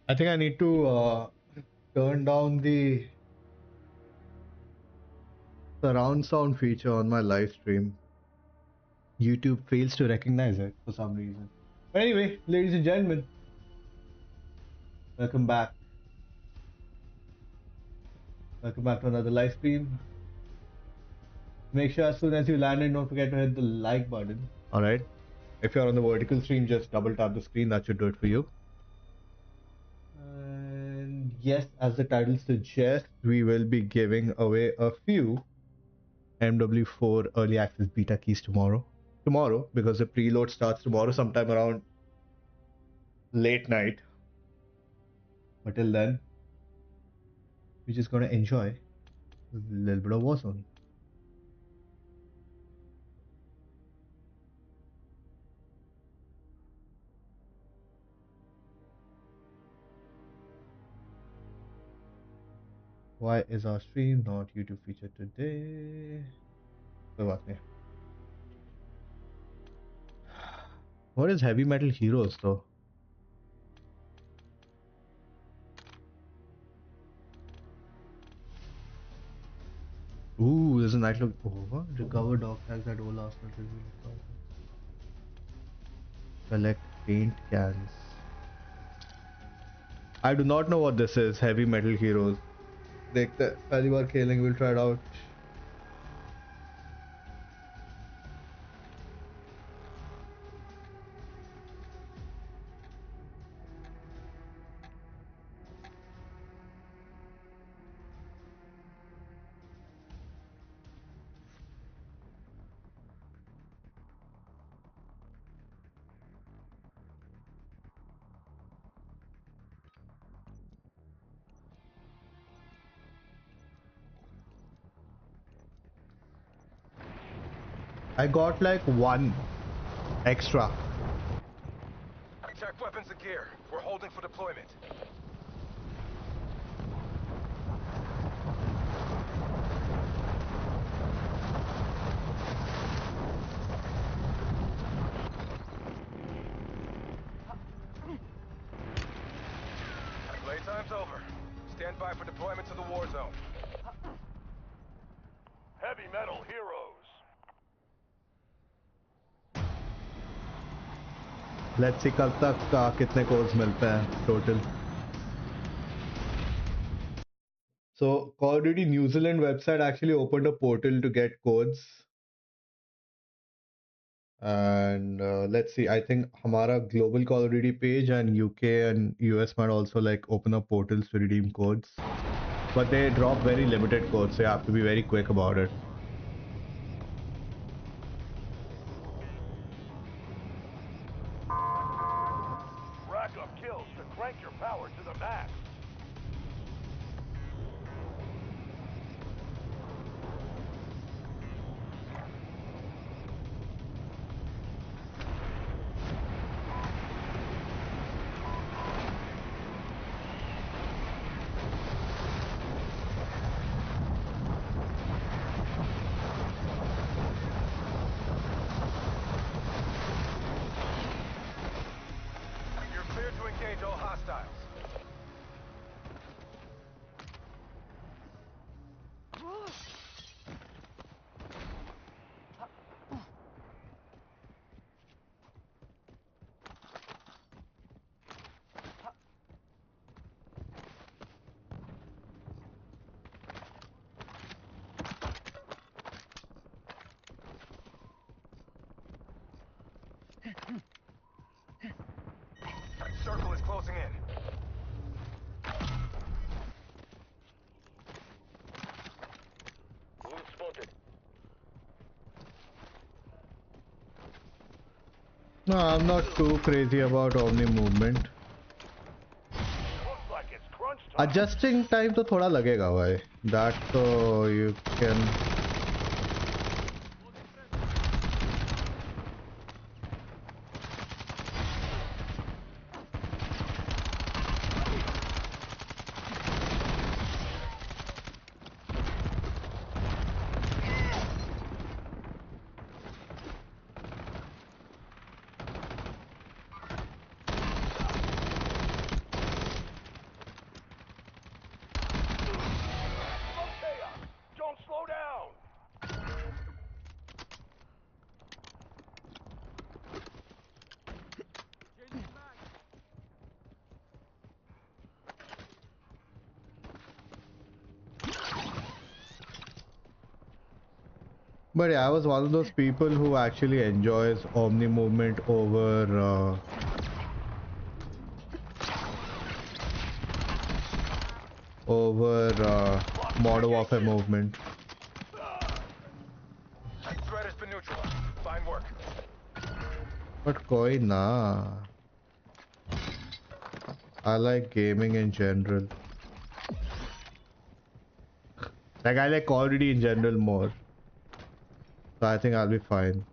I think I need to turn down the surround sound feature on my live stream. YouTube fails to recognize it for some reason. But anyway, ladies and gentlemen, welcome back. Welcome back to another live stream. Make sure as soon as you land in, don't forget to hit the like button. Alright. If you're on the vertical stream, just double tap the screen. That should do it for you. And yes, as the title suggests, we will be giving away a few MW4 early access beta keys tomorrow. Tomorrow, because the preload starts tomorrow sometime around late night. But till then, we're just gonna enjoy a little bit of Warzone. Why is our stream not YouTube featured today? कोई बात नहीं. What is Heavy Metal Heroes though? Ooh, there's a nightclub. Oh, what? Recover dog tags at all Arsenal review. Collect paint cans. I do not know what this is. Heavy Metal Heroes. देखते हैं, पहली बार खेलेंगे. We'll try it out. I got like one extra. Check weapons and gear. We're holding for deployment. Playtime's over. Stand by for deployment to the war zone. Heavy Metal Heroes. Let's see कल तक कितने codes मिलते हैं total. So Call of Duty New Zealand website actually opened a portal to get codes. And let's see, I think हमारा global Call of Duty page and UK and US might also like open up portals to redeem codes. But they drop very limited codes, so you have to be very quick about it. Rack up kills to crank your power to the max. You're clear to engage all hostiles. Circle is closing in. Move spotted. No, I'm not too crazy about Omni movement. Looks like it's crunch time. Adjusting time तो थोड़ा लगेगा भाई. That so you can. But yeah, I was one of those people who actually enjoys Omni movement over Modern Warfare movement. Threat has been neutralized. Fine work. But koi na. I like gaming in general. Like I like Call of Duty in general more. So I think I'll be fine.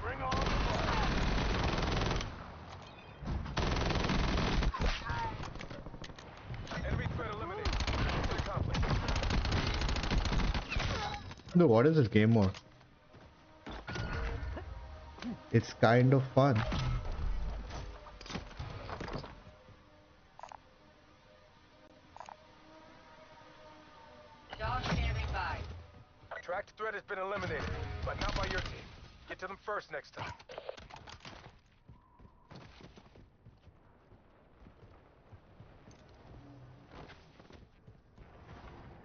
Bring on the fire. Enemy threat eliminated. Mission accomplished. No, what is this game mode? It's kind of fun. Dog standing by. Tracked threat has been eliminated, but not by your team. Get to them first next time.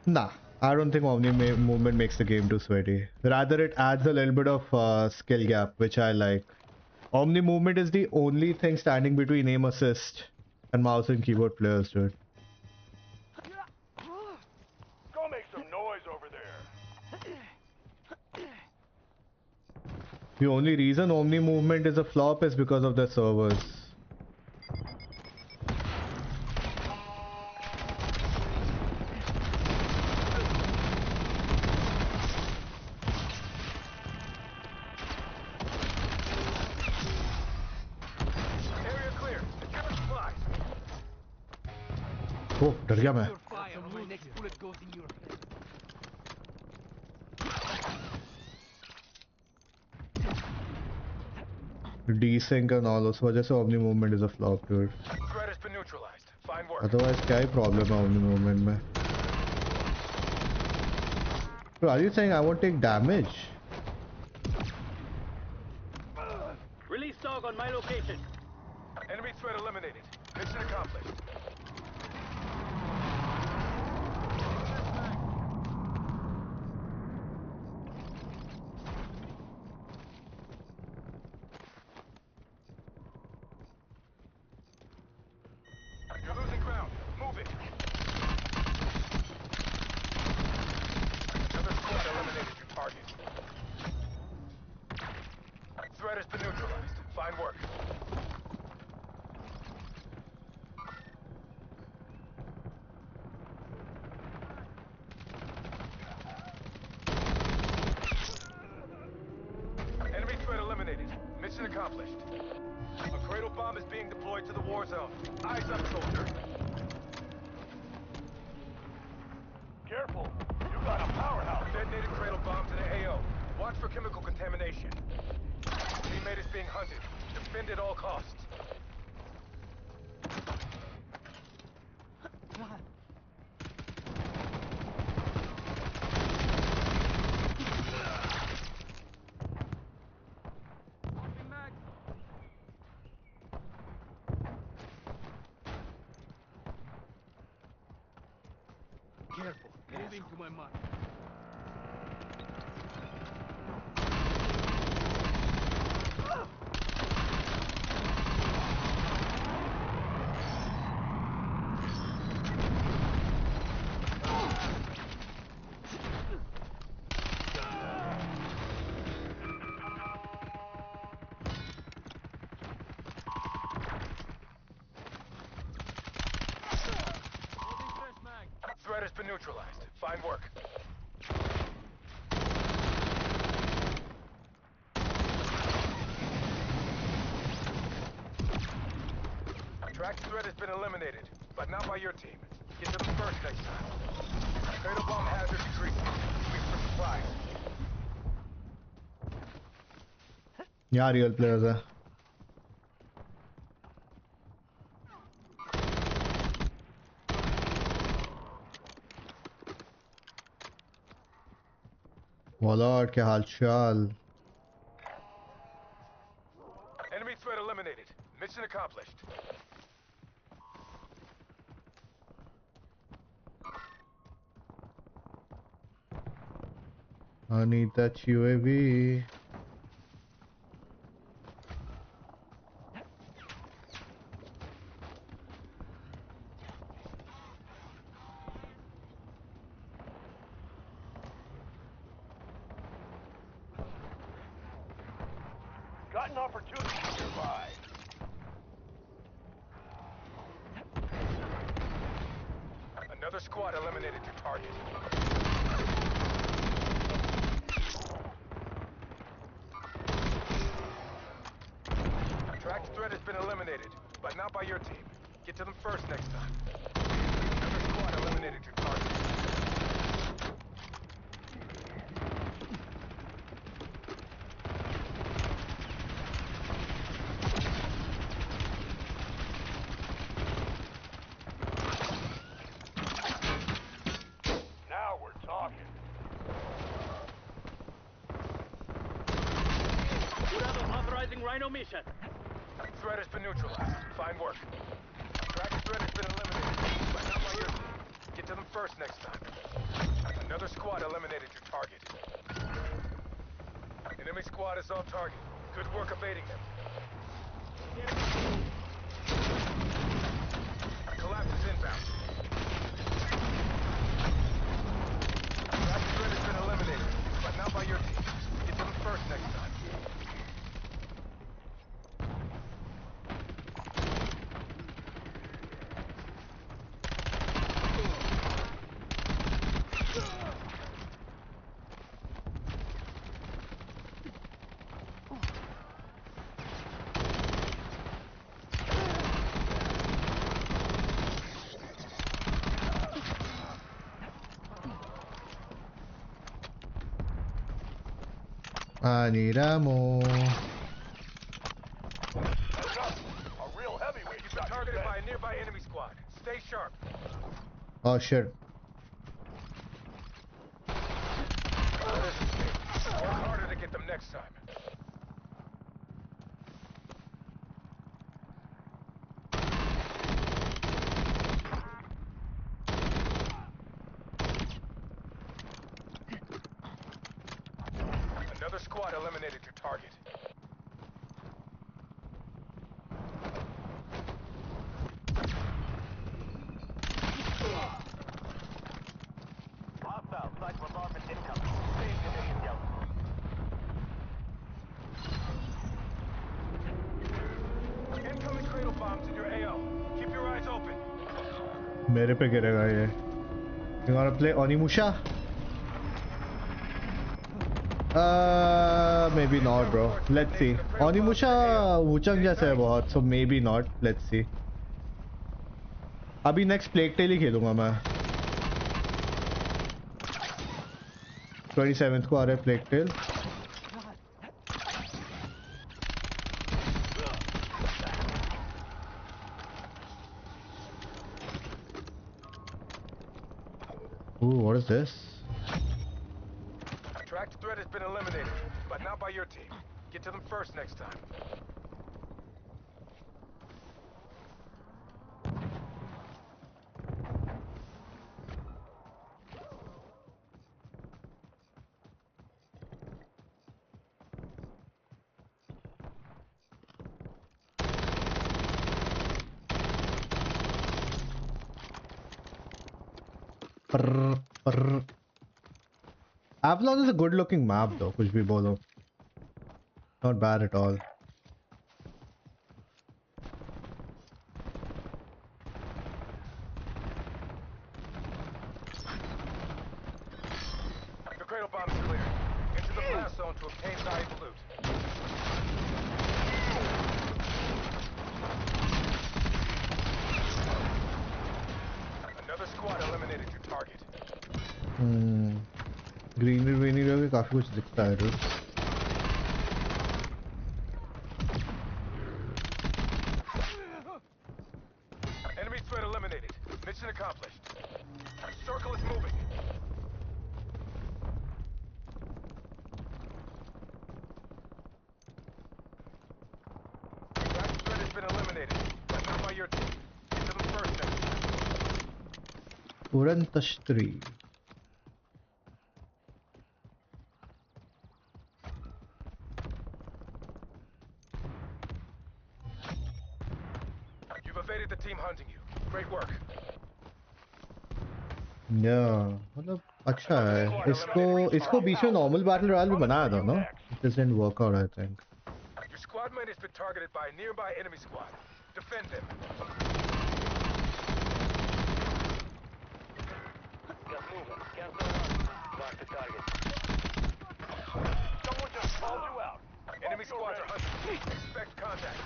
Nah, I don't think movement makes the game too sweaty. Rather, it adds a little bit of skill gap, which I like. Omni movement is the only thing standing between aim assist and mouse and keyboard players, dude. Go make some noise over there. The only reason Omni movement is a flop is because of the servers. Area clear. Secure the supplies. Oh, डर गया मैं. Your fire, or my next bullet goes in your head. Desync and all उस वजह से Omni movement is a flop, dude. Threat has been neutralized. Fine work. Otherwise, क्या ही problem है Omni movement में? So are you saying I won't take damage? Release dog on my location. Enemy threat eliminated. Mission accomplished. You're losing ground. Move it. Another squad eliminated your target. Threat has been neutralized. Fine work. Enemy threat eliminated. Mission accomplished. A cradle bomb is being deployed to the war zone. Eyes up, soldier. Careful. You got a powerhouse. Detonated cradle bomb to the AO. Watch for chemical contamination. Teammate is being hunted. Defend at all costs. Careful. Moving to my mark. Threat has been neutralized. Fine work. Tracked threat has been eliminated, but not by your team. Get to them first next time. Cradle bomb hazard decreasing. Sweep for supplies. यहाँ real players है. Wallet, क्या हाल चाल? accomplished. I need that UAV. Got an opportunity nearby. Another squad eliminated your target. Tracked threat has been eliminated, but not by your team. Get to them first next time. Another squad eliminated your target. Now we're talking. Jurado authorizing Rhino mission. Threat has been neutralized. Fine work. Tracked threat has been eliminated, but not by your team. Get to them first next time. Another squad eliminated your target. Enemy squad is off target. Good work evading them. Collapse is inbound. Tracked threat has been eliminated, but not by your team. Get to them first next time. I need ammo. A real heavyweight. You've been targeted by a nearby enemy squad. Stay sharp. Oh shit. Work harder to get them next time. Another squad eliminated your target. Hostile sniper bombing incoming. Stay in Canadian Delta. Incoming cradle bombs in your AO. Keep your eyes open. मेरे पे गिरेगा ये. You wanna play Onimusha? Maybe not, bro. Let's see. Onimusha Wuchang जैसा है बहुत, so maybe not. Let's see. अभी next Plague Tale ही खेलूंगा मैं. 27th को आ रहा है Plague Tale. Ooh, what is this? Tracked threat has been eliminated, but not by your team. Get to them first next time. Avalon is a good looking map though, कुछ भी बोलो. Not bad at all. The cradle bomb's clear. Enter the blast zone to obtain valuable loot. Another squad eliminated your target. Greenery में काफी कुछ दिखता है dude. Enemy threat eliminated. Mission accomplished. Circle is moving. Tracked threat has been eliminated, Purantashri. You've evaded the team hunting you. Great work. Yeah, मतलब अच्छा है इसको बीच में normal battle royale भी बनाया था ना? It just didn't work out, I think. Your squad mate has been targeted by a nearby enemy squad. Defend them. Got movement. Cancel one. Mark the target. Someone just called you out. Enemy squads are hunting. Expect contact.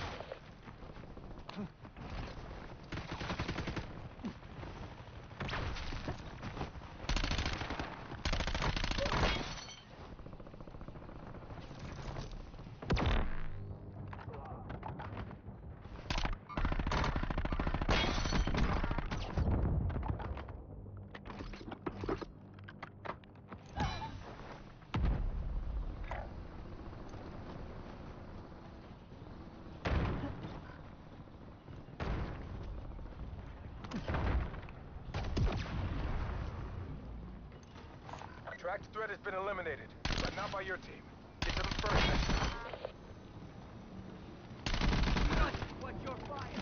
Tracked threat has been eliminated, but not by your team. Get to them first next time. What's your fire?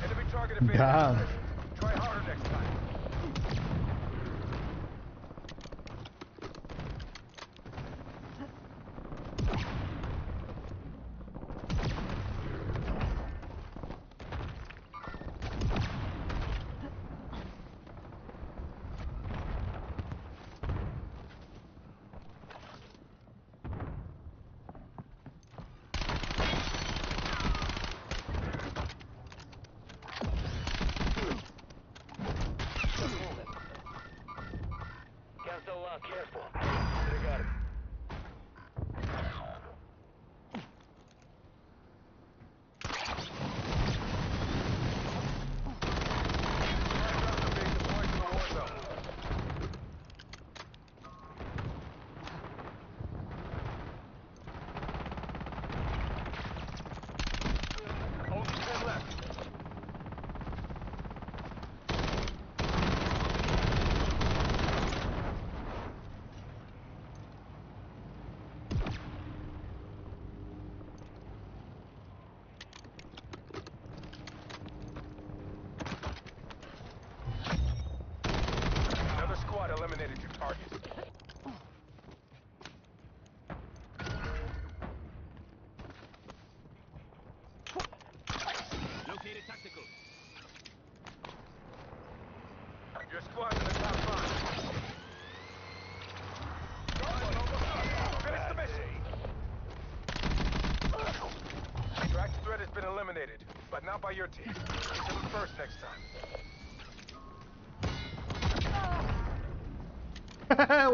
Enemy target evaded. Damn. Try harder next time. Cancel one. Careful. Disregard. Drops are being deployed to the war zone. Only 10 left. Another squad eliminated your target. Located tactical. Your squad's in the top 5. Finish the mission. Tracked threat has been eliminated, but not by your team. Get to them first next time.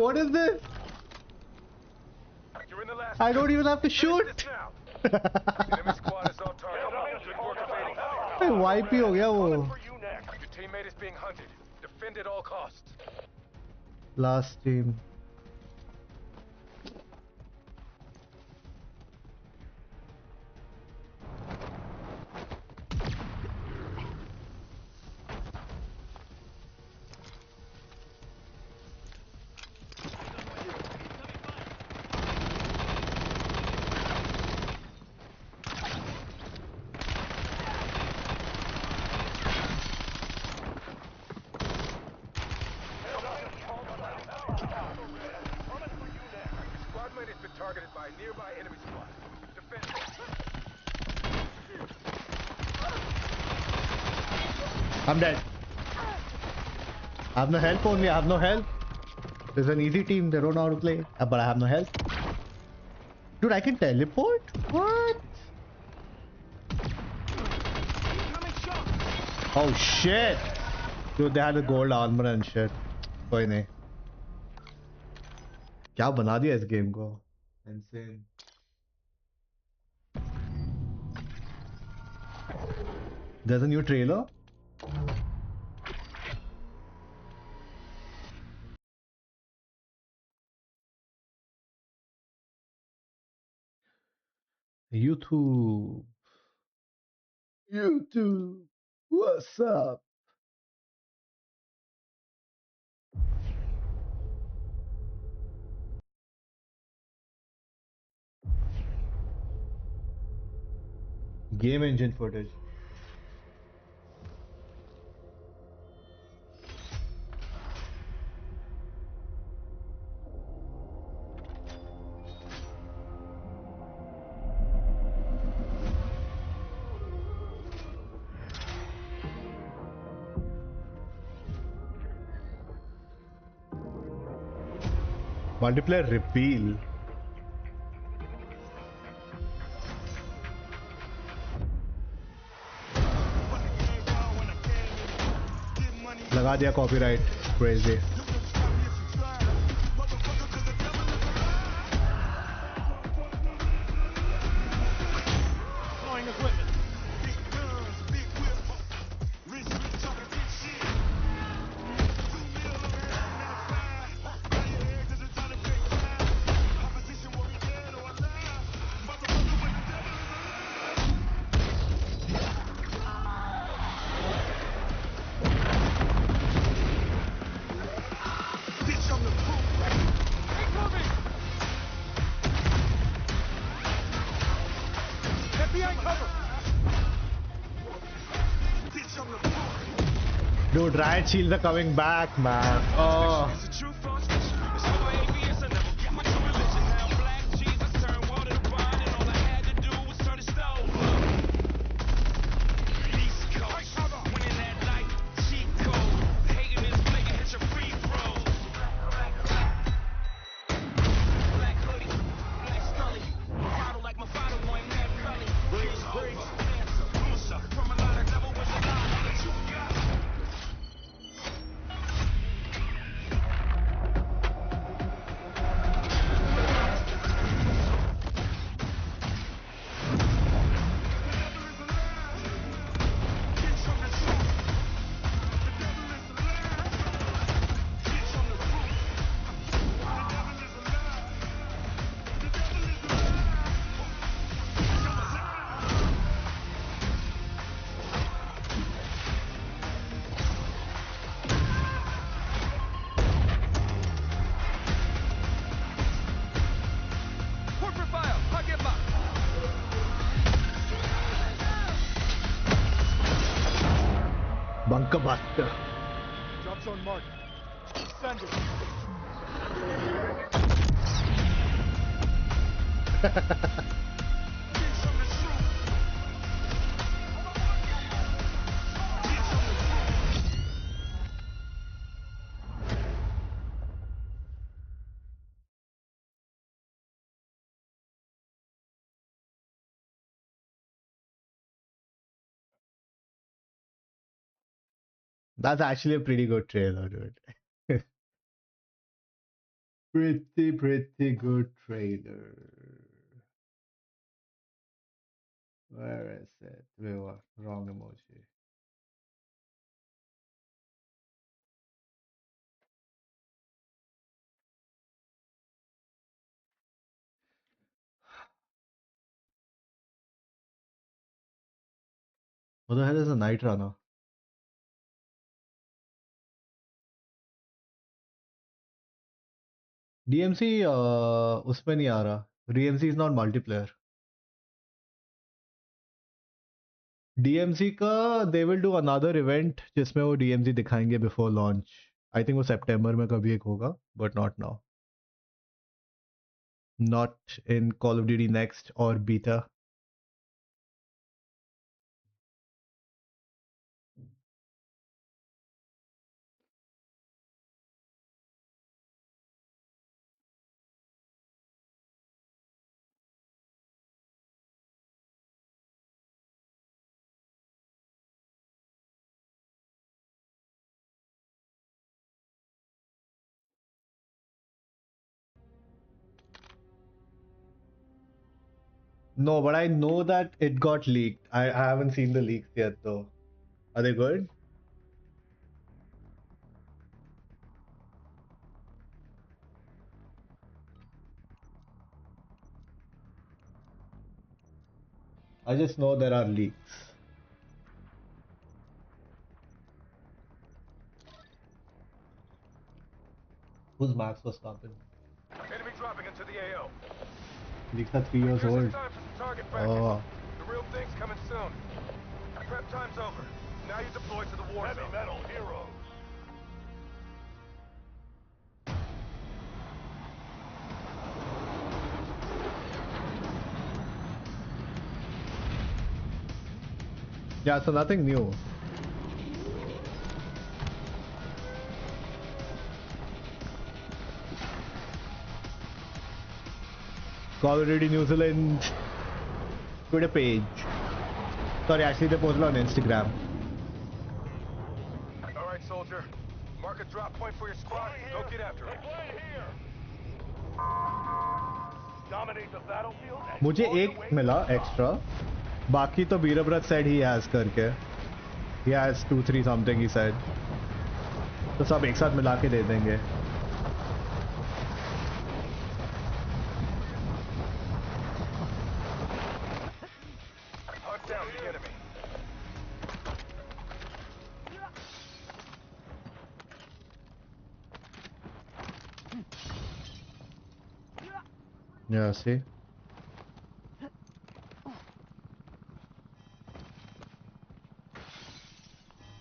What is this? You're in the last. I don't even have to Finish shoot. this now. Enemy squad is off target. Good work evading. Wipe ही हो गया वो. Your teammate is being hunted. Defend at all costs. Last team. Squad mate has been targeted by a nearby enemy squad. Defend it. I'm dead. I have no help only. I have no help. There's an easy team. They don't know how to play. But I have no help. Dude, I can teleport? What? Oh shit. Dude, they had a gold armor and shit. कोई नहीं. क्या बना दिया इस game को? Insane. There's a new trailer. YouTube. YouTube. What's up? Game engine footage. Multiplayer reveal. लगा दिया copyright crazy. Dude, riot shields are coming back, man. Oh. Bunker buster. Drop zone marked. Send it. That's actually a pretty good trailer, dude. Pretty good trailer. Where is it? Wait, what? Wrong emoji. What the hell is a night runner? DMC उसमें नहीं आ रहा. DMC is not multiplayer. DMC का they will do another event जिसमें वो DMC दिखाएंगे before launch. I think वो September में कभी एक होगा, but not now. Not in Call of Duty Next or beta. No, but I know that it got leaked. I haven't seen the leaks yet though. Are they good? I just know there are leaks. Whose max was stopping? Enemy dropping into the AO. Leaks are 3 years Here's old. some time for some target practice. Oh, The real thing's coming soon. Prep time's over. Now you deploy to the war zone. Heavy metal heroes. yeah. So nothing new. Call of Duty New Zealand Twitter page. Sorry, actually they posted on Instagram. All right, soldier. Mark a drop point for your squad. Go get after it. Dominate the battlefield. मुझे एक मिला extra, बाकी तो वीरव्रत said he has करके. He has 2-3 something he said. तो सब एक साथ मिला के दे देंगे. Hunt down the enemy. Yeah, see.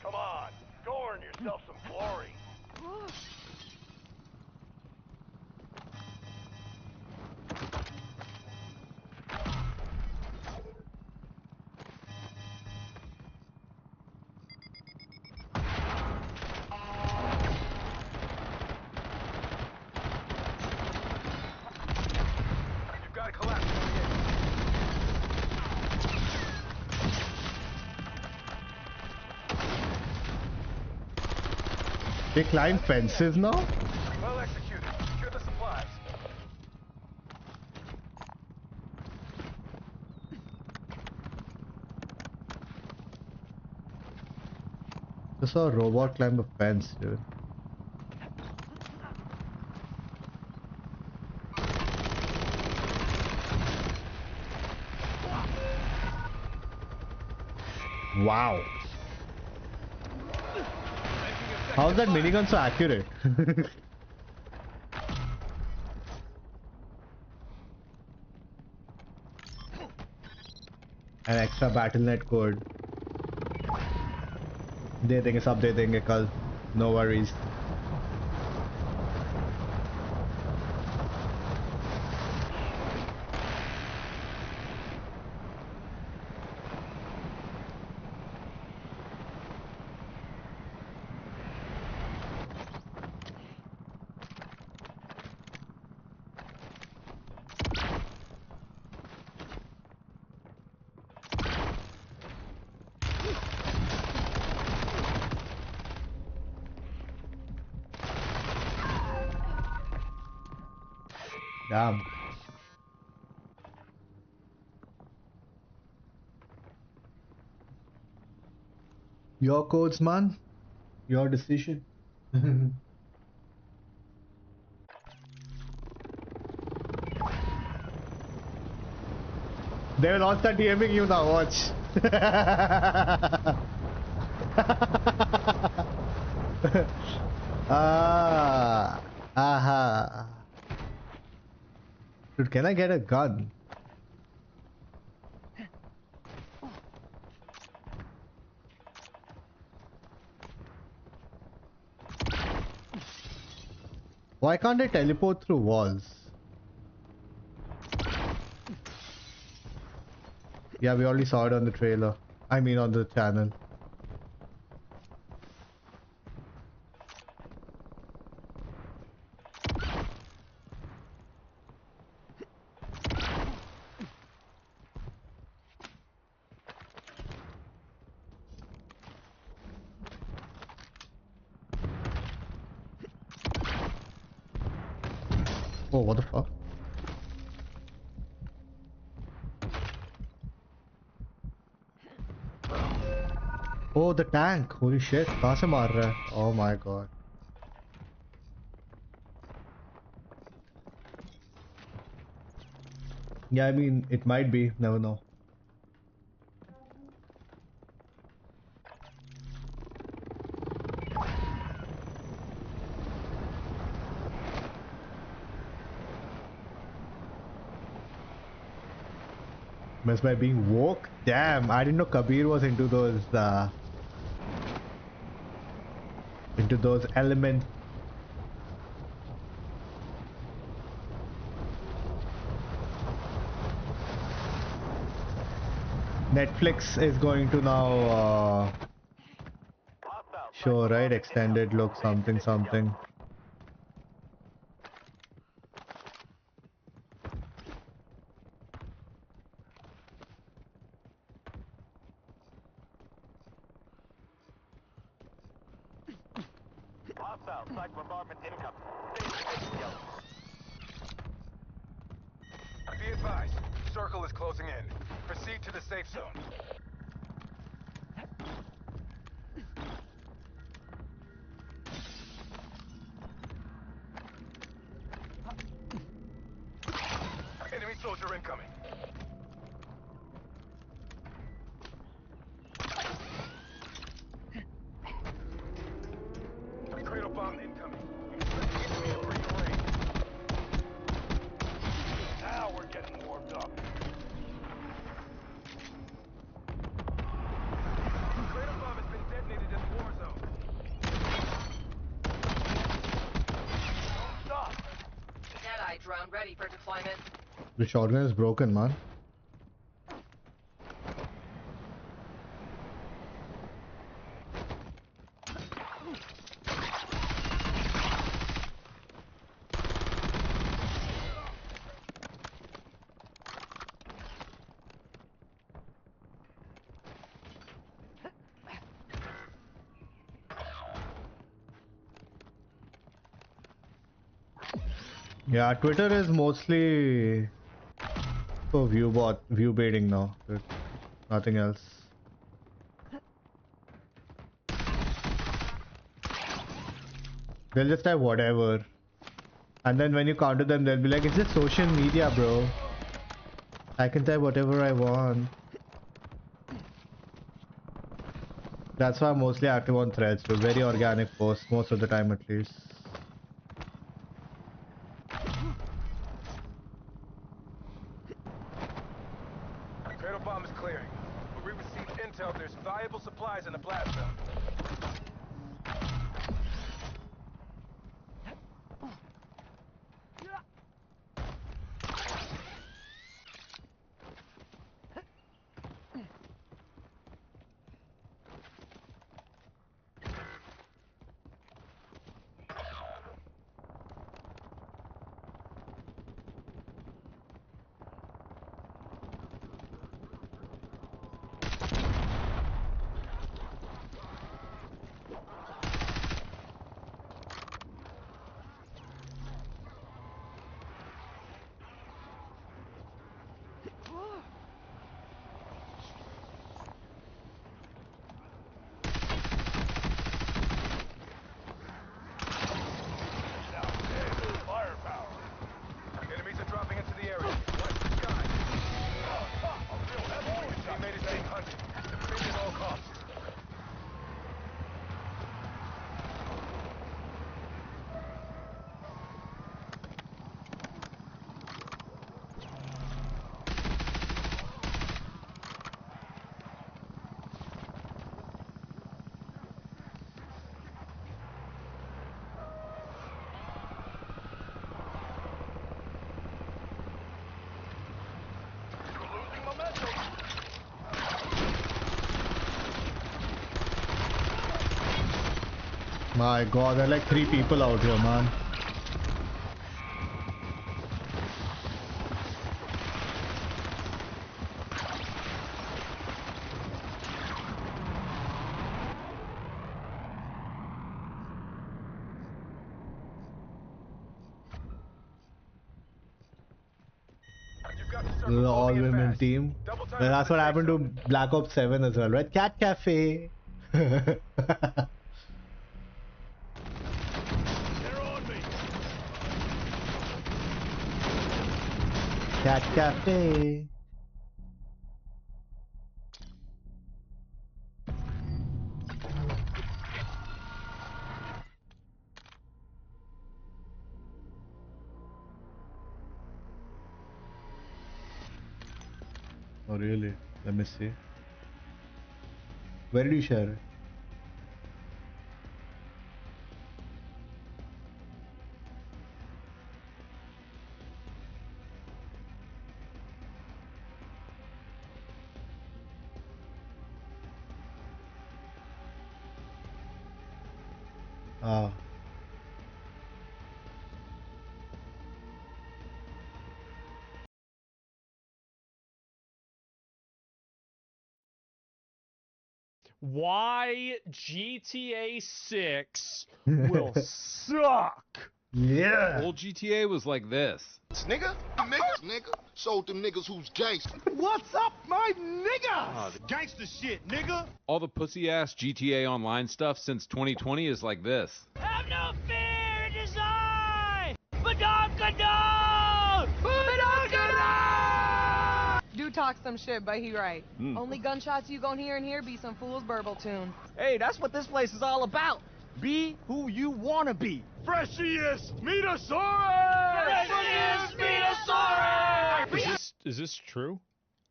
Come on. Go earn yourself some glory. You've got to collapse. They climb fences now? Well executed. Secure the supplies. I saw a robot climb a fence, dude. Wow. How is that minigun so accurate? An extra BattleNet code. दे देंगे, सब दे देंगे कल. No worries. Damn. Your codes, man. Your decision. They will all start DMing you now, watch. Aha. Dude, can I get a gun? Why can't I teleport through walls? Yeah, we already saw it on the trailer. I mean on the channel. Oh, what the fuck? Oh, the tank. Holy shit. कहाँ से मार रहा है? Oh my god. Yeah, I mean, it might be. Never know. Missed by being woke? Damn, I didn't know Kabir was into those elements. Netflix is going to now Hostile. show, right? Cyber Extended bomb look, something, something. Hostile. Cyber bombardment incoming. Stay yellow. Be advised, circle is closing in. Proceed to the safe zone. Enemy soldier incoming. Cradle bomb incoming. Enemy in free range. Now we're getting warmed up. Cradle bomb has been detonated in the war zone. Don't stop. Deadeye drone ready for deployment. The shotgun is broken, man. Yeah, Twitter is mostly for view baiting now. Nothing else. They'll just type whatever. And then when you counter them, they'll be like, it's just social media, bro. I can type whatever I want. That's why I'm mostly active on threads, so very organic posts, most of the time at least. Cradle bomb is clearing. We received intel there's valuable supplies in the blast zone. Enemies are dropping into the area. Watch the sky. Your teammate is being hunted. Defend at all costs. You're losing momentum. My god, there are like 3 people out here, man. You've got the The circle all closing in women fast. team. Double time Well, to that's the what safe happened to zone. Black Ops 7 as well, right? Cat Cafe. They're on me. Cat Cafe. Oh, really? Let me see. Where did you share it? Ah. Why GTA 6 will suck. Yeah. Old GTA was like this. Nigga, nigga, sold them niggas who's gangster. What's up, my nigga? Gangster shit, nigga. All the pussy-ass GTA Online stuff since 2020 is like this. Have no fear in design! Badonkadon! Badonkadon! Do talk some shit, but he right. Only gunshots you gon' hear in here be some fool's burble tune. Hey, that's what this place is all about. Be who you wanna be. Freshiest Metasaurus! Freshest Metasaurus! Is this true?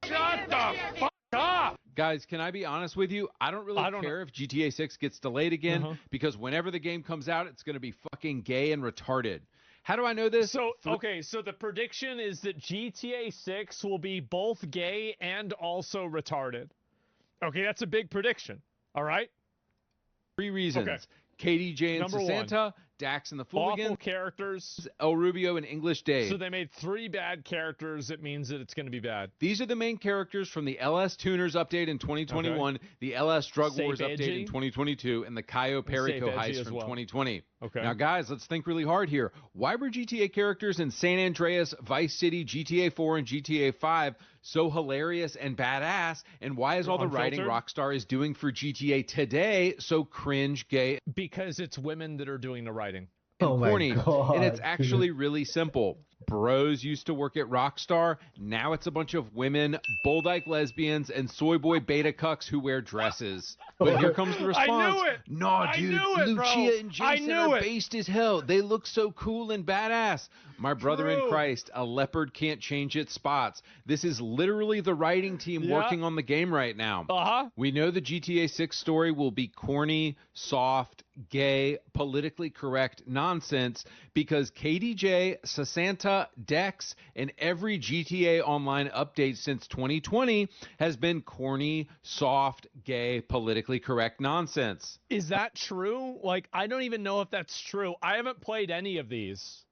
Shut the fuck up! Guys, can I be honest with you? I don't really care if GTA 6 gets delayed again because whenever the game comes out, it's going to be fucking gay and retarded. How do I know this? So, okay, so the prediction is that GTA 6 will be both gay and also retarded. Okay, that's a big prediction. All right? 3 reasons. Okay. KDJ and Number Santa, Dax and the Awful Fooligans, characters. El Rubio and English Dave. So they made 3 bad characters. It means that it's going to be bad. These are the main characters from the LS Tuners update in 2021, the LS Drug Say Wars Veggie. update in 2022, and the Cayo Perico Veggie heist as from well. 2020. Okay. Now, guys, let's think really hard here. Why were GTA characters in San Andreas, Vice City, GTA 4, and GTA 5 so hilarious and badass? And why is all the writing Unfiltered? Rockstar is doing for GTA today so cringe, gay, Because it's women that are doing the writing. and Oh my corny? God, And it's dude. actually really simple. Bros used to work at Rockstar. Now it's a bunch of women, bull dyke lesbians, and soy boy beta cucks who wear dresses. But here comes the response. I knew it! Nah, I dude, knew it, bro! Lucia and I Jason knew are it! based as hell. They look so cool and badass. My brother in True. Christ, a leopard can't change its spots. This is literally the writing team Yeah. working on the game right now. Uh-huh. We know the GTA 6 story will be corny, soft, gay, politically correct nonsense because KDJ, Sasanta, Dex, and every GTA Online update since 2020 has been corny, soft, gay, politically correct nonsense. Is that true? Like, I don't even know if that's true. I haven't played any of these.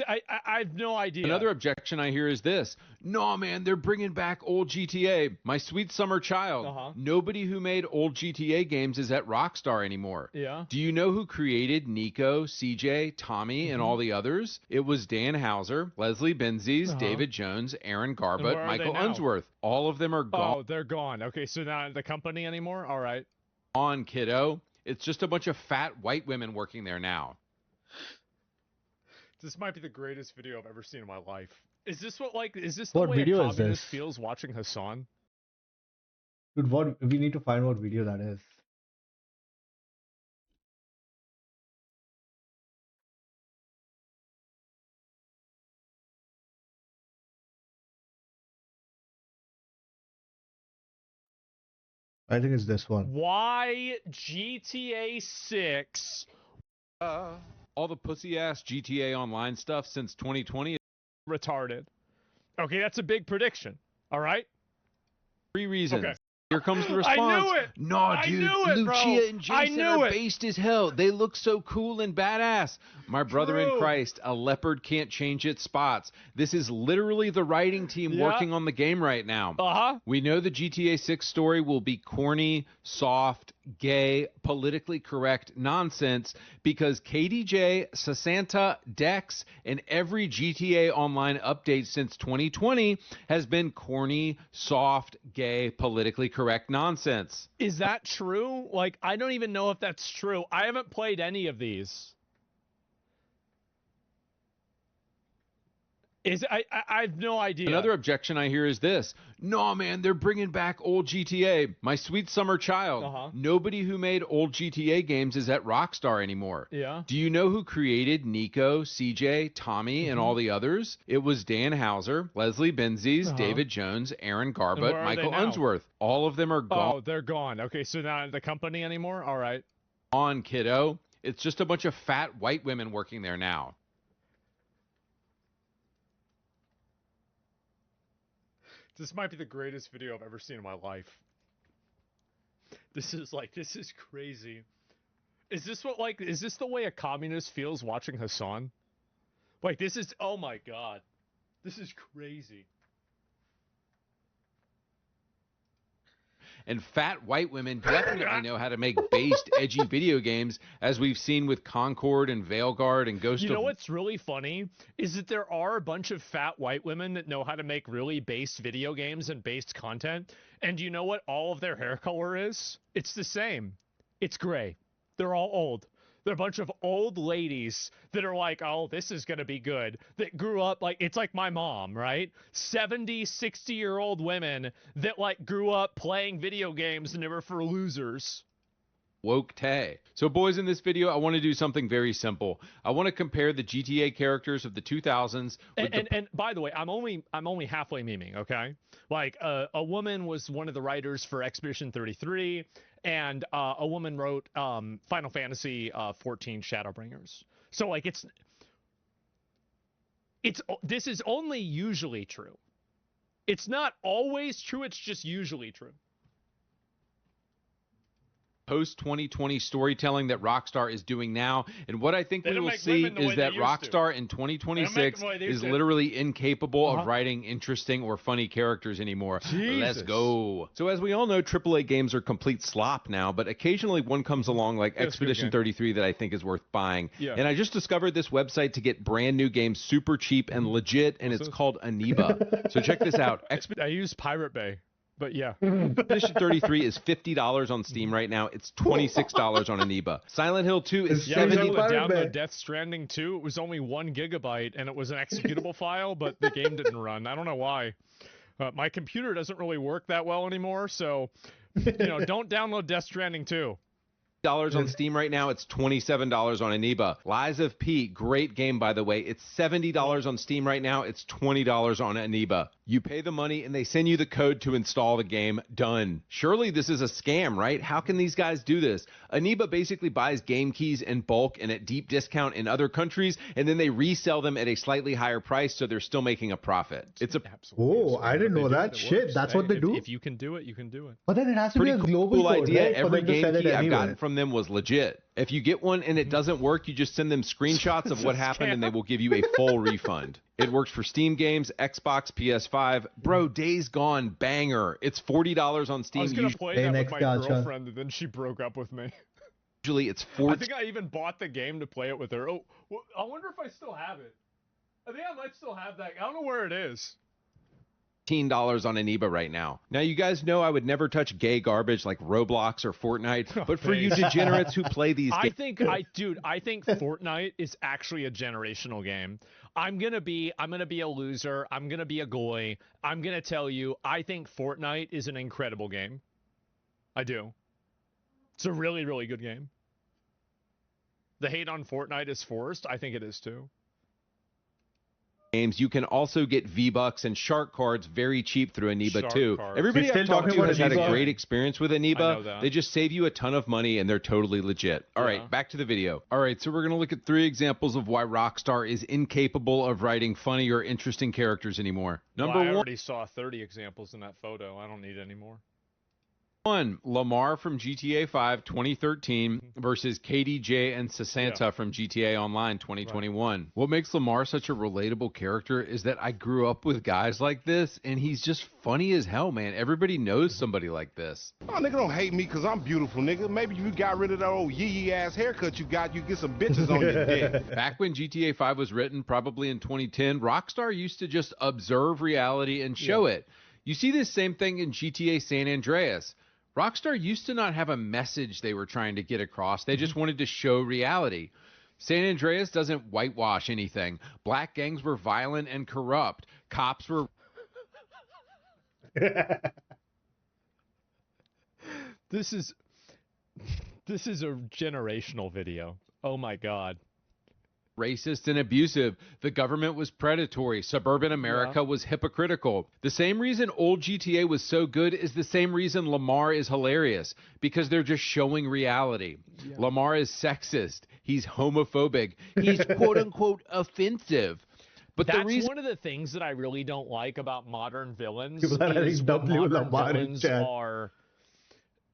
I have no idea. Another objection I hear is this. No, man, they're bringing back old GTA. My sweet summer child. Uh-huh. Nobody who made old GTA games is at Rockstar anymore. Yeah. Do you know who created Nico, CJ, Tommy, and all the others? It was Dan Hauser, Leslie Benzies, David Jones, Aaron And where Garbutt, are Michael they now? Unsworth. All of them are Oh, they're gone. Okay, so not the company anymore? All right. gone, kiddo. It's just a bunch of fat white women working there now. This might be the greatest video I've ever seen in my life. Is this the What way video a is communist this? feels watching Hassan? Dude, what we need to find what video that is. I think it's this one. Why GTA 6 All the pussy-ass GTA Online stuff since 2020 retarded? Okay, that's a big prediction. All right? 3 reasons. Okay. Here comes the I response. knew it! No, I dude, knew it, bro! Lucia and I Jason knew are it! based as hell. They look so cool and badass. My brother in True. Christ, a leopard can't change its spots. This is literally the writing team Yeah. working on the game right now. Uh-huh. We know the GTA 6 story will be corny, soft, gay, politically correct nonsense because KDJ, Sasanta, Dex, and every GTA Online update since 2020 has been corny, soft, gay, politically correct nonsense. Is that true? Like, I don't even know if that's true. I haven't played any of these. I have no idea. Another objection I hear is this. No, man, they're bringing back old GTA. My sweet summer child. Nobody who made old GTA games is at Rockstar anymore. Yeah. Do you know who created Nico, CJ, Tommy, and all the others? It was Dan Houser, Leslie Benzies, David Jones, Aaron Garbutt, Michael Unsworth. All of them are gone. Oh, they're gone. Okay, so not the company anymore? All right. On, kiddo. It's just a bunch of fat white women working there now. This might be the greatest video I've ever seen in my life. This is crazy. Is this the way a communist feels watching Hassan? Like, this is, oh my God. This is crazy. And fat white women definitely know how to make based, edgy video games, as we've seen with Concord and Veilguard and Ghost of... You know what's really funny is that there are a bunch of fat white women that know how to make really based video games and based content. And do you know what all of their hair color is? It's the same. It's gray. They're all old. They're a bunch of old ladies that are like, oh, this is going to be good. That grew up like, it's like my mom, right? 70, 60-year-old women that like grew up playing video games and they were for losers. Woke Tay. So boys, in this video, I want to do something very simple. I want to compare the GTA characters of the 2000s. And by the way, I'm only halfway memeing, okay? Like a woman was one of the writers for Expedition 33, and a woman wrote Final Fantasy 14 Shadowbringers. So like this is only usually true. It's not always true. It's just usually true. Post-2020 storytelling that Rockstar is doing now. And what I think we will see is that Rockstar in 2026 is literally incapable of writing interesting or funny characters anymore. Let's go. So as we all know, AAA games are complete slop now, but occasionally one comes along like Expedition 33 that I think is worth buying. Yeah. And I just discovered this website to get brand new games super cheap and legit, and it's called Aniba. So check this out. I use Pirate Bay. But yeah. Expedition 33 is $50 on Steam right now. It's $26 on Aniba. Silent Hill 2 is $70. Download Death Stranding 2. It was only 1 gigabyte, and it was an executable file, but the game didn't run. I don't know why. My computer doesn't really work that well anymore, so don't download Death Stranding 2. On Steam right now. It's $27 on Aniba. Lies of P, great game, by the way. It's $70 on Steam right now. It's $20 on Aniba. You pay the money and they send you the code to install the game. Done. Surely this is a scam, right? How can these guys do this? Aniba basically buys game keys in bulk and at deep discount in other countries, and then they resell them at a slightly higher price, so they're still making a profit. It's a oh, I didn't know that. Shit, that's what they do. If you can do it, you can do it. But then it has to be a global cool idea. Right? Every game key I've gotten from them was legit. If you get one and it doesn't work, you just send them screenshots of what happened and they will give you a full refund. It works for Steam games, Xbox, PS5. Bro, Days Gone, banger. It's $40 on Steam. I was going to play that with my girlfriend, and then she broke up with me. Usually it's $40. I think I even bought the game to play it with her. Oh, well, I wonder if I still have it. I think I might still have that. I don't know where it is. $15 on Aniba right now. Now, you guys know I would never touch gay garbage like Roblox or Fortnite, but for you degenerates who play these games... I think Fortnite is actually a generational game. I'm gonna be a loser. I'm gonna be a goy. I'm gonna tell you, I think Fortnite is an incredible game. I do. It's a really, really good game. The hate on Fortnite is forced. I think it is too. Games, you can also get V-Bucks and Shark cards very cheap through Aniba too. Everybody I've talked to has had a great experience with Aniba. They just save you a ton of money and they're totally legit. All right, back to the video. All right, so we're going to look at 3 examples of why Rockstar is incapable of writing funny or interesting characters anymore. Number 1. I already saw 30 examples in that photo. I don't need any more. 1. Lamar from GTA 5 2013 versus KDJ and Sasanta from GTA Online 2021. Right. What makes Lamar such a relatable character is that I grew up with guys like this, and he's just funny as hell, man. Everybody knows somebody like this. Oh, nigga, don't hate me because I'm beautiful, nigga. Maybe if you got rid of that old yee-yee ass haircut you got, you get some bitches on your dick. Back when GTA 5 was written, probably in 2010, Rockstar used to just observe reality and show it. You see this same thing in GTA San Andreas. Rockstar used to not have a message they were trying to get across. They just wanted to show reality. San Andreas doesn't whitewash anything. Black gangs were violent and corrupt. Cops were... This is a generational video. Oh my God. Racist and abusive. The government was predatory. Suburban America was hypocritical. The same reason old GTA was so good is the same reason Lamar is hilarious, because they're just showing reality. Yeah. Lamar is sexist. He's homophobic. He's quote unquote offensive. But that's one of the things that I really don't like about modern villains. People are is W modern Lamar villains are.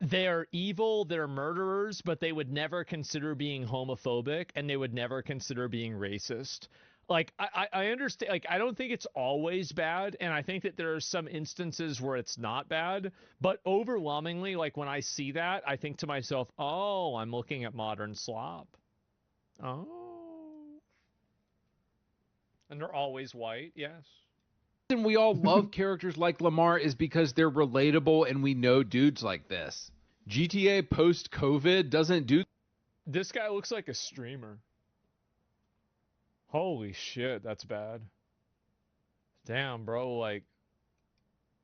They're evil, they're murderers, but they would never consider being homophobic, and they would never consider being racist. Like, I understand, like, I don't think it's always bad, and I think that there are some instances where it's not bad, but overwhelmingly, like, when I see that, I think to myself, oh, I'm looking at modern slop. Oh. And they're always white, yes. And we all love characters like Lamar is because they're relatable and we know dudes like this. GTA post-COVID doesn't do... This guy looks like a streamer. Holy shit, that's bad. Damn, bro, like...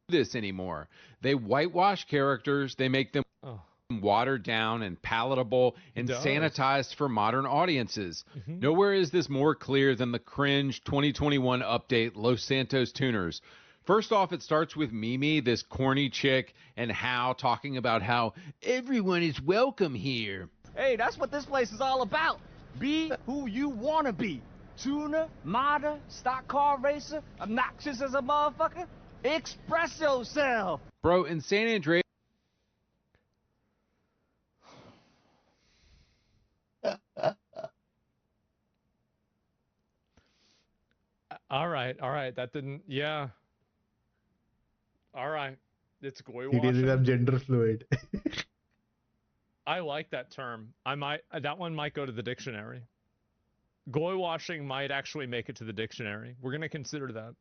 this anymore. They whitewash characters, they make them watered down and palatable and sanitized for modern audiences. Nowhere is this more clear than the cringe 2021 update Los Santos Tuners. First off, it starts with Mimi, this corny chick, and Hal talking about how everyone is welcome here. Hey, that's what this place is all about. Be who you want to be. Tuner, modder, stock car racer, obnoxious as a motherfucker. Express yourself. Bro, in San Andreas, all right, that didn't, yeah. All right, it's goy He washing. didn't have gender fluid. I like that term. That one might go to the dictionary. Goy washing might actually make it to the dictionary. We're going to consider that.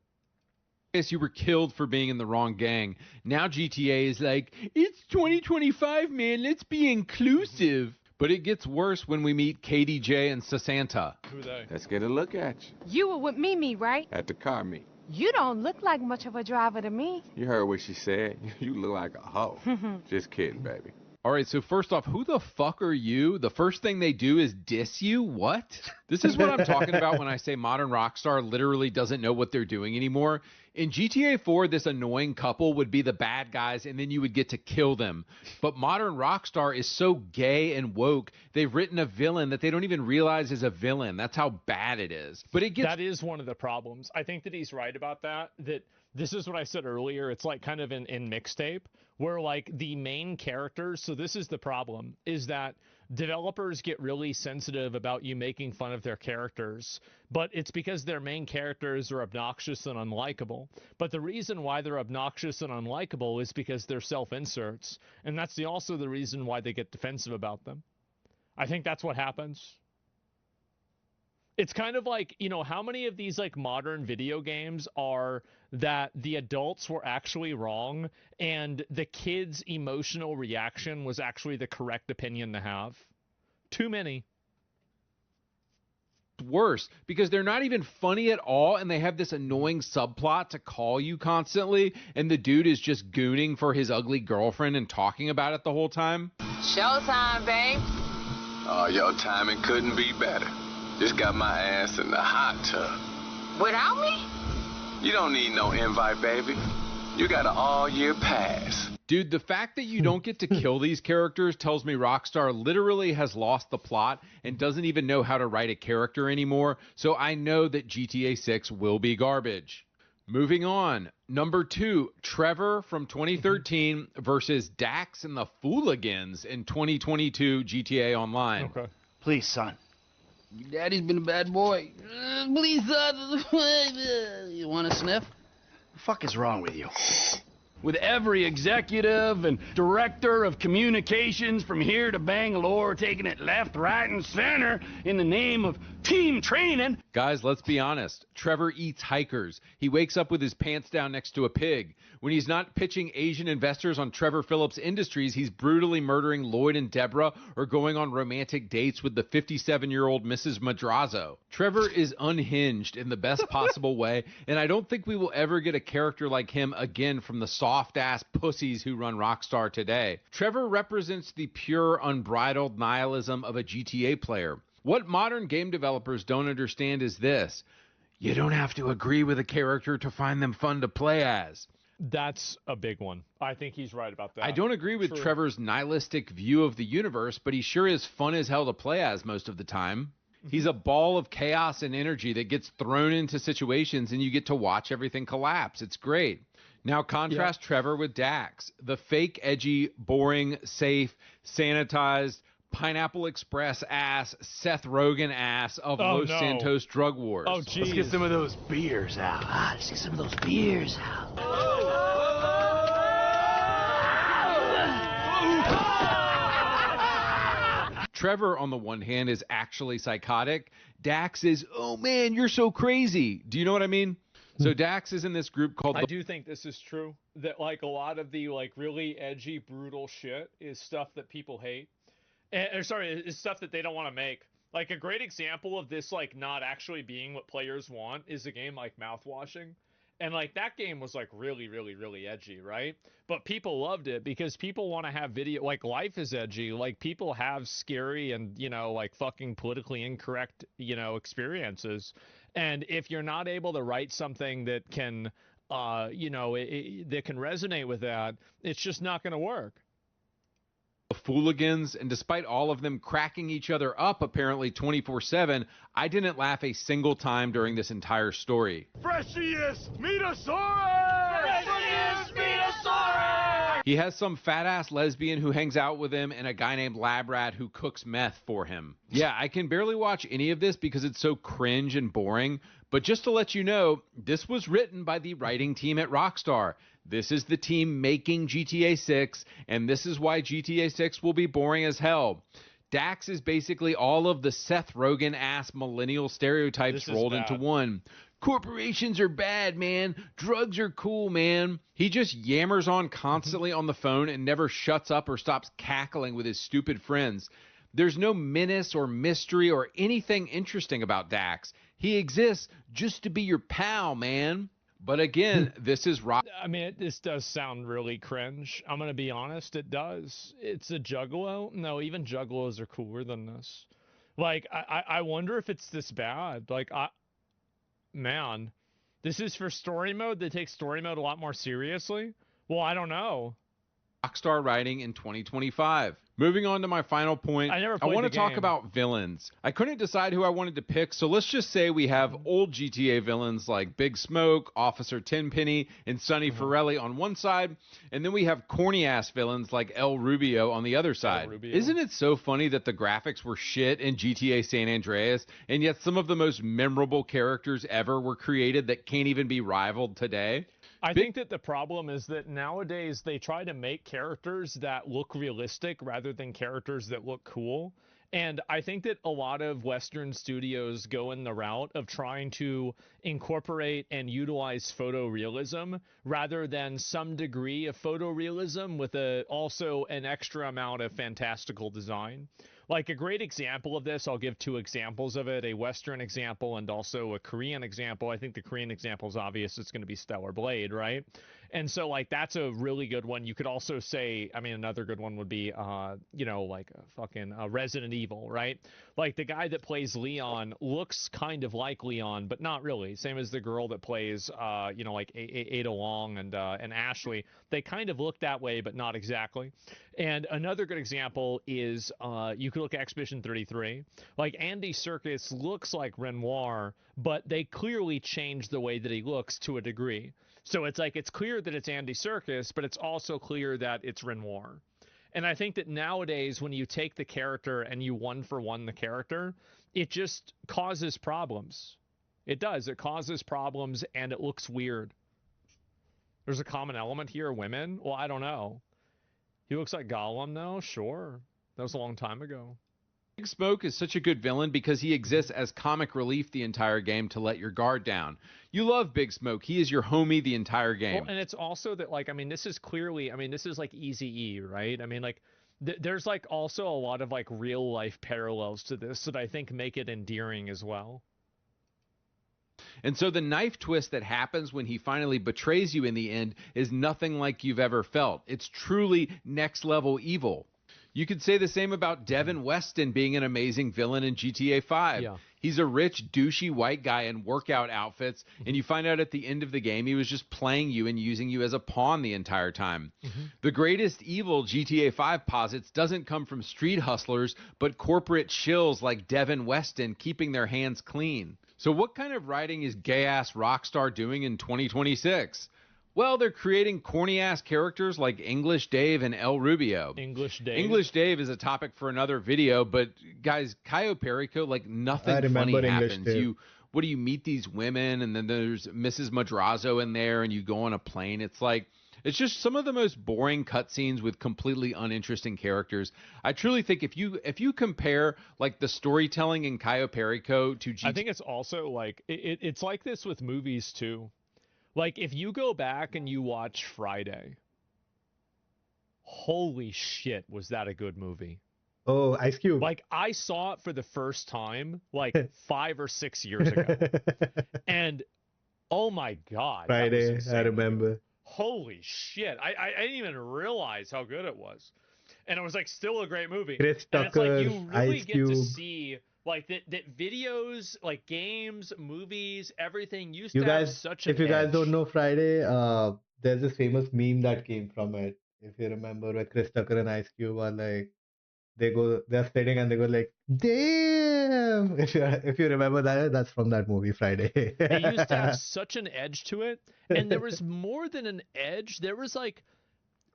Yes, you were killed for being in the wrong gang. Now GTA is like, it's 2025, man, let's be inclusive. But it gets worse when we meet KDJ and Sasanta. Who are they? Let's get a look at you. You were with Mimi, right? At the car meet. You don't look like much of a driver to me. You heard what she said. You look like a hoe. Just kidding, baby. All right, so first off, who the fuck are you? The first thing they do is diss you? What? This is what I'm talking about when I say modern Rockstar literally doesn't know what they're doing anymore. In GTA 4, this annoying couple would be the bad guys, and then you would get to kill them. But modern Rockstar is so gay and woke, they've written a villain that they don't even realize is a villain. That's how bad it is. But it gets... That is one of the problems. I think that he's right about that, that this is what I said earlier. It's like kind of in Mixtape, where like the main characters, so this is the problem, is that developers get really sensitive about you making fun of their characters, but it's because their main characters are obnoxious and unlikable. But the reason why they're obnoxious and unlikable is because they're self-inserts, and that's also the reason why they get defensive about them. I think that's what happens. It's kind of like, you know, how many of these like modern video games are that the adults were actually wrong and the kids' emotional reaction was actually the correct opinion to have? Too many. Worse, because they're not even funny at all, and they have this annoying subplot to call you constantly, and the dude is just gooning for his ugly girlfriend and talking about it the whole time. Showtime, babe. Oh, your timing couldn't be better. Just got my ass in the hot tub. Without me? You don't need no invite, baby. You got an all-year pass. Dude, the fact that you don't get to kill these characters tells me Rockstar literally has lost the plot and doesn't even know how to write a character anymore, so I know that GTA 6 will be garbage. Moving on. Number 2, Trevor from 2013 versus Dax and the Fooligans in 2022 GTA Online. Okay. Please, son. Your daddy's been a bad boy. Please, son. You want a sniff? The fuck is wrong with you? with every executive and director of communications from here to Bangalore taking it left, right, and center in the name of team training. Guys, let's be honest. Trevor eats hikers. He wakes up with his pants down next to a pig. When he's not pitching Asian investors on Trevor Phillips Industries, he's brutally murdering Lloyd and Deborah or going on romantic dates with the 57-year-old Mrs. Madrazo. Trevor is unhinged in the best possible way, and I don't think we will ever get a character like him again from the soft-ass pussies who run Rockstar today. Trevor represents the pure, unbridled nihilism of a GTA player. What modern game developers don't understand is this: you don't have to agree with a character to find them fun to play as. That's a big one. I think he's right about that. I don't agree with Trevor's nihilistic view of the universe, but he sure is fun as hell to play as most of the time. He's a ball of chaos and energy that gets thrown into situations and you get to watch everything collapse. It's great. Now contrast Trevor with Dax, the fake, edgy, boring, safe, sanitized, Pineapple Express ass, Seth Rogen ass of Los Santos drug wars. Oh, geez. Let's get some of those beers out. Let's get some of those beers out. Trevor, on the one hand, is actually psychotic. Dax is, oh man, you're so crazy. Do you know what I mean? So Dax is in this group called... I do think this is true. That like a lot of the like really edgy, brutal shit is stuff that people hate. Is stuff that they don't want to make. Like a great example of this like not actually being what players want is a game like Mouthwashing. And like that game was like really, really, really edgy, right? But people loved it because people want to have video, like life is edgy. Like people have scary and, you know, like fucking politically incorrect, you know, experiences. And if you're not able to write something that can, you know, that can resonate with that, it's just not going to work. Fooligans, and despite all of them cracking each other up apparently 24/7, I didn't laugh a single time during this entire story. Freshiest Metasaurus! Freshiest Metasaurus! He has some fat-ass lesbian who hangs out with him and a guy named Labrat who cooks meth for him. Yeah, I can barely watch any of this because it's so cringe and boring, but just to let you know, this was written by the writing team at Rockstar. This is the team making GTA 6, and this is why GTA 6 will be boring as hell. Dax is basically all of the Seth Rogen-ass millennial stereotypes rolled into one. Corporations are bad, man. Drugs are cool, man. He just yammers on constantly on the phone and never shuts up or stops cackling with his stupid friends. There's no menace or mystery or anything interesting about Dax. He exists just to be your pal, man. But again, this is rock. I mean, this does sound really cringe. I'm going to be honest. It does. It's a Juggalo. No, even Juggalos are cooler than this. Like, I wonder if it's this bad. Like, man, this is for story mode. They take story mode a lot more seriously. Well, I don't know. Rockstar writing in 2025. Moving on to my final point, I want to talk about villains. I couldn't decide who I wanted to pick, so let's just say we have old GTA villains like Big Smoke, Officer Tenpenny, and Sonny Forelli on one side, and then we have corny-ass villains like El Rubio on the other side. Isn't it so funny that the graphics were shit in GTA San Andreas, and yet some of the most memorable characters ever were created that can't even be rivaled today? I think that the problem is that nowadays they try to make characters that look realistic rather than characters that look cool. And I think that a lot of Western studios go in the route of trying to incorporate and utilize photorealism rather than some degree of photorealism with also an extra amount of fantastical design. Like a great example of this, I'll give two examples of it, a Western example and also a Korean example. I think the Korean example is obvious. It's going to be Stellar Blade, right? And so, like, that's a really good one. You could also say, I mean, another good one would be, you know, like fucking Resident Evil, right? Like, the guy that plays Leon looks kind of like Leon, but not really. Same as the girl that plays, you know, like Ada Wong and Ashley. They kind of look that way, but not exactly. And another good example is you could look at Expedition 33. Like, Andy Serkis looks like Renoir, but they clearly changed the way that he looks to a degree. So it's like, it's clear that it's Andy Serkis, but it's also clear that it's Renoir. And I think that nowadays, when you take the character and you one-for-one the character, it just causes problems. It does. It causes problems, and it looks weird. There's a common element here, women. Well, I don't know. He looks like Gollum, though. Sure, that was a long time ago. Big Smoke is such a good villain because he exists as comic relief the entire game to let your guard down. You love Big Smoke. He is your homie the entire game. Well, and it's also that, like, I mean, this is clearly, I mean, this is like Eazy-E, right? I mean, like, there's like also a lot of like real life parallels to this that I think make it endearing as well. And so the knife twist that happens when he finally betrays you in the end is nothing like you've ever felt. It's truly next level evil. You could say the same about Devin Weston being an amazing villain in GTA 5. Yeah. He's a rich, douchey white guy in workout outfits, and you find out at the end of the game he was just playing you and using you as a pawn the entire time. The greatest evil GTA 5 posits doesn't come from street hustlers, but corporate shills like Devin Weston keeping their hands clean. So what kind of writing is gay-ass Rockstar doing in 2026? Well, they're creating corny-ass characters like English Dave and El Rubio. English Dave. English Dave is a topic for another video, but guys, Cayo Perico, like nothing funny happens. What do you meet these women, and then there's Mrs. Madrazo in there, and you go on a plane. It's like, it's just some of the most boring cutscenes with completely uninteresting characters. I truly think if you compare like the storytelling in Cayo Perico to I think it's also like it's like this with movies too. Like, if you go back and you watch Friday, holy shit, was that a good movie? Oh, Ice Cube. Like, I saw it for the first time, like, 5 or 6 years ago. And, oh my God. Friday, I remember. Holy shit. I didn't even realize how good it was. And it was, like, still a great movie. Chris and it's Tucker, like, you really Ice get Cube. to see... Like that videos, like games, movies, everything used You to guys, have such an if you guys edge. don't know Friday, there's this famous meme that came from it. If you remember, where Chris Tucker and Ice Cube are like, they're sitting and they go like, damn. If you remember that, that's from that movie Friday. It used to have such an edge to it, and there was more than an edge. There was like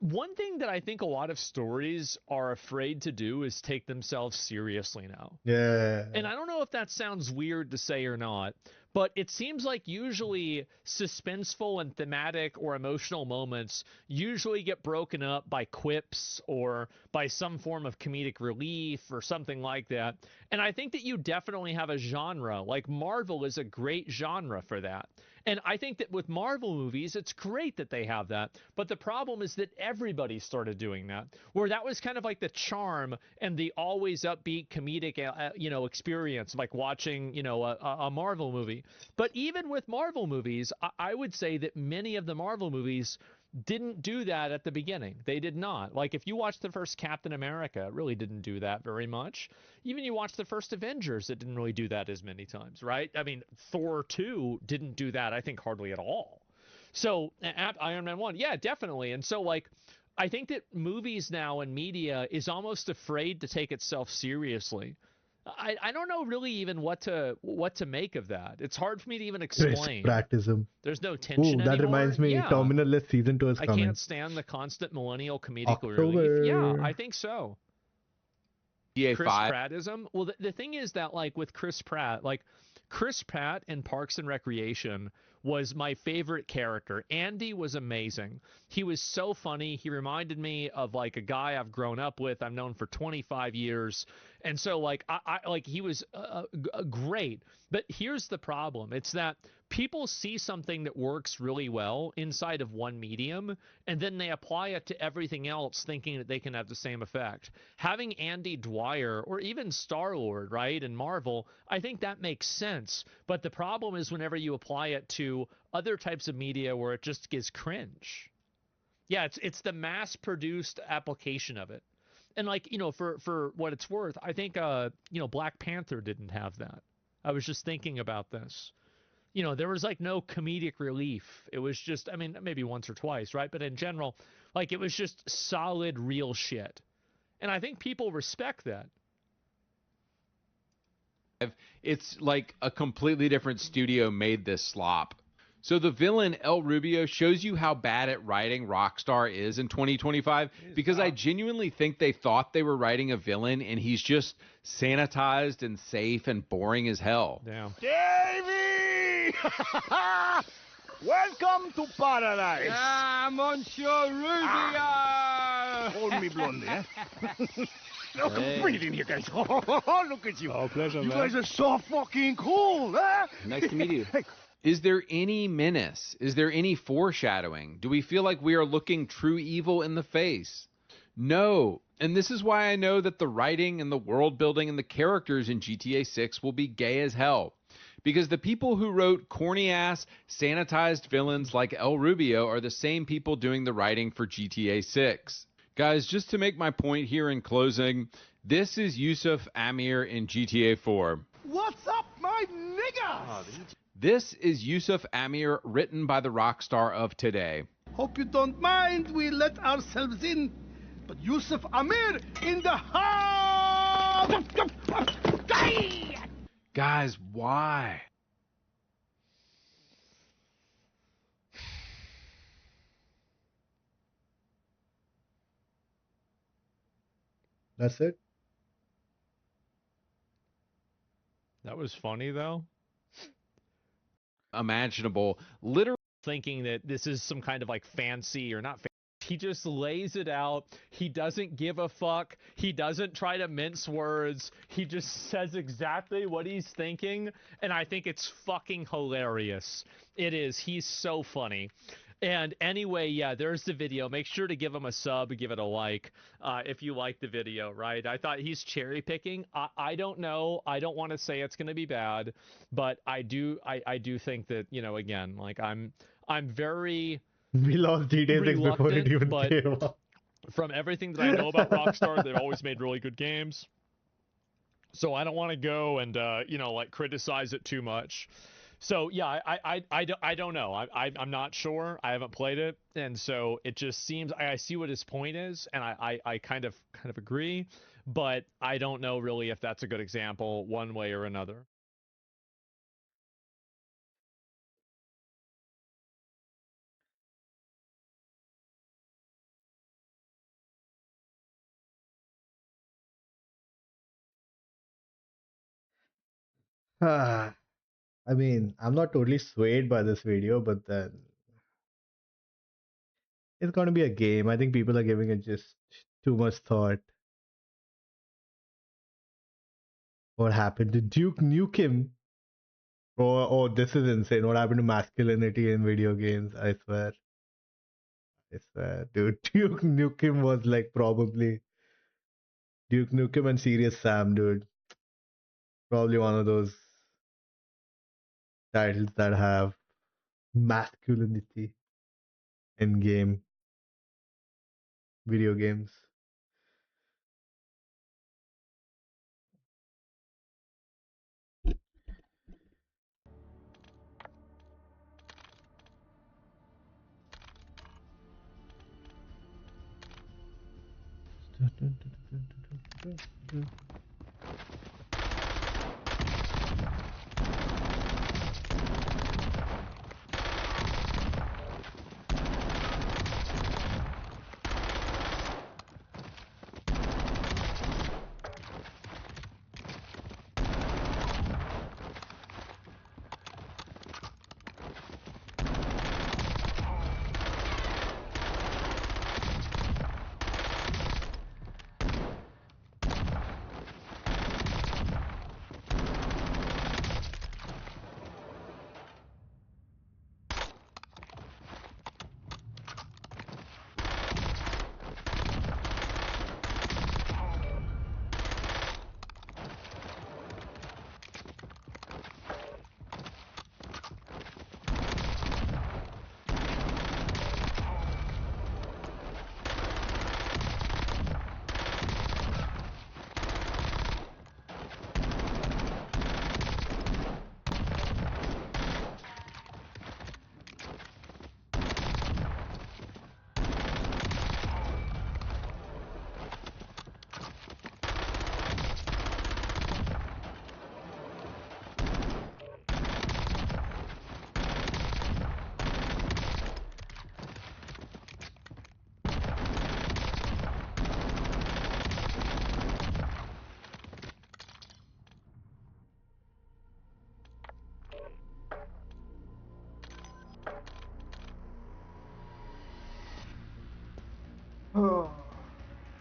one thing that I think a lot of stories are afraid to do is take themselves seriously now. Yeah. And I don't know if that sounds weird to say or not, but it seems like usually suspenseful and thematic or emotional moments usually get broken up by quips or by some form of comedic relief or something like that. And I think that you definitely have a genre. Like Marvel is a great genre for that. And I think that with Marvel movies, it's great that they have that. But the problem is that everybody started doing that, where that was kind of like the charm and the always upbeat comedic, experience, like watching, a Marvel movie. But even with Marvel movies, I would say that many of the Marvel movies didn't do that at the beginning. They did not. Like if you watch the first Captain America, it really didn't do that very much. Even you watch the first Avengers, it didn't really do that as many times, right? I mean, Thor 2 didn't do that, I think, hardly at all. So Iron Man 1, yeah, definitely. And so like, I think that movies now and media is almost afraid to take itself seriously. I don't know really even what to make of that. It's hard for me to even explain. Practicism. There's no tension that anymore. reminds me, Yeah. Terminal List Season 2 is I coming. can't stand the constant millennial comedic October. relief. Yeah, I think so. GTA Chris 5. Prattism. Well, the thing is that like with Chris Pratt, like Chris Pratt in Parks and Recreation was my favorite character. Andy was amazing. He was so funny. He reminded me of like a guy I've grown up with. I've known for 25 years. And so like I like he was great. But here's the problem. It's that people see something that works really well inside of one medium, and then they apply it to everything else thinking that they can have the same effect. Having Andy Dwyer or even Star-Lord, right, in Marvel, I think that makes sense. But the problem is whenever you apply it to other types of media where it just gets cringe. Yeah, it's the mass-produced application of it. And like, for what it's worth, I think Black Panther didn't have that. I was just thinking about this. There was like no comedic relief. It was just, I mean, maybe once or twice, right? But in general, like it was just solid, real shit. And I think people respect that. It's like a completely different studio made this slop. So the villain El Rubio shows you how bad at writing Rockstar is in 2025, because I genuinely think they thought they were writing a villain and he's just sanitized and safe and boring as hell. Damn. Davey! Welcome to paradise. Ah, Monsieur Rubio! Hold me, Blondie, eh? Hey. Breathe in here, guys. Oh, look at you. Oh, pleasure, You man. guys are so fucking cool, huh? Nice to meet you. Hey, Is there any menace? Is there any foreshadowing? Do we feel like we are looking true evil in the face? No. And this is why I know that the writing and the world building and the characters in GTA 6 will be gay as hell. Because the people who wrote corny ass, sanitized villains like El Rubio are the same people doing the writing for GTA 6. Guys, just to make my point here in closing, this is Yusuf Amir in GTA 4. what's up, my niggas? This is Yusuf Amir, written by the rock star of today. Hope you don't mind we let ourselves in. But Yusuf Amir in the house! Guys, why? That's it. That was funny though. Imaginable. Literally Thinking that this is some kind of like fancy or not fancy. He just lays it out. He doesn't give a fuck. He doesn't try to mince words. He just says exactly what he's thinking. And I think it's fucking hilarious. It is. He's so funny. And anyway, yeah, there's the video. Make sure to give him a sub, give it a like if you like the video, right? I thought he's cherry picking. I don't know. I don't want to say it's going to be bad, but I do think that, you know, again, like I'm very We lost GTA 6 before it reluctant, even but came out. from everything that I know about Rockstar, they've always made really good games. So I don't want to go and you know, like criticize it too much. So yeah, I don't know. I'm not sure. I haven't played it, and so it just seems I see what his point is, and I kind of agree, but I don't know really if that's a good example one way or another. I mean, I'm not totally swayed by this video, but then it's going to be a game. I think people are giving it just too much thought. What happened to Duke Nukem? Oh, this is insane. What happened to masculinity in video games? I swear. I swear, dude. Duke Nukem was like probably Duke Nukem and Serious Sam, dude. Probably one of those titles that have masculinity in game video games.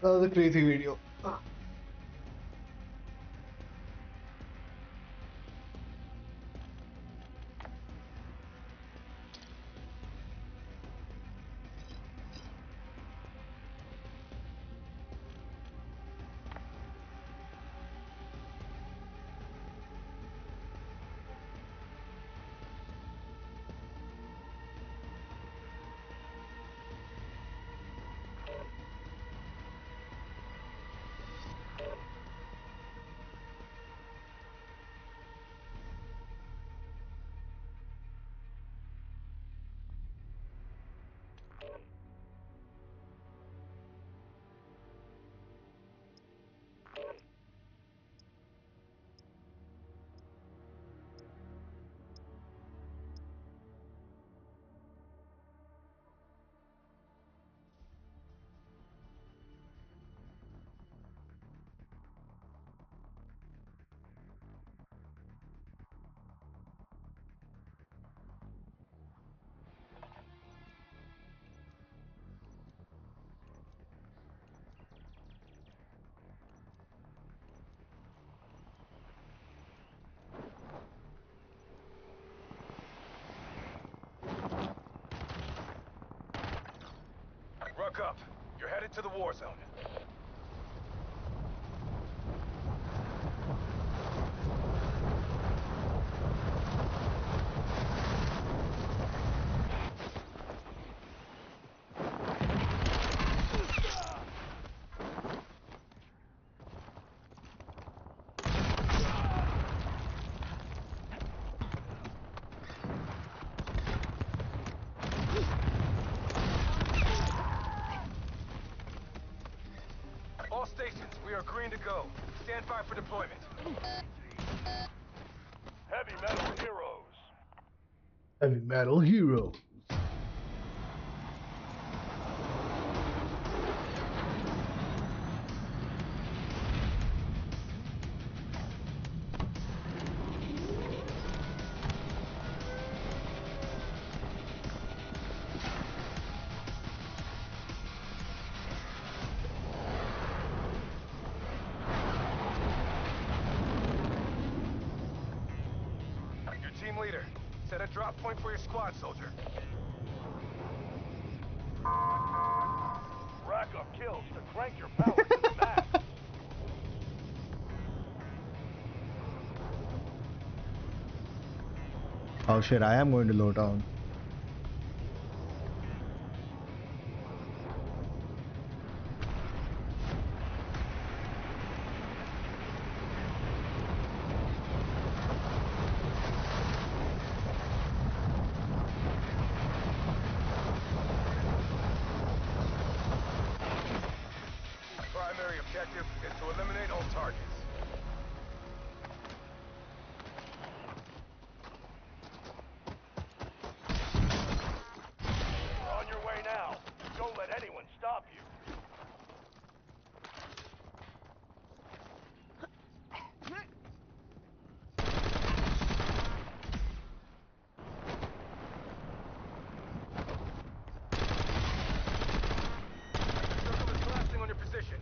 That was a crazy video. Ruck up. You're headed to the war zone. All stations, we are green to go. Stand by for deployment. Heavy metal heroes. Heavy metal hero. Your team leader, set a drop point for your squad, soldier. Rack up kills to crank your power to the max. Oh shit, I am going to low down. Primary objective is to eliminate all targets. You're on your way now. Don't let anyone stop you. Circle is collapsing on your position.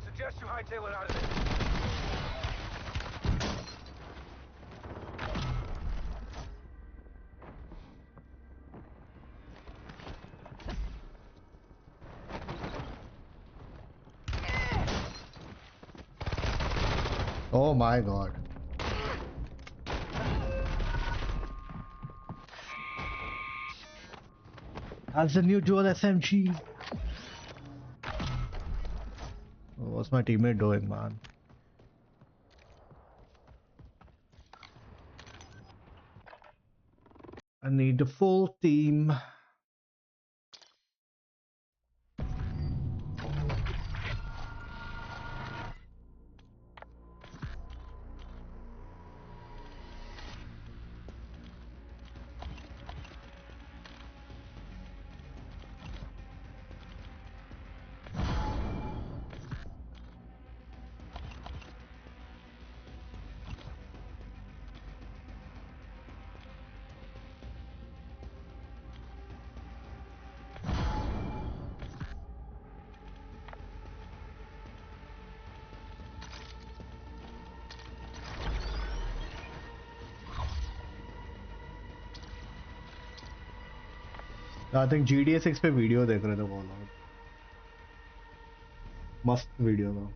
Suggest you hightail it out of there. Oh my god. That's the new dual SMG. What's my teammate doing, man? I need the full team. I think GTA 6 पे video देख रहे थे वो लोग. मस्त video था.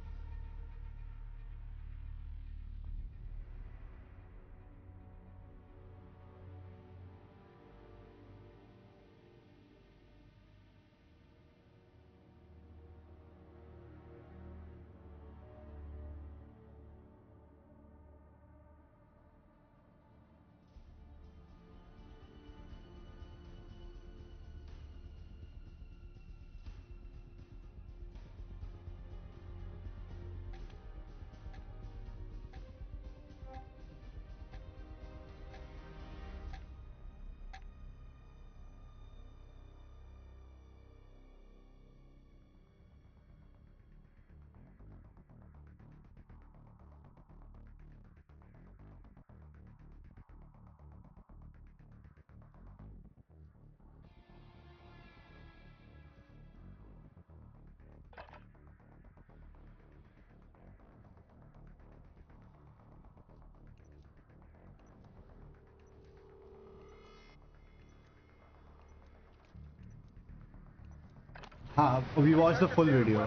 हाँ, we watched the full video.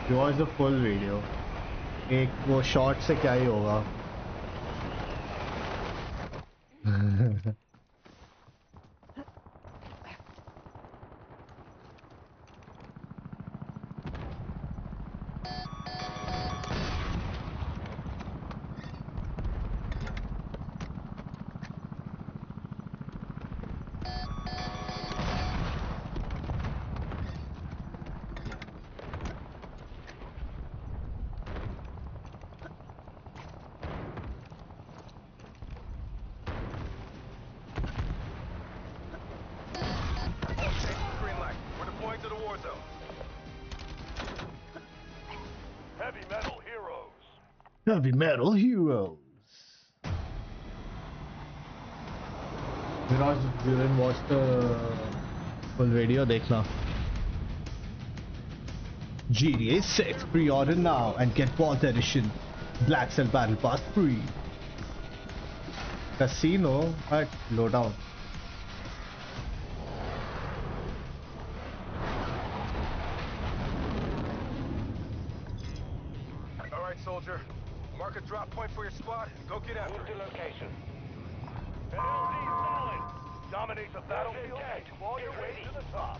We watched the full video. एक वो शॉट से क्या ही होगा. Heavy Metal Heroes. We didn't watch the full video. देखना. GTA 6 pre-order now and get Vault Edition, Black Cell Battle Pass free. Casino at Lowdown. All right, soldier. Mark a drop point for your squad and go get after it. Location. LZ solid. Dominate the battlefield while you're waiting to the top.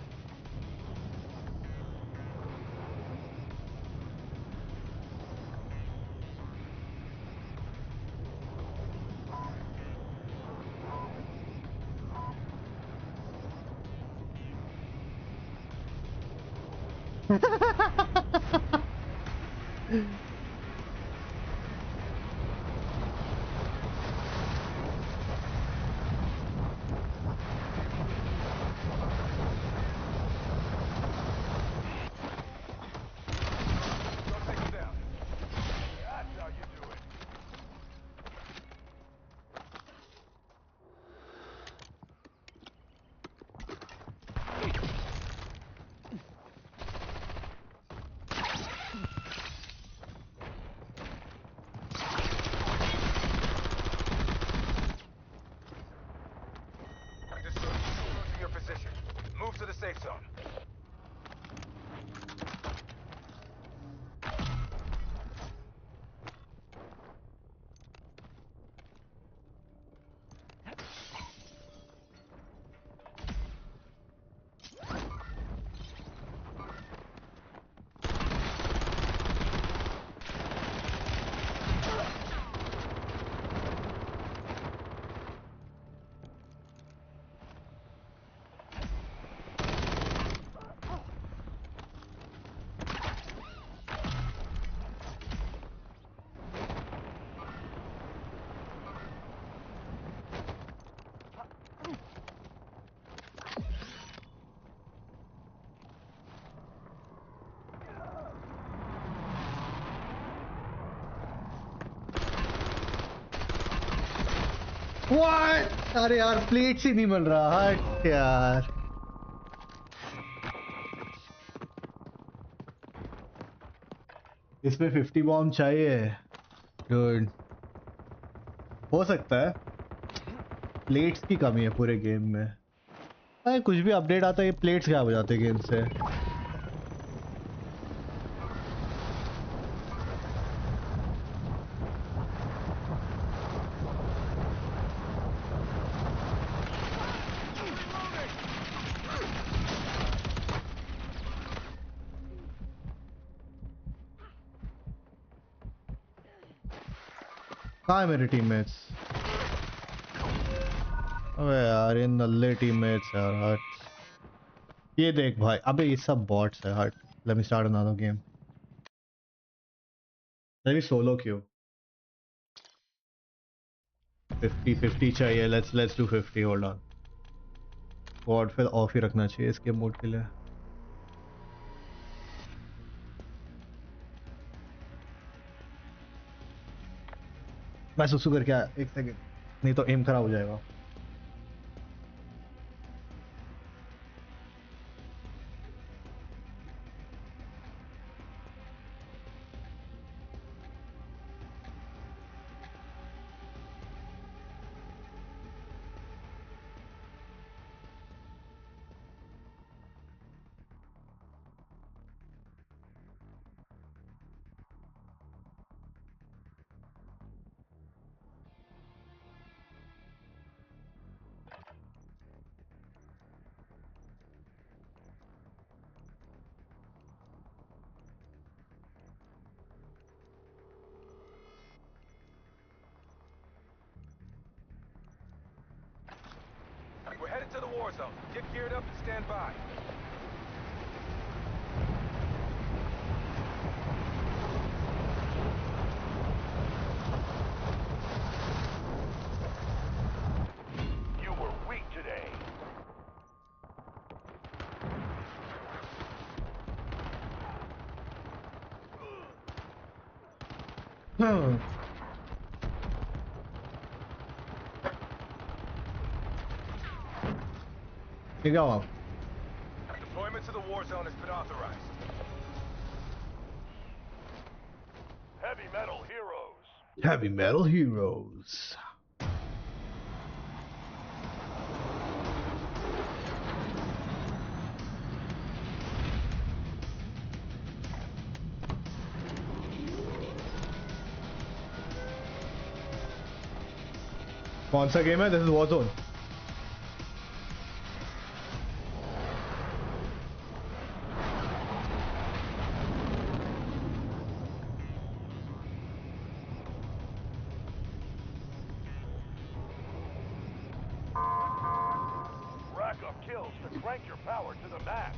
Move to the safe zone. What? अरे यार plates ही नहीं मिल रहा. हट यार. इसमें 50 bomb चाहिए. Good. हो सकता है. प्लेट्स की कमी है पूरे गेम में। अरे कुछ भी अपडेट आता है ये प्लेट्स गायब हो जाते हैं गेम से। कहाँ है मेरे टीममेट्स? अबे यार ये नल्ले टीममेट्स यार हट। ये देख भाई, अबे ये सब बॉट्स है हट। Let me start another game. Let me solo Q. 50-50 चाहिए। Let's do 50। Hold on. God फिर ऑफ ही रखना चाहिए इसके मोड के लिए। मैं सुसु करके आया, एक सेकंड, नहीं तो एम खराब हो जाएगा। We're headed to the war zone. Get geared up and stand by. You were weak today. ये क्या हुआ? Deployment to the war zone has been authorized. Heavy metal heroes. Heavy metal heroes. कौन सा game है? This is Warzone. Rack up kills to crank your power to the max.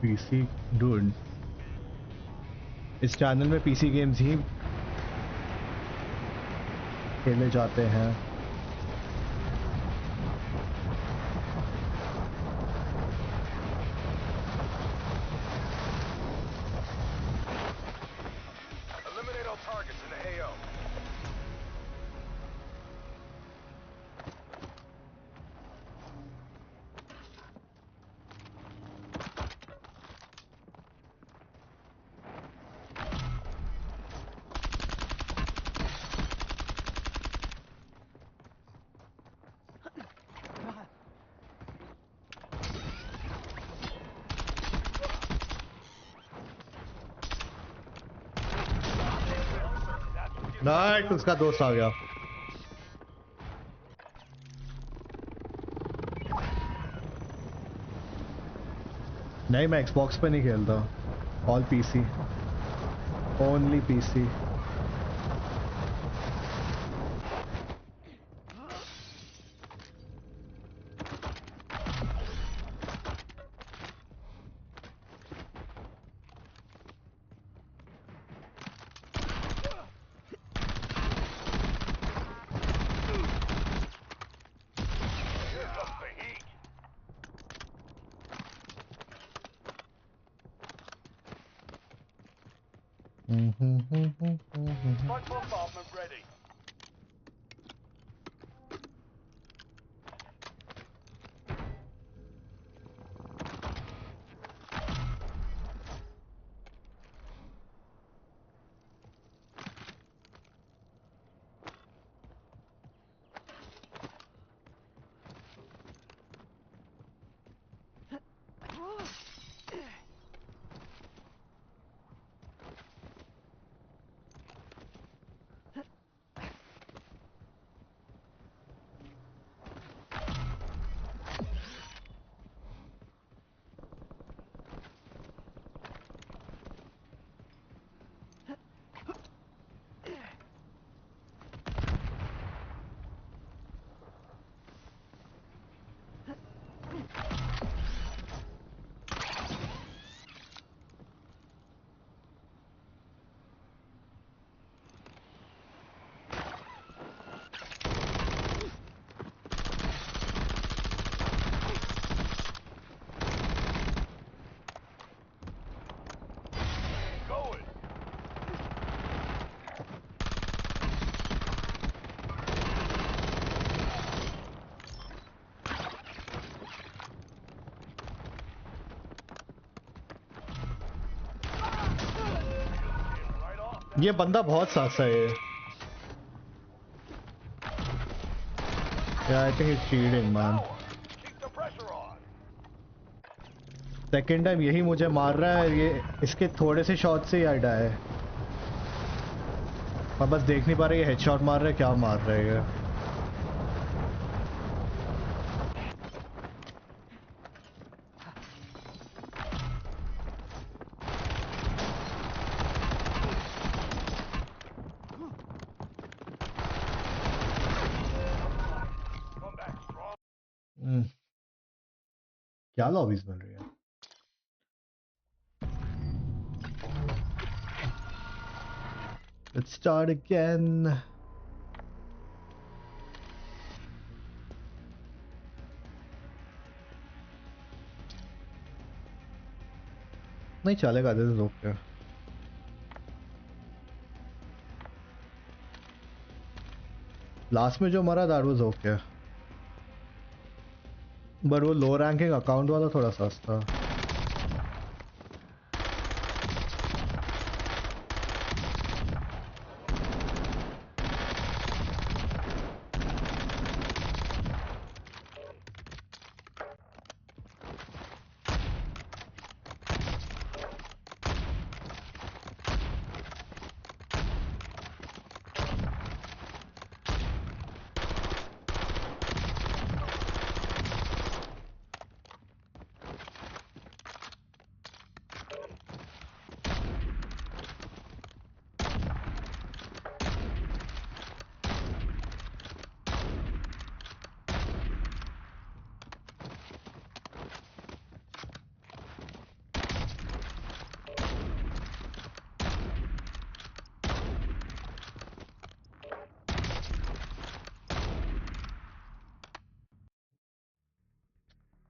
PC dude, इस channel में PC games ही खेले जाते हैं। Eliminate all targets in the AO. Nice, उसका दोस्त आ गया। नहीं, मैं एक्सबॉक्स पे नहीं खेलता। All PC, only PC. Here comes the heat. Front bombardment ready. ये बंदा बहुत सासा है। Yeah, I think he's cheating, man. Second time यही मुझे मार रहा है। ये इसके थोड़े से शॉट से ही आइडा है। मैं बस देख नहीं पा रहा ये हेडशॉट मार रहा है क्या मार रहा है ये। क्या लॉबीज बन रही है? Let's start again. नहीं चलेगा, this is okay. लास्ट में जो मरा that was okay. बट वो लो रैंकिंग अकाउंट वाला थोड़ा सस्ता।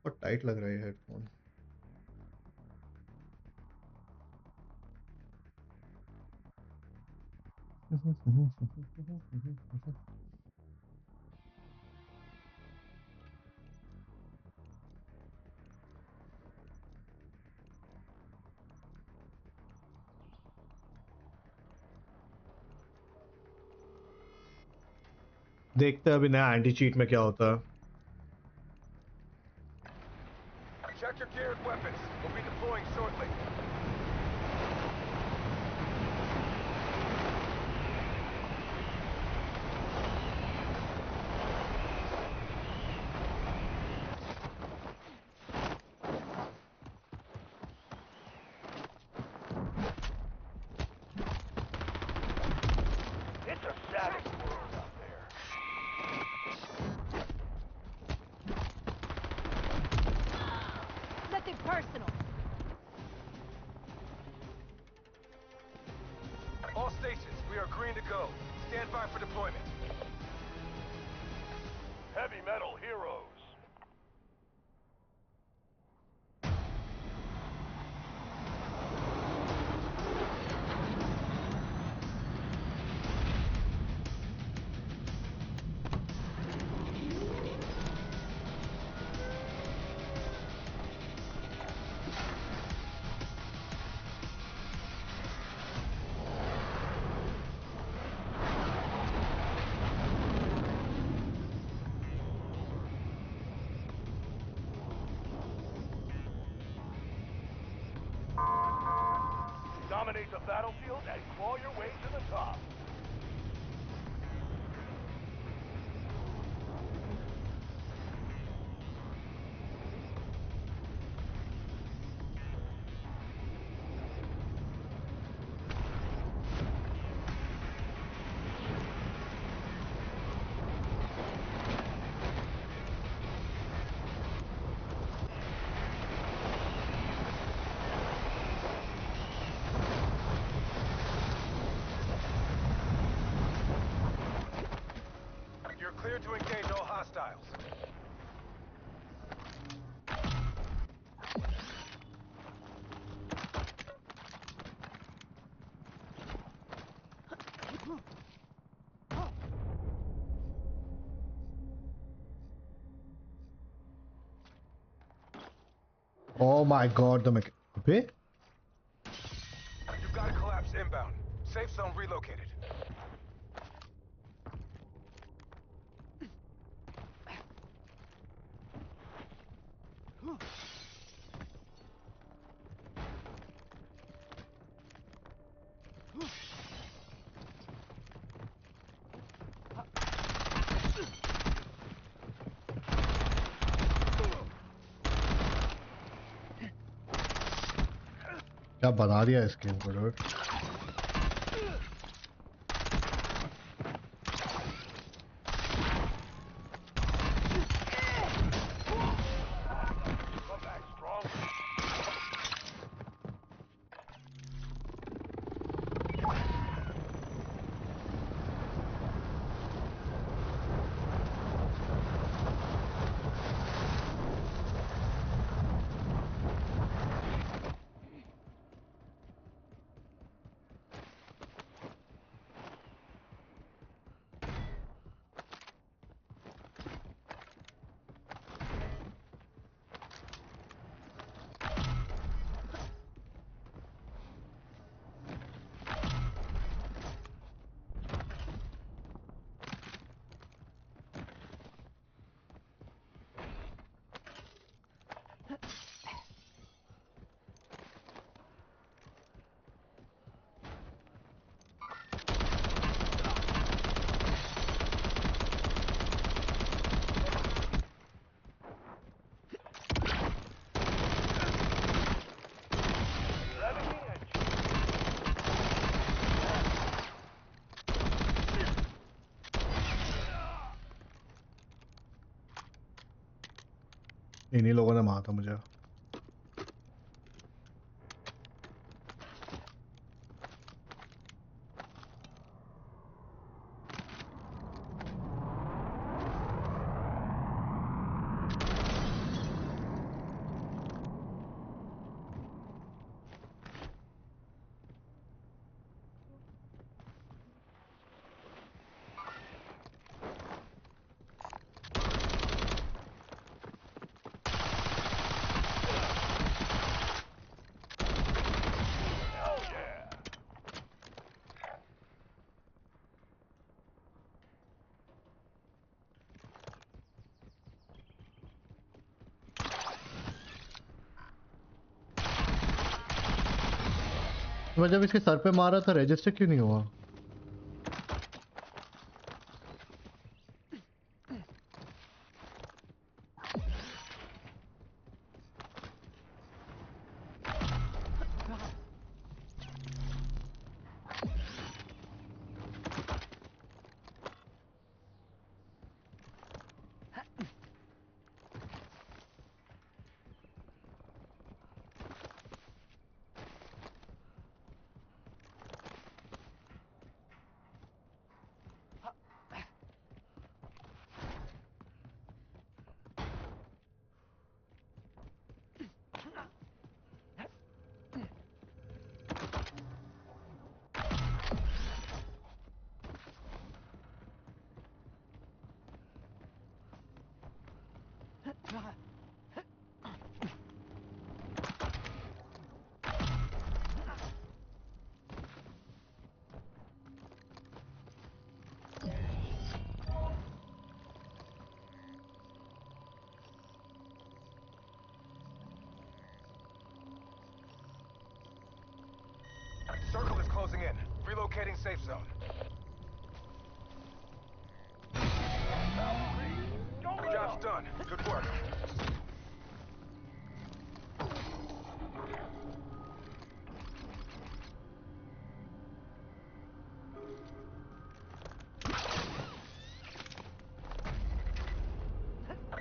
बहुत टाइट लग रहा है हेडफोन। देखते हैं अभी नया एंटी चीट में क्या होता है। Check your gear and weapons. We'll be deploying shortly. It's a savage world out there. Nothing personal. All stations, we are green to go. Stand by for deployment. Heavy metal heroes. Dominate the battlefield and claw your way to the top. You're clear to engage all hostiles. Oh my god, the mech. Okay. You've got a collapse inbound. Safe zone relocated. क्या बना दिया इस game को dude इन्हीं लोगों ने मारा था मुझे मैं जब इसके सर पे मारा था रजिस्टर क्यों नहीं हुआ Circle is closing in. Relocating safe zone. Job's done. Good work.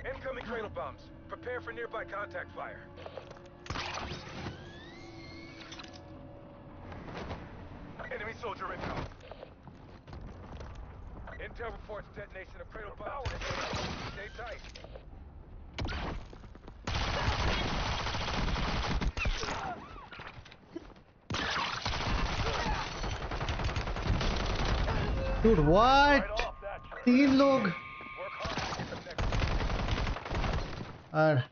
Incoming cradle bombs. Prepare for nearby contact fire. Enemy soldier income. Intel reports detonation of cradle bomb. Stay tight. Dude, what? तीन लोग और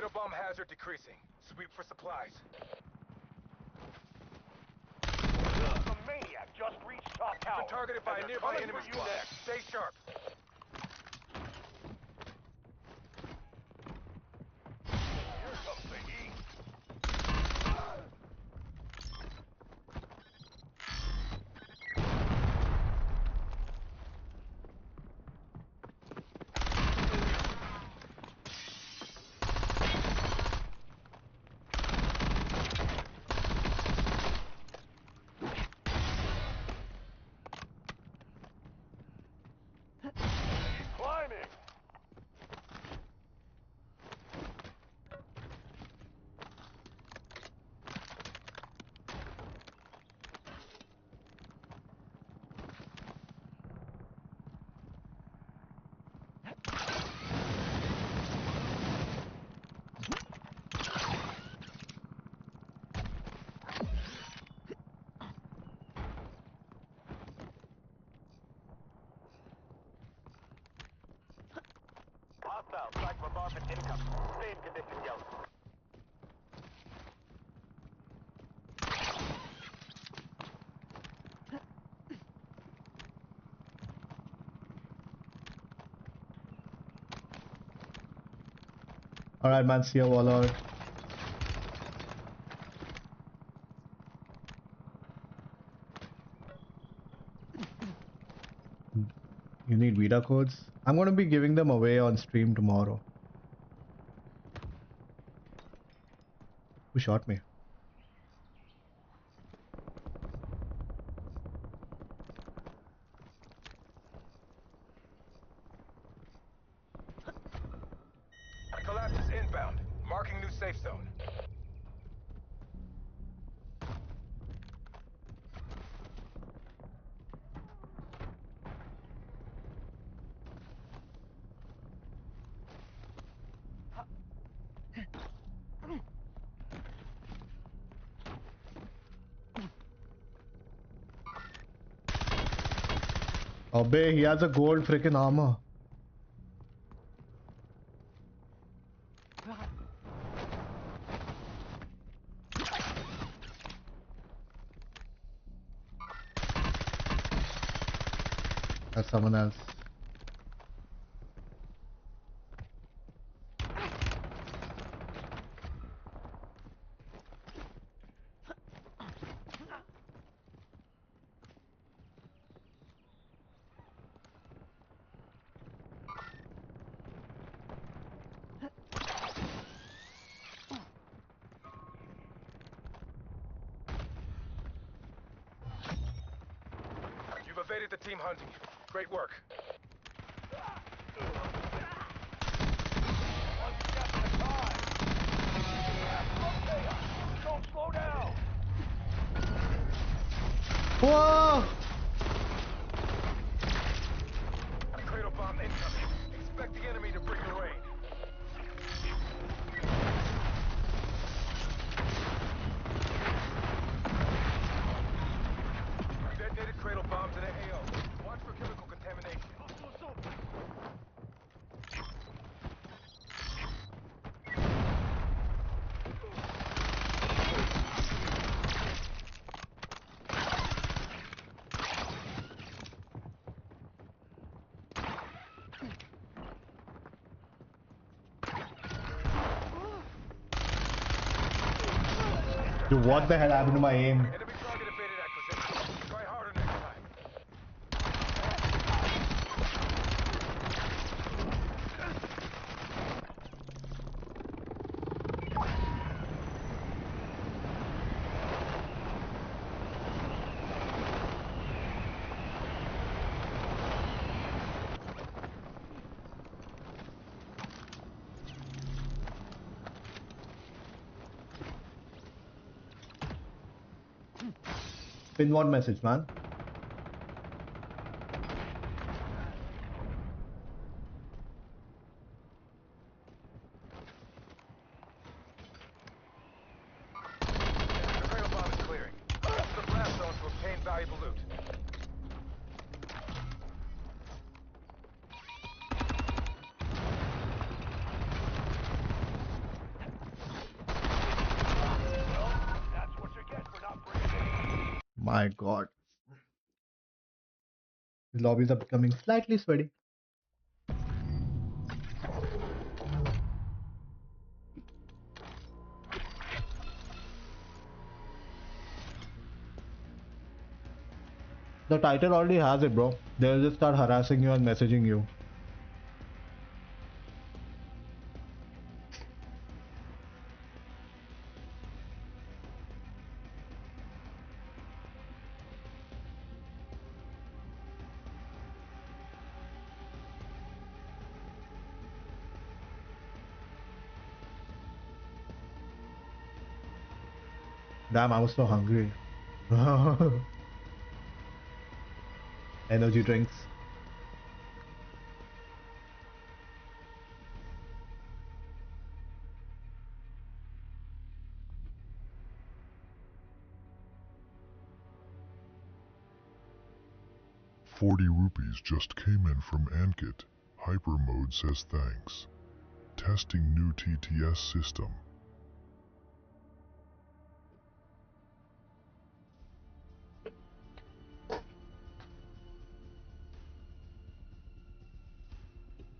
Cradle bomb hazard decreasing. Sweep for supplies. The maniac just reached top tower. Been targeted by a nearby enemy squad. Stay sharp. Here comes the heat. Climbing. Hostile strike bombardment incoming. Stay in condition, Yellow. Alright, man, see you, Warlord. You need Vita codes? I'm gonna be giving them away on stream tomorrow. Who shot me? Collapse is inbound. Marking new safe zone. Obey, he has a gold freaking armor. That's someone else. You've evaded the team hunting. Great work. Don't slow down. Whoa! Cradle bomb incoming. Expect the enemy to bring the rain. Detonated cradle bomb to the AO. Watch for chemical contamination. Dude, what the hell happened to my aim? Enemy target evaded acquisition. Try harder next time. Pin what message, man? The cradle bomb is clearing. Use the blast zone to obtain valuable loot. My God. The lobbies are becoming slightly sweaty. The title already has it, bro. They'll just start harassing you and messaging you. Damn, I was so hungry. Energy drinks. ₹40 just came in from Ankit. Hyper Mode says thanks. Testing new TTS system.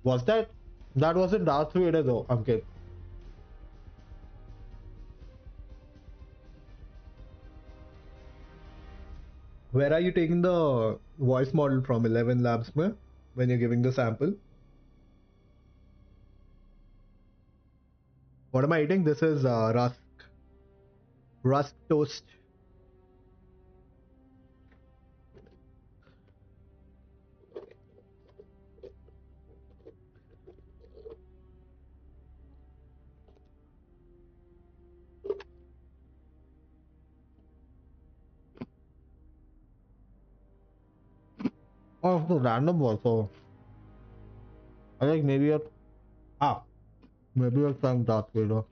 Was that? That wasn't Darth Vader though, Ankit. Where are you taking the voice model from? 11 Labs mein? When you're giving the sample? What am I eating? This is rusk toast. Oh, so random also. I think maybe you're maybe you're trying Darth Vader.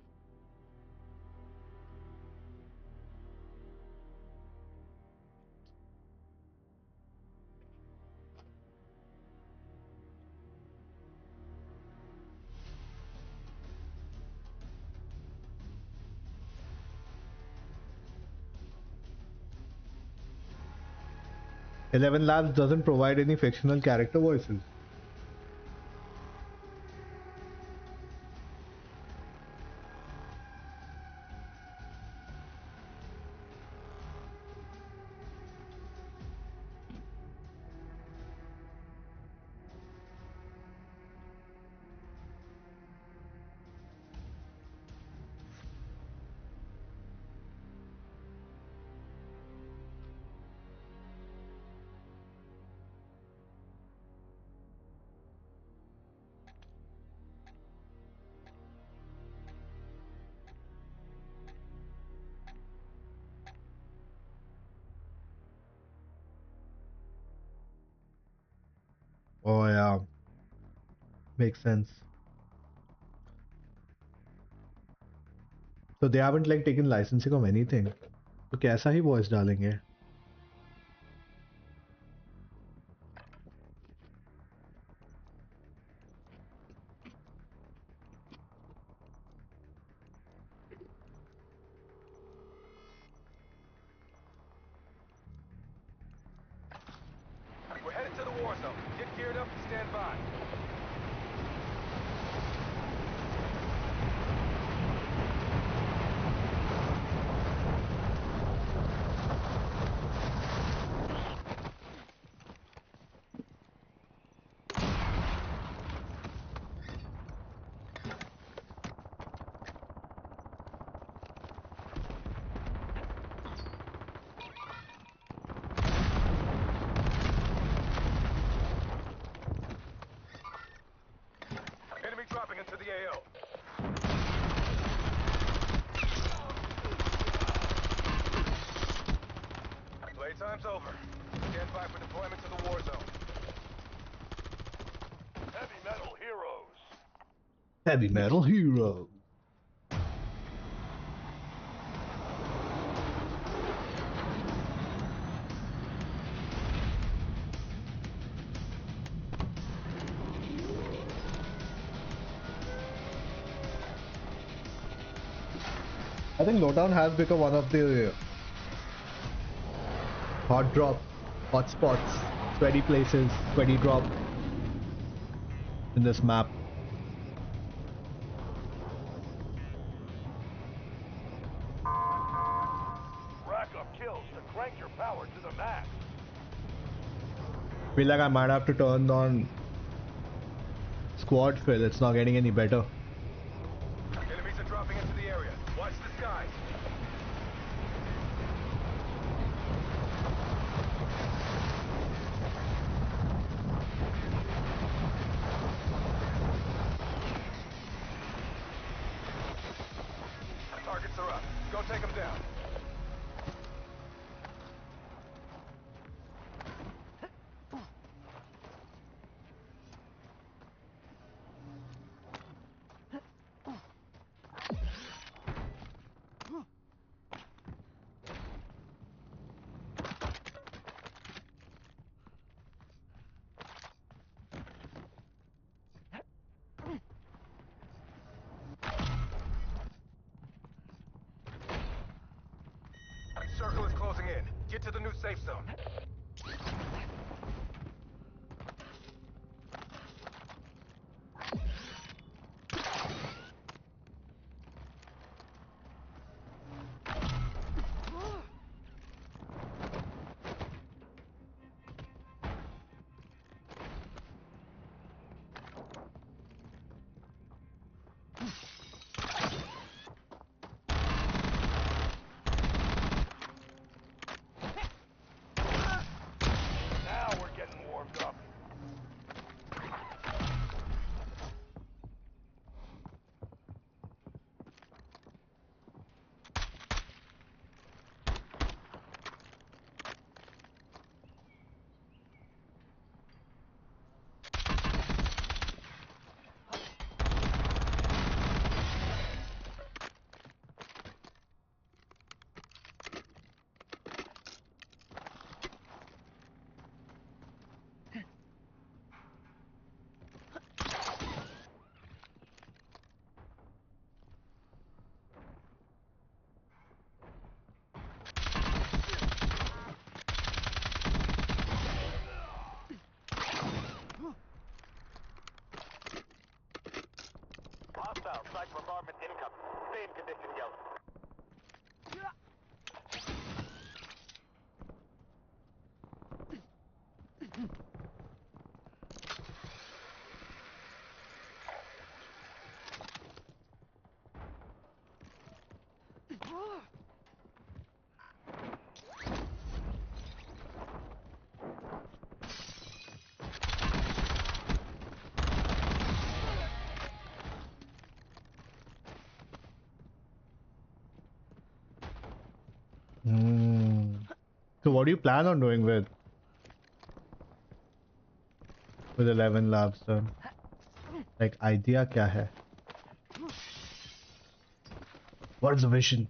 Eleven Labs doesn't provide any fictional character voices. Oh yeah, makes sense. So they haven't like taken licensing of anything. तो कैसा ही voice डालेंगे? We're headed to the war zone. Get geared up and stand by. Enemy dropping into the AO. Playtime's over. Stand by for deployment to the war zone. Heavy metal heroes. Heavy Metal Hero. I think Lowdown has become one of the Hot drop, hot spots, sweaty places, sweaty drop in this map. Rack up kills to crank your power to the max. Feel like I might have to turn on squad fill. It's not getting any better. Enemies are dropping into the area. Watch the skies. Targets are up. Go take them down. Circle is closing in. Get to the new safe zone. Now we're getting warmed up. Hostile strike bombardment incoming. Same condition, Yellow. So what do you plan on doing with 11 labs then? Like idea kya hai? What is the vision?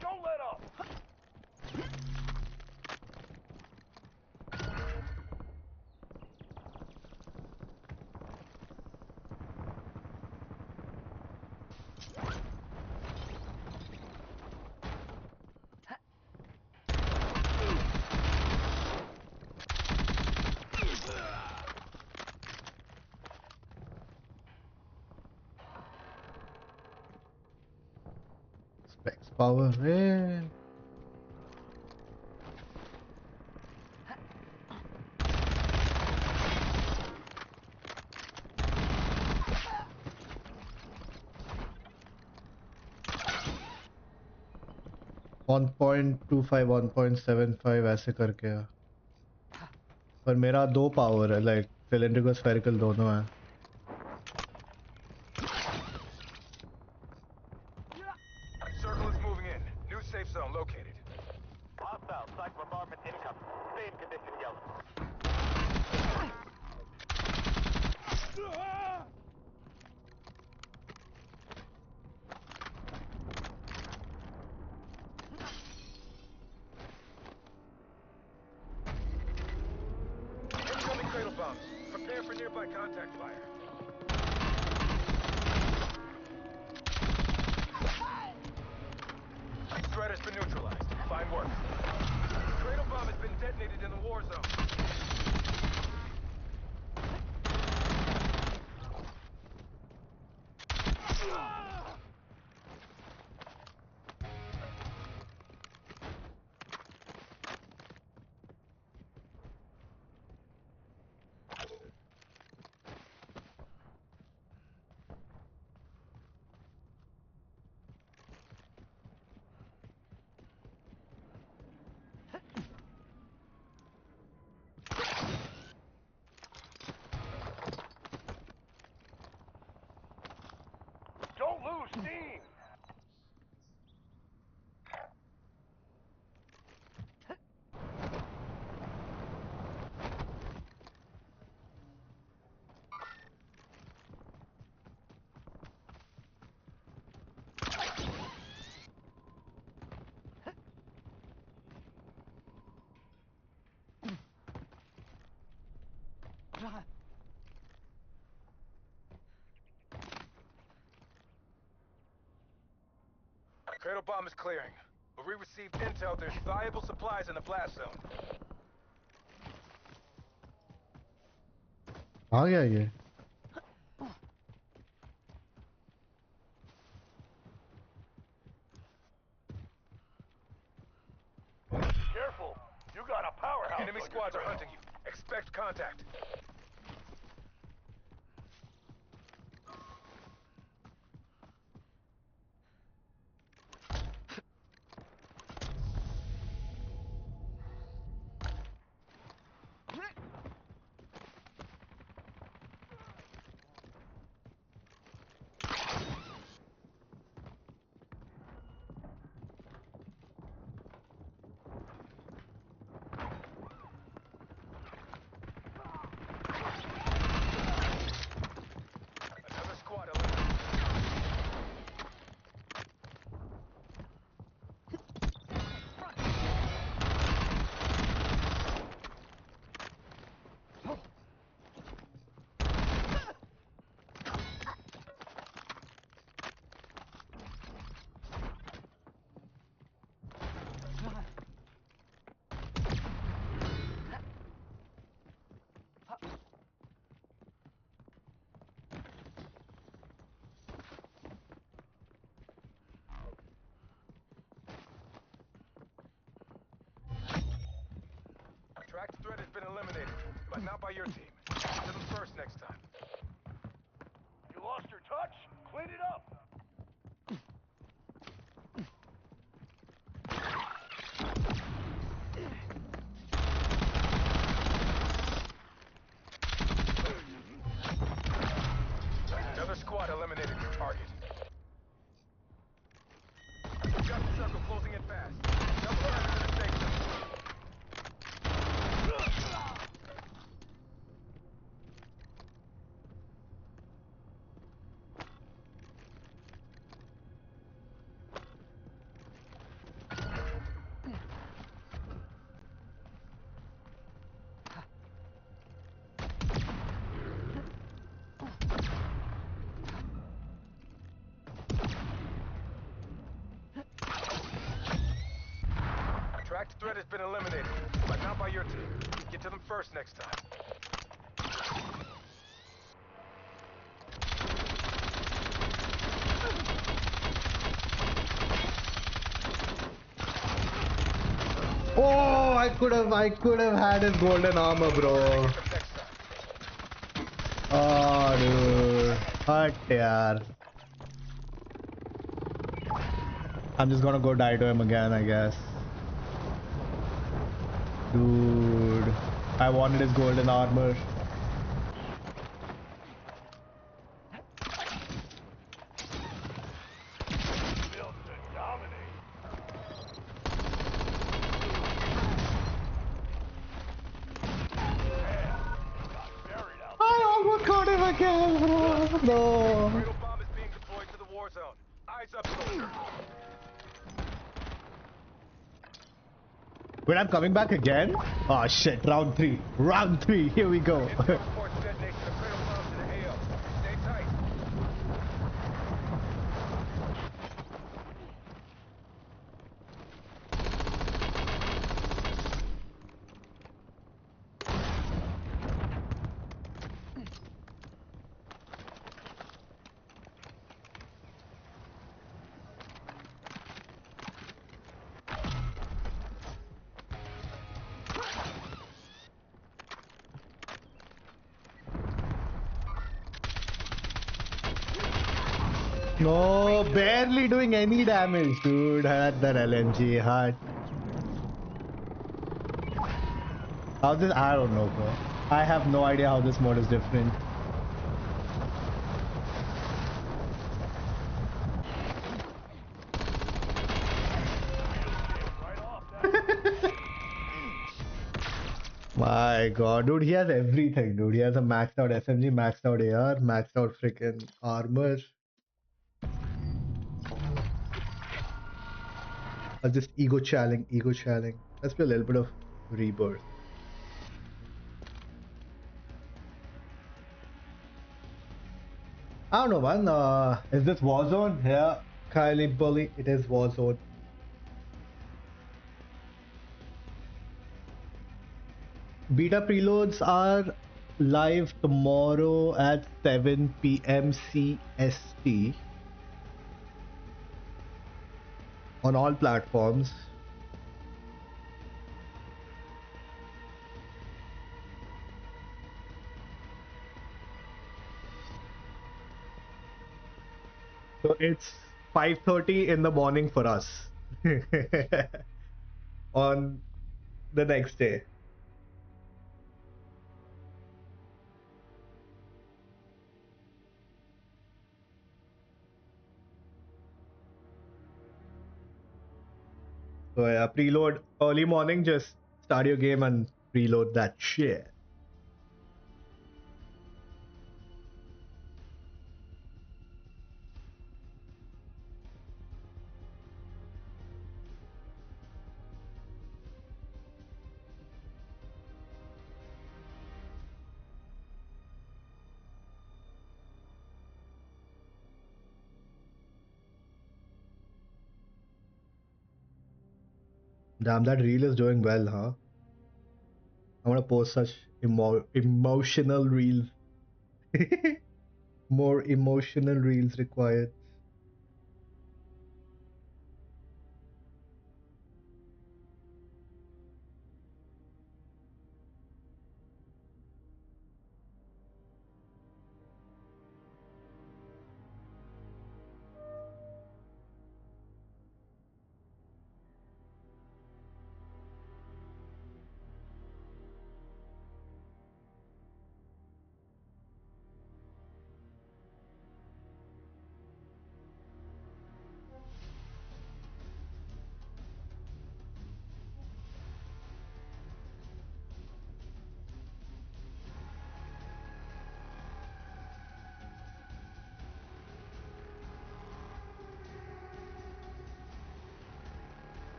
Don't let up. Specs power. Hey. 1.25 1.75 ऐसे करके है पर मेरा 2 power है like cylindrical spherical दोनों है Circle is moving in. New safe zone located. Hostile. Site bombardment incoming. Same condition yellow. Incoming cradle bombs. Prepare for nearby contact fire. Threat has been neutralized. Fine work. Cradle bomb has been detonated in the war zone. Don't lose steam! Cradle bomb is clearing. But we received intel there's valuable supplies in the blast zone. आ गया ये Careful! You got a powerhouse. Enemy squads are hunting you. Expect contact. Another squad eliminated. Tracked threat has been eliminated, but not by your team. To them first next time. You lost your touch? Clean it up! Another squad eliminated your target. You got the circle closing in fast. Double back to the safe zone. Tracked threat has been eliminated, but not by your team. Get to them first next time. Oh, I could have had his golden armor, bro. Oh, dude. Hurt, yaar. I'm just gonna go die to him again, I guess. Dude, I wanted his golden armor. I almost got him again, bro. No. Cradle bomb is being deployed to the war zone. Eyes up, soldier. Wait, I'm coming back again? Oh shit, round 3. Round 3, here we go. Intel reports detonation of cradle bomb to the AO. Stay tight. No, barely doing any damage, dude. Had that LMG hard. How this? I don't know, bro. I have no idea how this mode is different. My god, dude, he has everything, dude. He has a maxed out SMG, maxed out AR, maxed out freaking armor. Just ego challenge, ego challenge. Let's play a little bit of Rebirth. I don't know, man. Is this Warzone? Yeah, Kylie Bully. It is Warzone. Beta preloads are live tomorrow at 7 p.m. CST on all platforms. So it's 5:30 in the morning for us on the next day. So yeah, preload early morning, just start your game and preload that shit. Damn, that reel is doing well, huh? I want to post such emotional reels. More emotional reels required.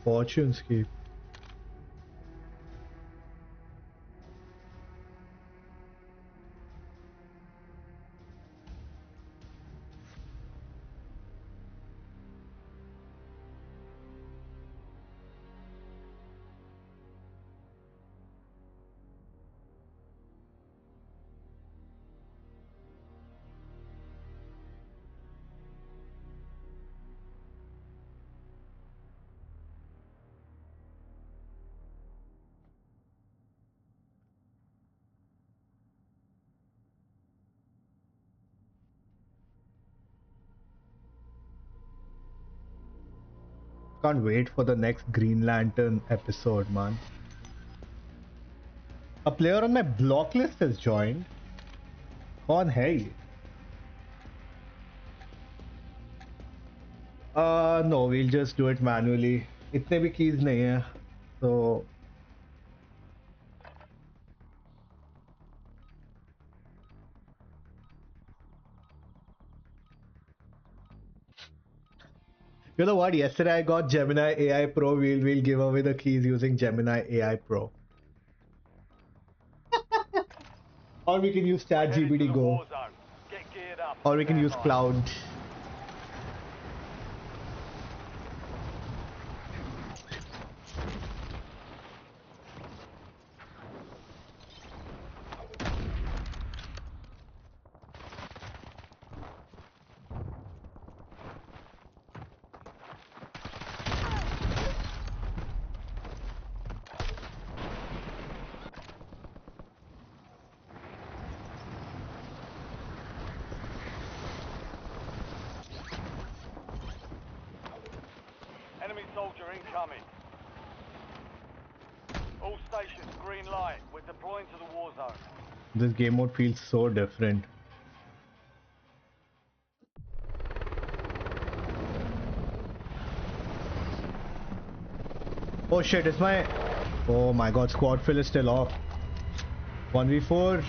Fortune's Keep. can't wait for the next Green Lantern episode, man. A player on my block list has joined. कौन है ये? No, we'll just do it manually. इतने भी keys नहीं है, so. You know what? Yesterday I got Gemini AI Pro. We'll give away the keys using Gemini AI Pro. Or we can use ChatGPT Go. Or we can use Cloud. Enemy soldier incoming. All stations, green light. We're deploying to the war zone. This game mode feels so different. Oh shit, it's my... Oh my god, squad fill is still off. 1v4.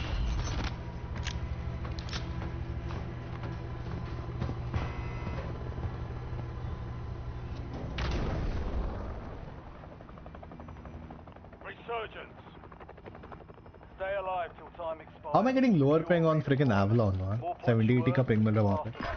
How am I getting lower ping on freaking Avalon, man? 70-80 का ping मिल रहा है वहाँ पे.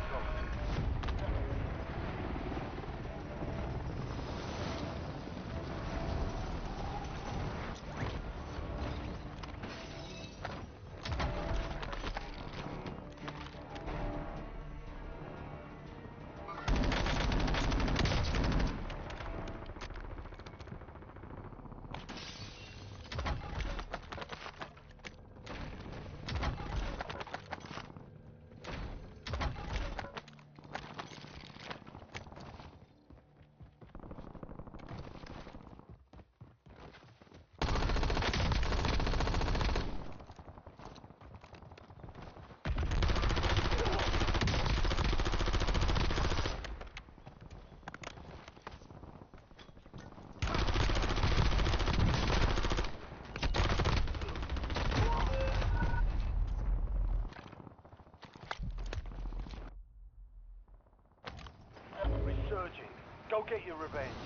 Go get your revenge.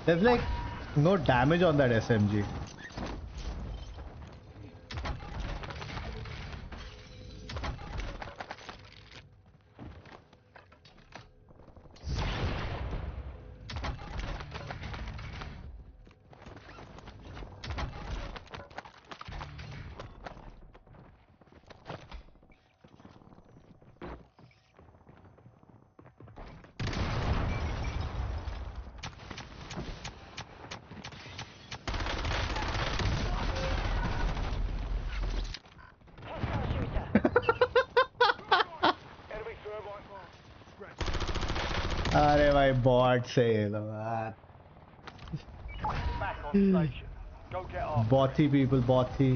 There's like no damage on that SMG. अरे भाई bot से ये लो यार. Bothy people, bothy.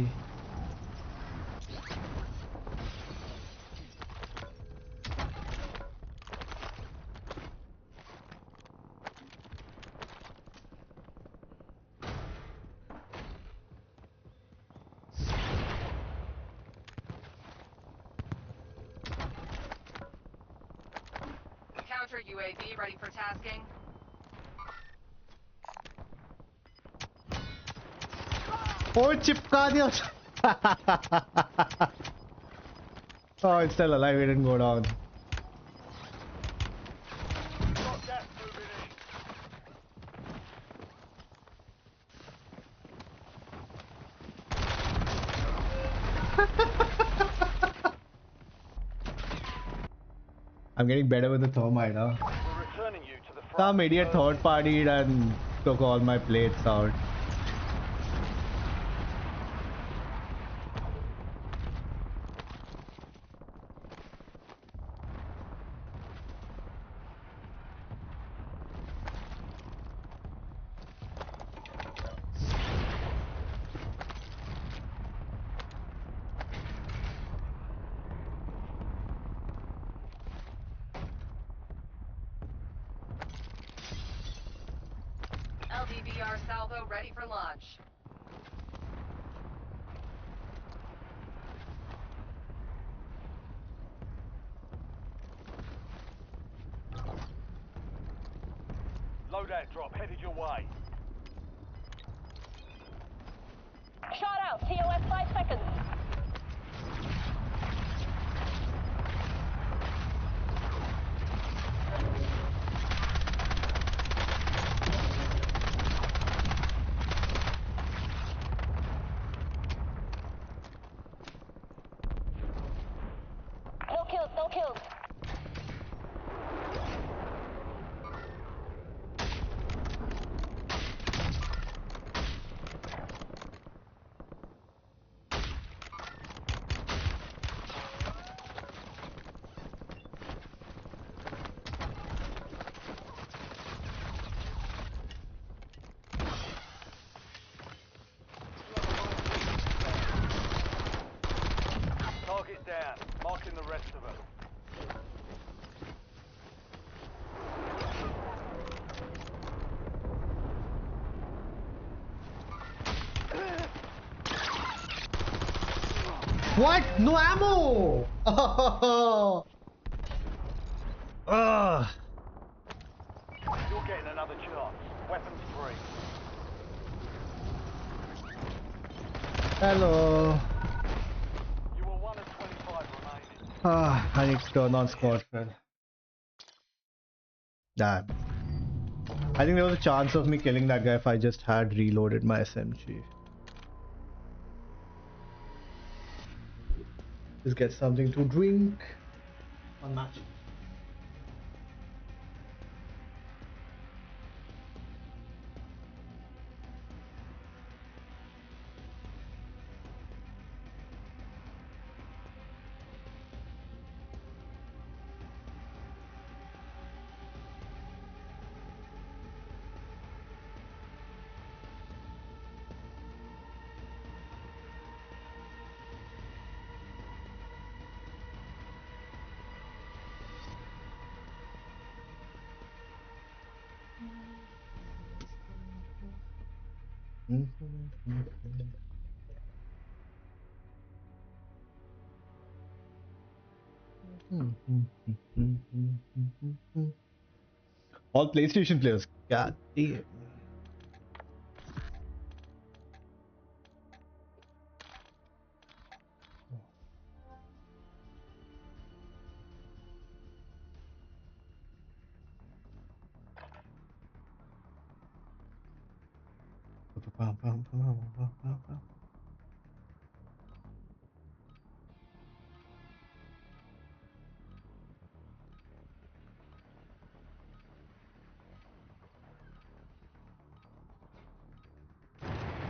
Counter UAV ready for tasking. Oh, चिपका दिया. Oh, it's still alive. It didn't go down. I'm getting better with the thermite, huh? Some idiot third party and took all my plates out. CR salvo ready for launch. Loadout drop headed your way. Shot out. TOS 5 seconds. No kills, no kills. Target down. Marking the rest of them. What? No ammo! Oh. Ugh. You're getting another chance. Weapons free. Hello. You were 1 of 25 remaining. I need to turn on squad fill. Damn. I think there was a chance of me killing that guy if I just had reloaded my SMG. Just get something to drink. Unmatched. All PlayStation players. God damn.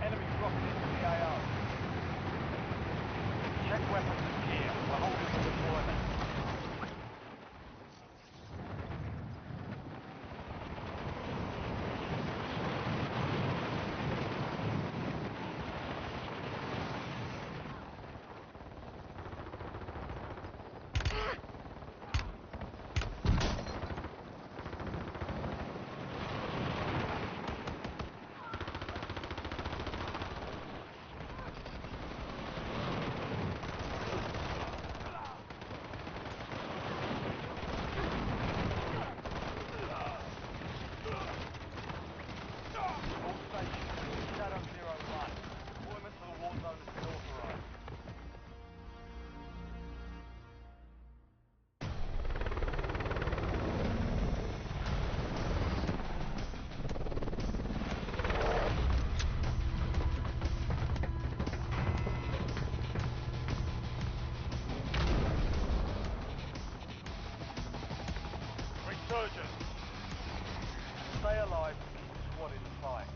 Enemy dropping into the AO. Check weapons and gear. We're holding for deployment. Resurgence. Stay alive to keep the squad in the fight.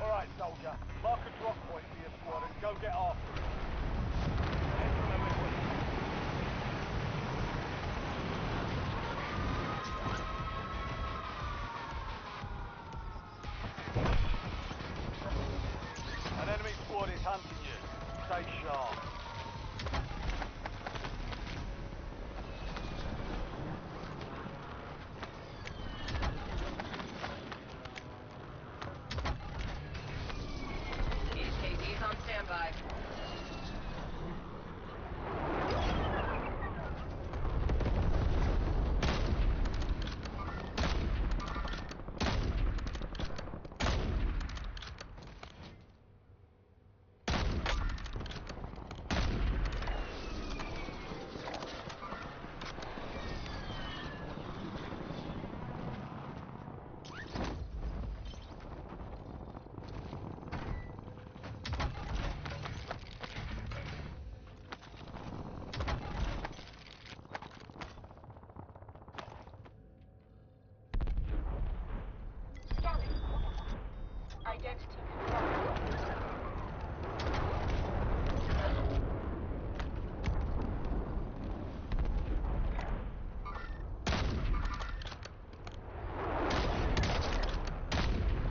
Alright, soldier. Mark a drop point for your squad and go get after it. Head for the mission. An enemy squad is hunting you. Stay sharp.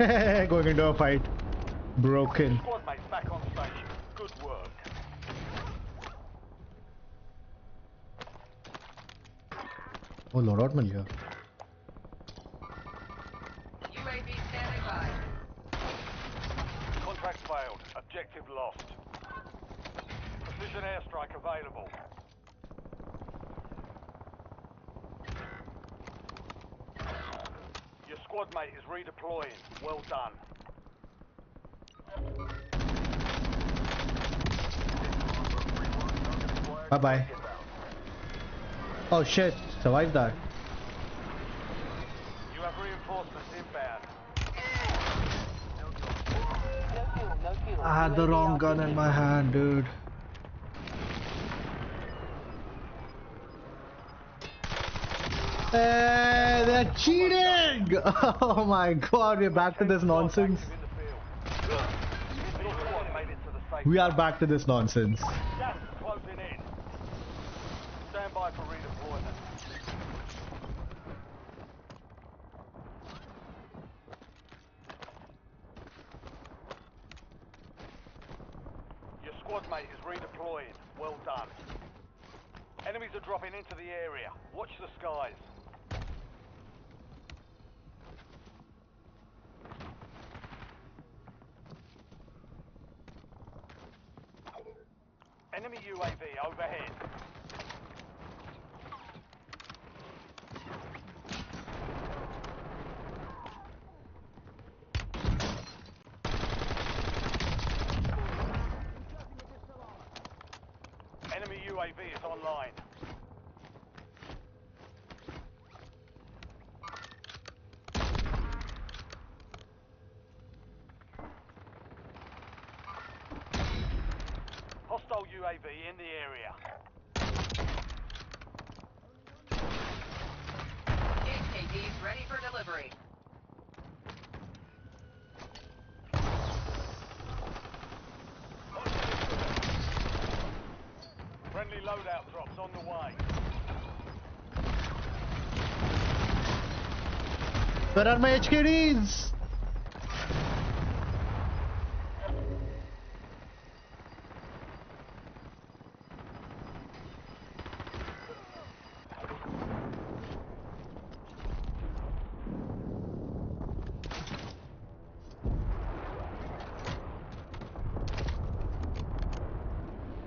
Going into a fight. Broken. Squad mates back on station. Good work. Oh, loadout मिल गया. UAV standing by. Contract failed. Objective lost. Precision airstrike available. Your squad mate is redeploying. Well done. Bye bye. Oh shit! Survived that. You have reinforcements inbound. I had the wrong gun in my hand, dude. Hey, they're cheating! Oh my god, we're back to this nonsense. We are back to this nonsense. Gas is closing in. Stand by for redeployment. Your squad mate is redeploying. Well done. Enemies are dropping into the area. Watch the skies. Enemy UAV overhead. Enemy UAV is online. Hostile UAV in the area. HKD's ready for delivery. Friendly loadout drops on the way. Where are my HKDs?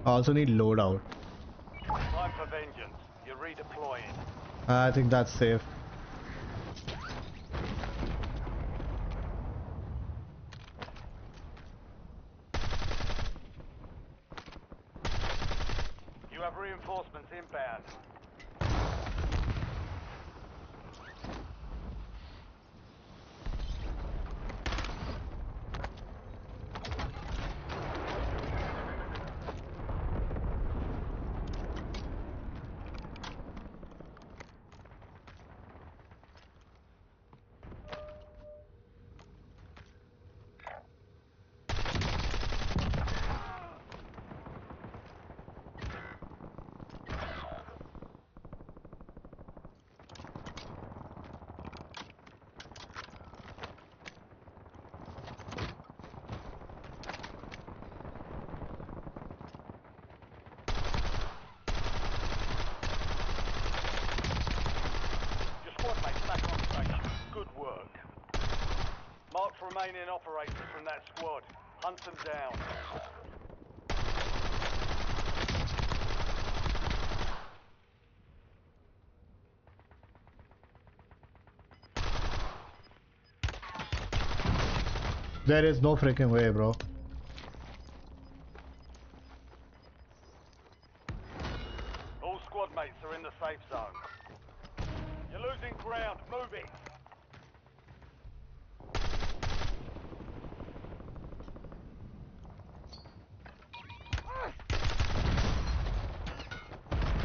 I also need loadout. Time for vengeance. You're redeploying. I think that's safe. You have reinforcements inbound. Marked remaining operators from that squad. Hunt them down. There is no freaking way, bro. All squad mates are in the safe zone. You're losing ground. Moving.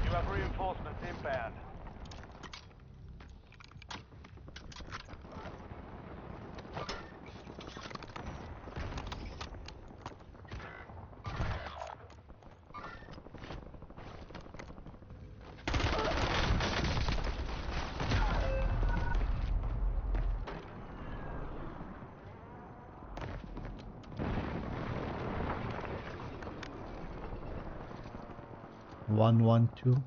You have reinforcements inbound. 112.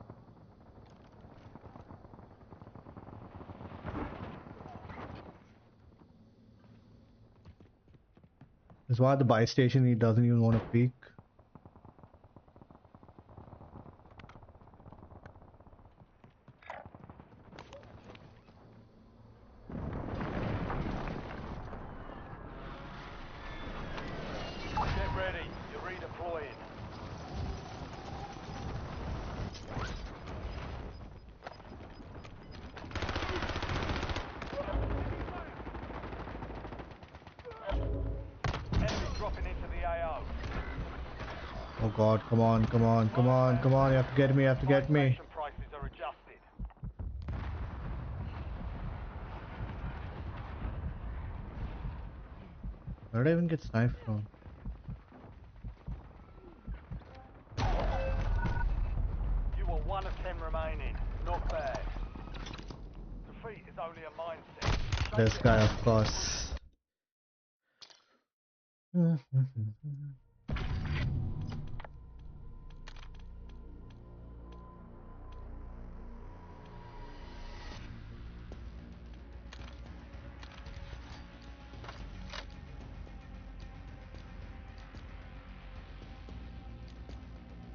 There's one at the buy station. He doesn't even want to peek. Get ready. You're redeploying. Enemy dropping into the AO. Oh god, come on, come on, come on, come on. You have to get me, you have to get me. Station prices are adjusted. Where did I even get sniped from? You were 1 of 10 remaining. Not bad. Defeat is only a mindset. This guy, of course.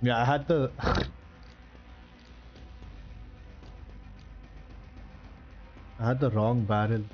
Yeah, I had the I had the wrong barrel.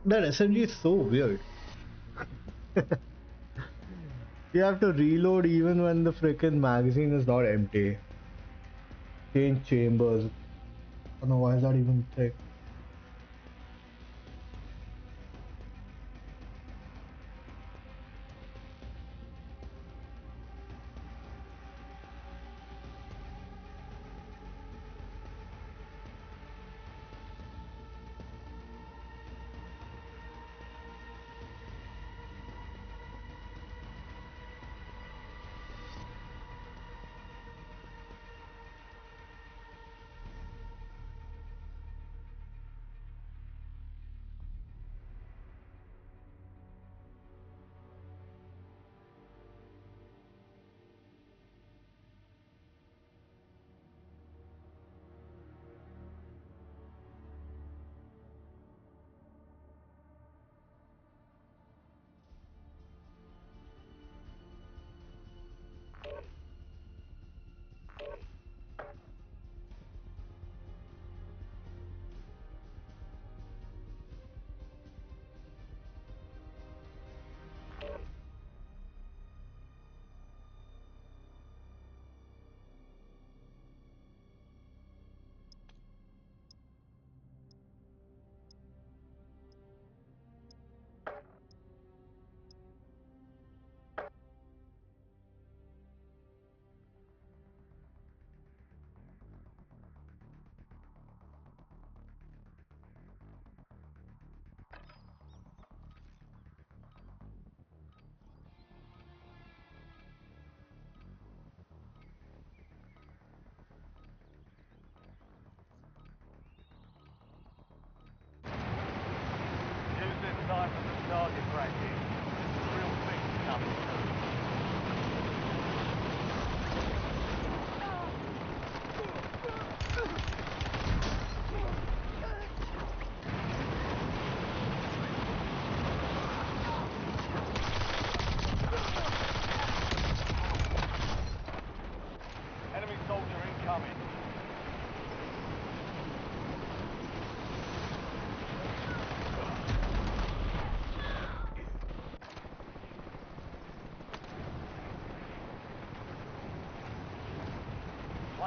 That SMG is so weird. You have to reload even when the freaking magazine is not empty. Change chambers. I don't know why is that even thick.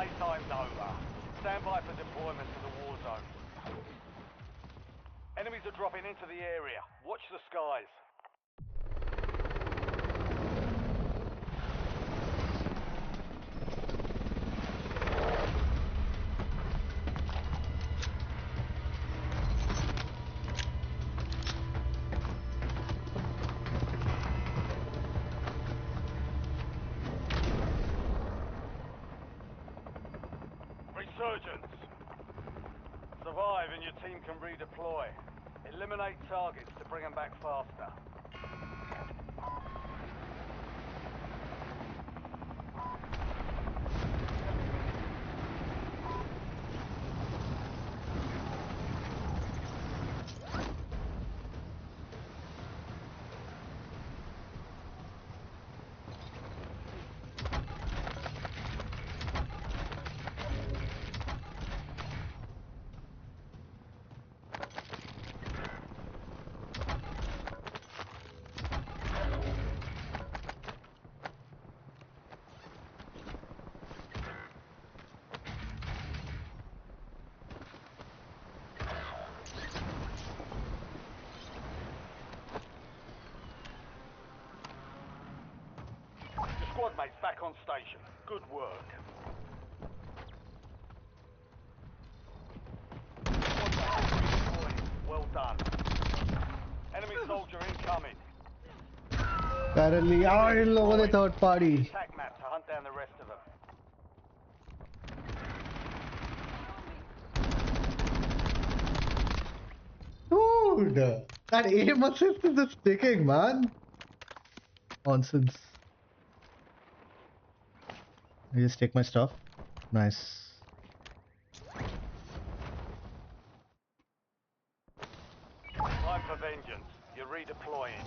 Playtime's over. Stand by for deployment to the war zone. Enemies are dropping into the area. Watch the skies. Resurgence. Survive and your team can redeploy. Eliminate targets to bring them back faster. Squad mates back on station. Good work. Well done. Enemy soldier incoming. Currently, इन लोगों ने third party. Attack map to hunt down the rest of them. Dude, that aim assist is just sticking, man. Nonsense. I just take my stuff. Nice. Time for vengeance. You're redeploying.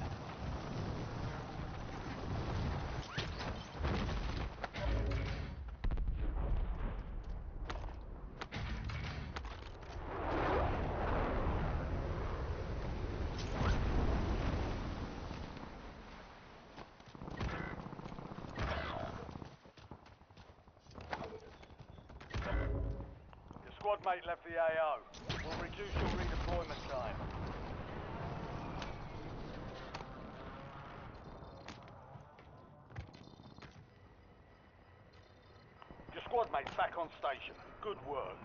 Squad mate left the AO. We'll reduce your redeployment time. Your squad mate's back on station. Good work.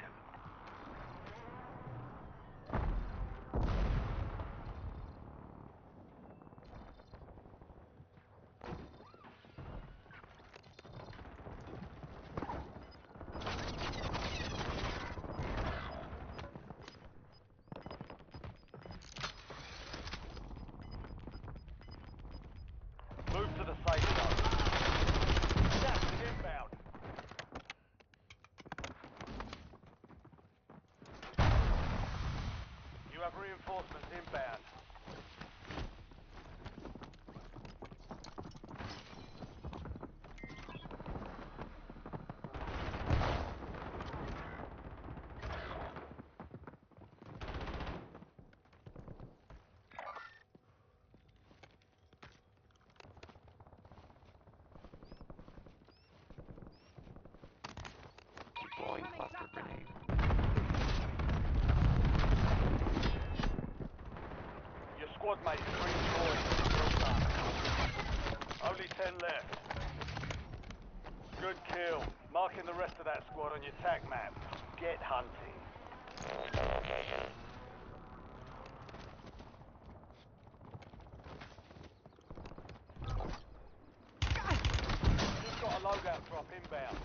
Move to the safe zone. Gas is inbound. You have reinforcements inbound. Deploying cluster grenade. Your squad mate is redeployed. Well done. Only 10 left. Good kill. Marking the rest of that squad on your TAC map. Get hunting. You've got a loadout drop inbound.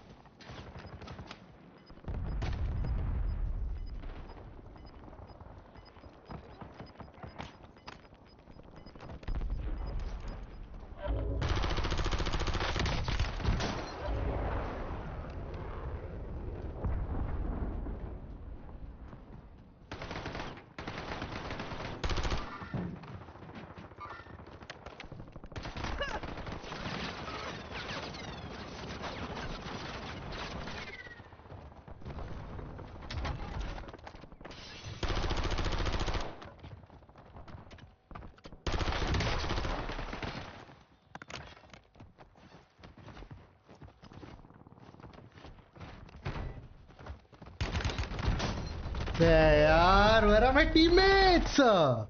Hey, yaar, where are my teammates? Oh.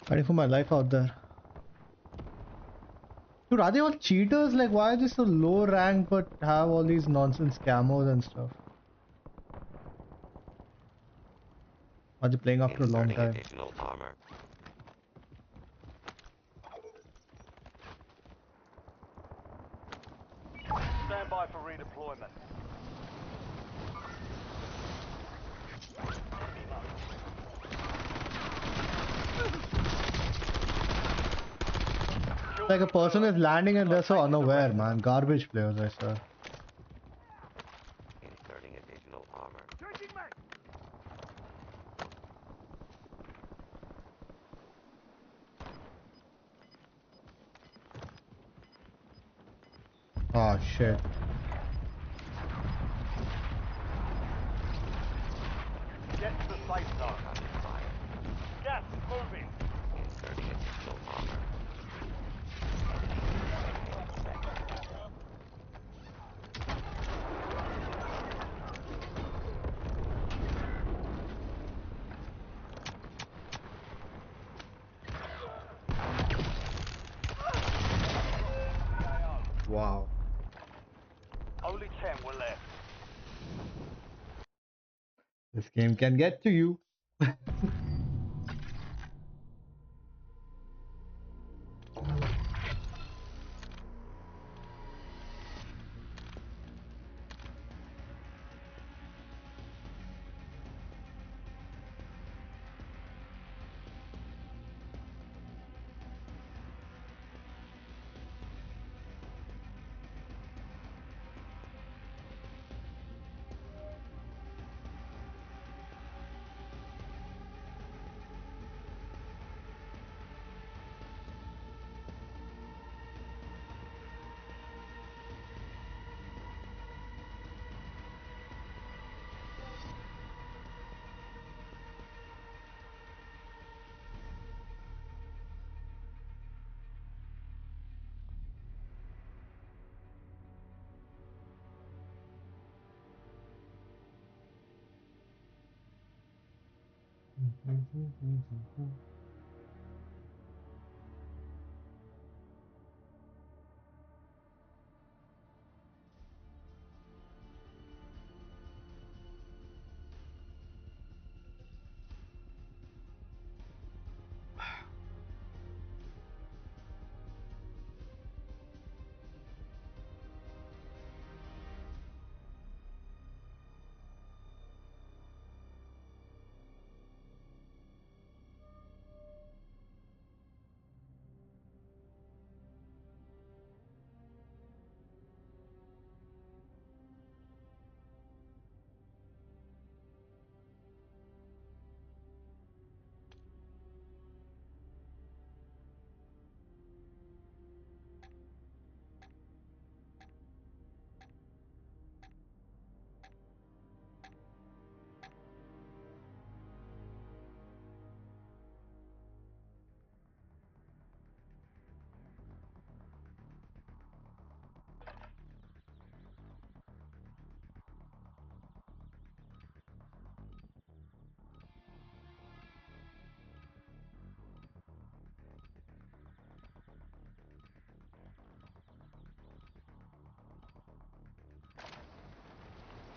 Fighting for my life out there. Dude, are they all cheaters? Like, why are they so low rank but have all these nonsense camos and stuff? Are they playing after a long time? Additional armor. Stand by for redeployment. Like a person is landing and they're so unaware, man. Garbage players, I swear. Inserting additional armor. Oh shit. Get to the safe zone. Gas is moving. Inserting additional armor. Wow. Only 10 were left. This game can get to you.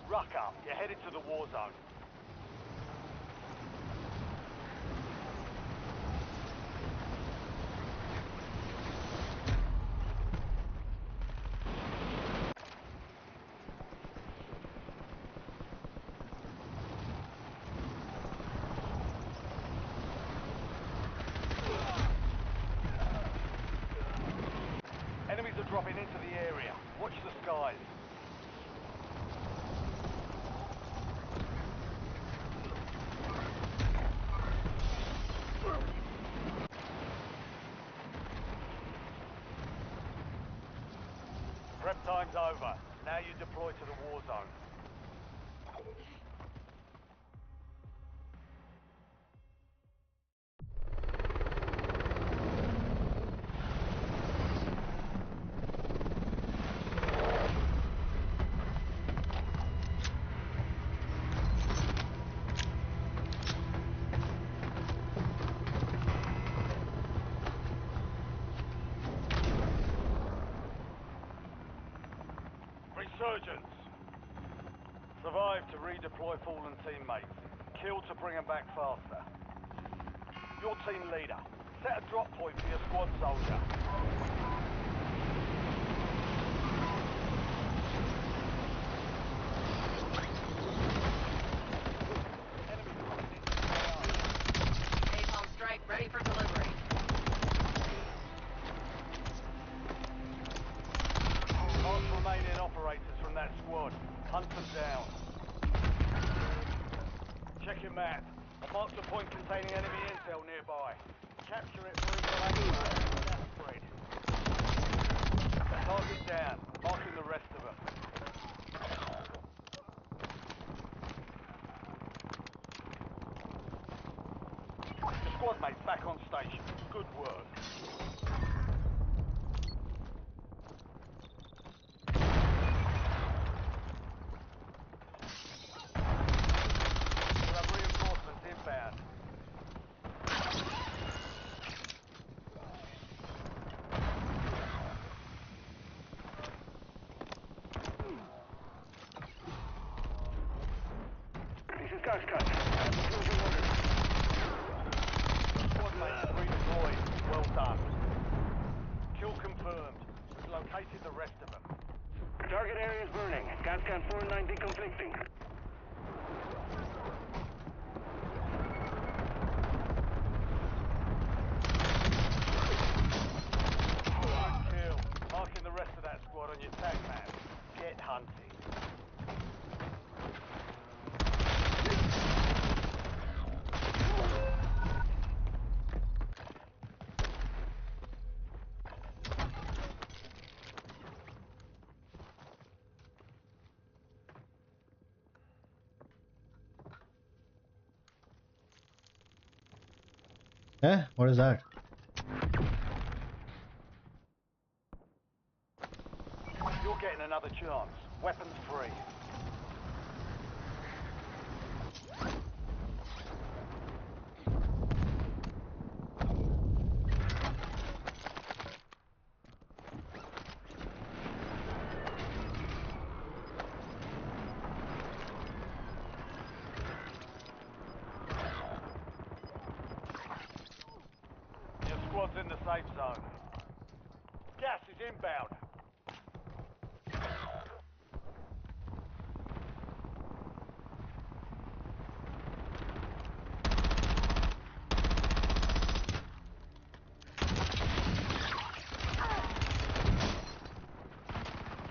Ruck up. You're headed to the war zone. Enemies are dropping into the area. Watch the skies. Prep time's over. Now you deploy to the war zone. Resurgence. Survive to redeploy fallen teammates. Kill to bring them back faster. Your team leader. Set a drop point for your squad soldier. Napalm strike ready for delivery. Mark remaining operators from that squad. Hunt them down. Check your map. Mark the point containing enemy intel nearby. Capture it for information. Spread. Target down. Marking the rest of them. Your squad mates back on station. Good work. We'll have reinforcements inbound. This is Gaskat. Squad mates redeployed. Well done. Kill confirmed. We've located the rest of them. Target area is burning. Gaskan 490 conflicting. Good kill. Marking the rest of that squad on your tag map. Get hunting. Eh? What is that? You're getting another chance. Weapons free. Your squad's in the safe zone. Gas is inbound.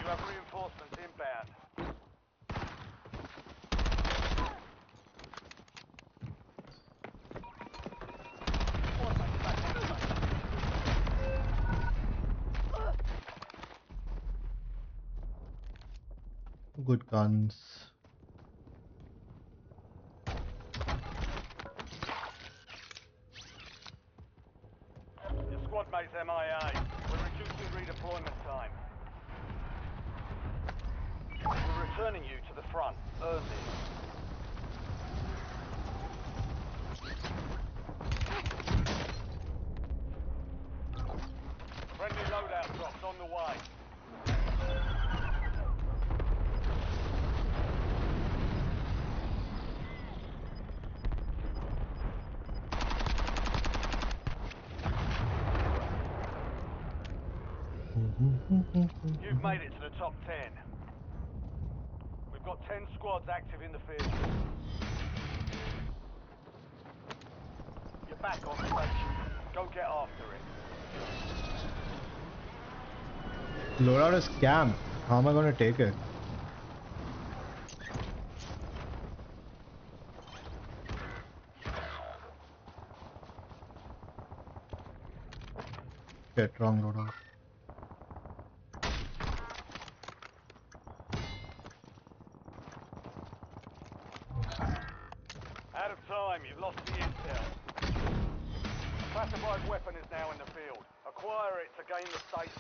You have reinforcements inbound. Good guns. Your squad mate's MIA. We're reducing redeployment time. We're returning you to the front. Earn this. Friendly loadout drops on the way. You've made it to the top 10. We've got 10 squads active in the field. You're back on station. Go get after it. Loadout is scam. How am I gonna take it? Shit, wrong loadout. Out of time, you've lost the intel. Classified weapon is now in the field. Acquire it to gain the status.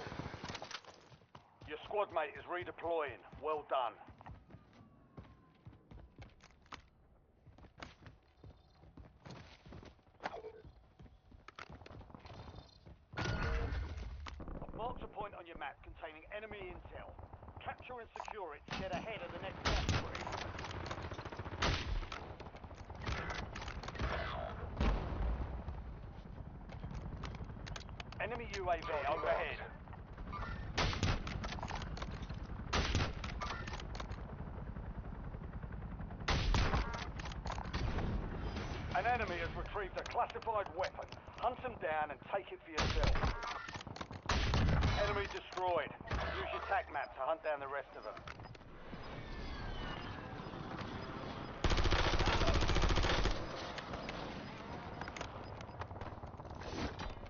Your squad mate is redeploying. Well done. I've marked a point on your map containing enemy intel. Capture and secure it to get ahead of the next category. Enemy UAV overhead. An enemy has retrieved a classified weapon. Hunt them down and take it for yourself. Enemy destroyed. Use your TAC map to hunt down the rest of them.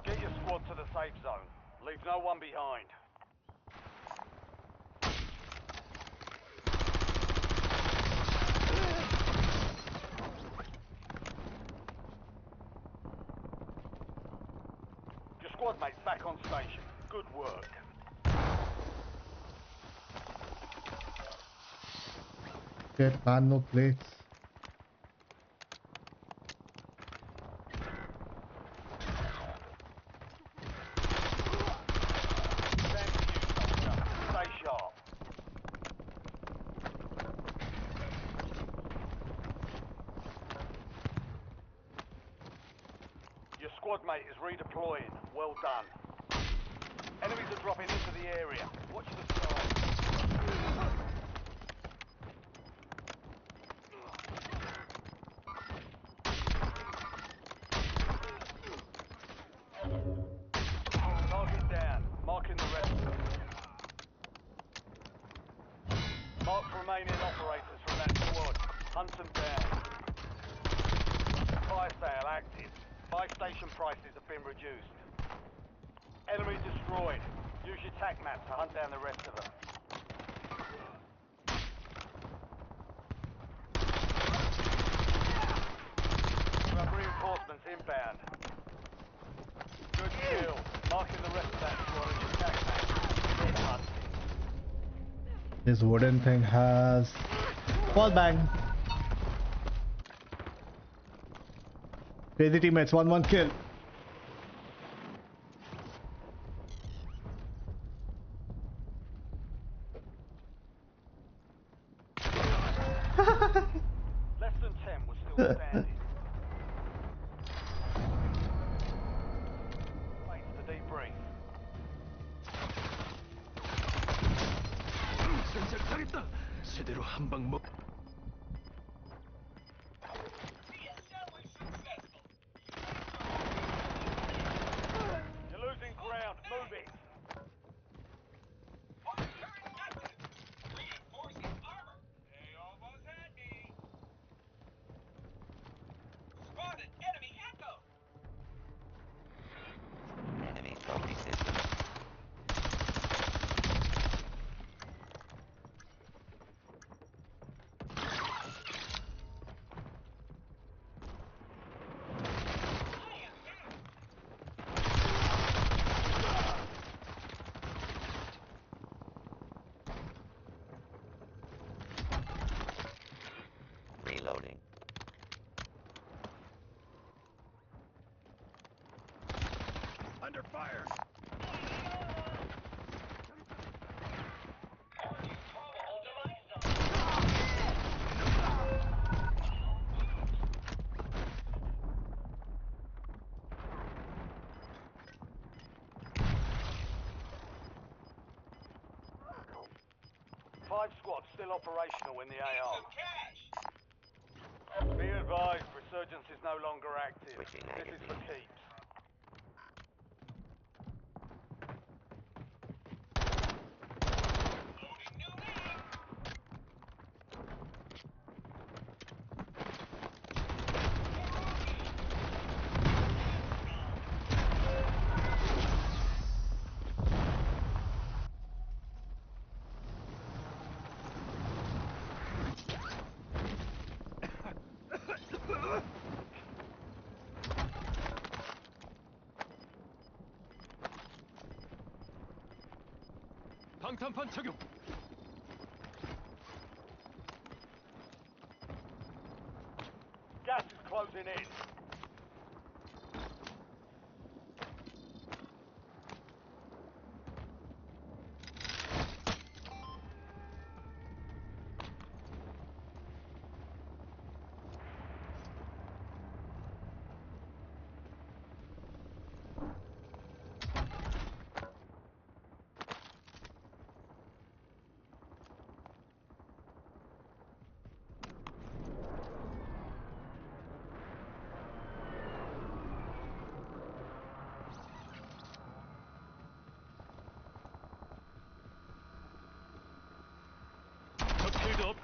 Get your squad to the safe zone. Leave no one behind. Your squad mates back on station. Good work. Shit, man, no plates. Stay sharp. Your squad mate is redeploying. Well done. Enemies are dropping into the area. Watch the sky. Target down. Marking the rest of them. Mark remaining operators from that squad. Hunt them down. Fire sale active. Buy station prices have been reduced. Enemy destroyed. Use your TAC map to hunt down the rest of them. You have reinforcements inbound. Good kill. Marking the rest of that squad as your TAC map. Good hunt. This wooden thing has wall bang. Crazy teammates, 1-1 kill. Less than 10 was still standing. Thanks to debrief. You're losing ground. Move it. Enemy trophy system. Reloading. Under fire! Five squads still operational in the AR. Be advised, resurgence is no longer active. Switching This is for keeps. 방탄판 착용. Gas is closing in.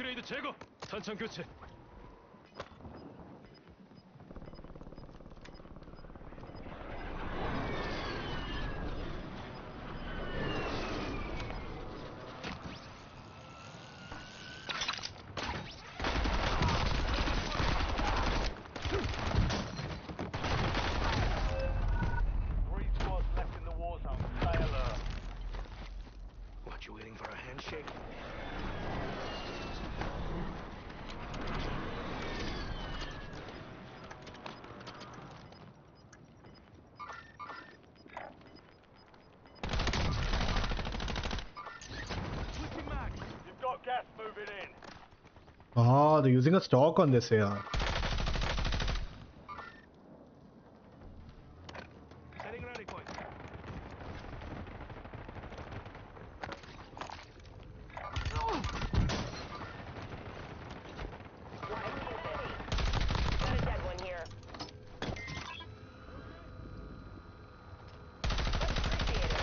업그레이드 제거. 탄창 교체. Three squads left in the war zone. Stay alert. What, you waiting for a handshake? You've got gas moving in. Ah, they're using a stock on this here. Setting rally point. Got a dead one here. Appreciate it.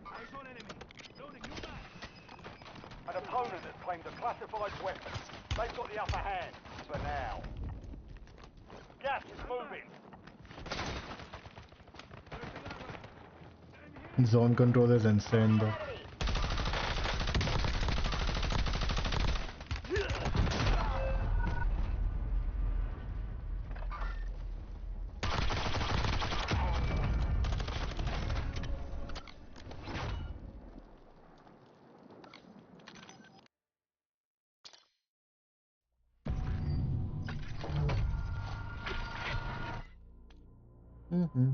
Eyes on enemy. Loading new mag. An opponent has claimed a classified weapon. They've got the upper hand, for now. Gas is moving. Zone control is insane though. Mm-hmm.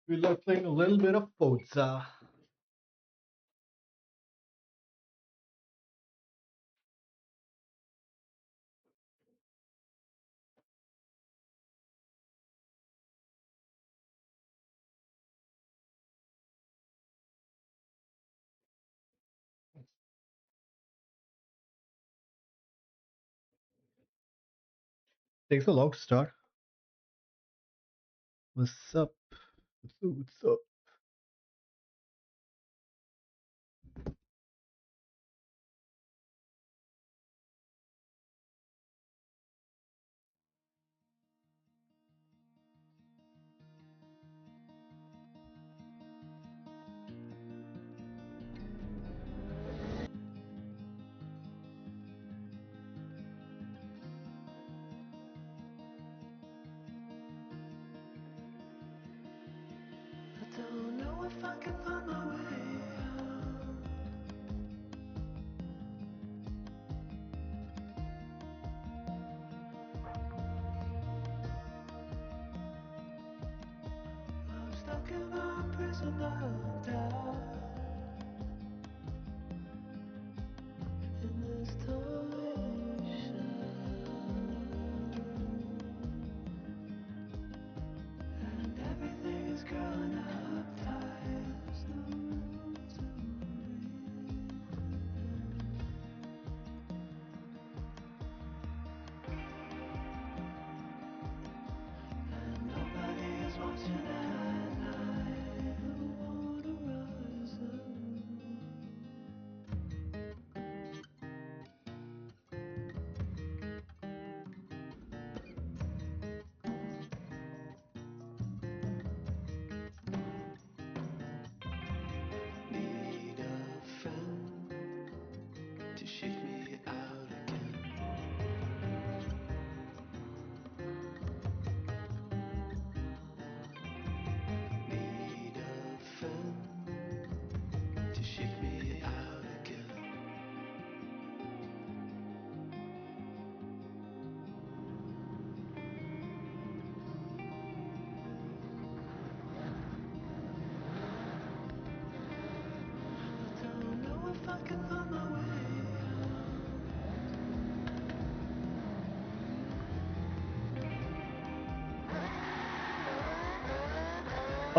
We love playing a little bit of Forza. Takes a long to start. What's up? What's up? I don't know if I can find my way out. I'm stuck in a prison of doubt. In this torsion.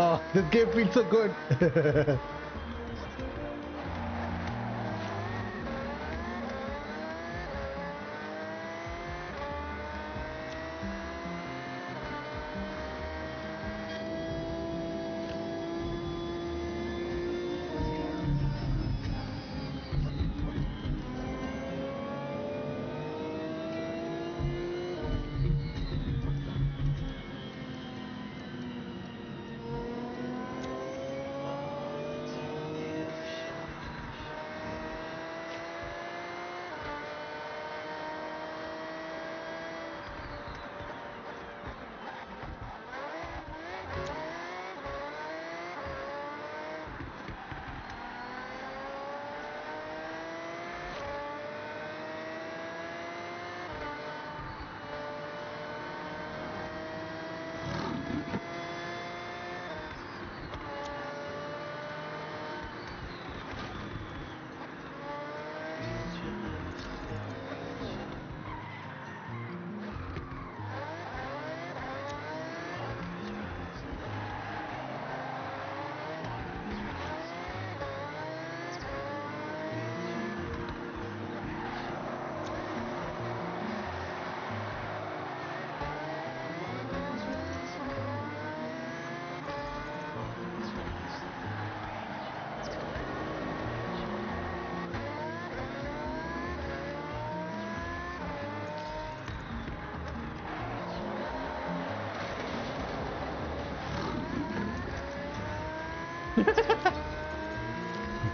Oh, this game feels so good.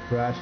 Crash.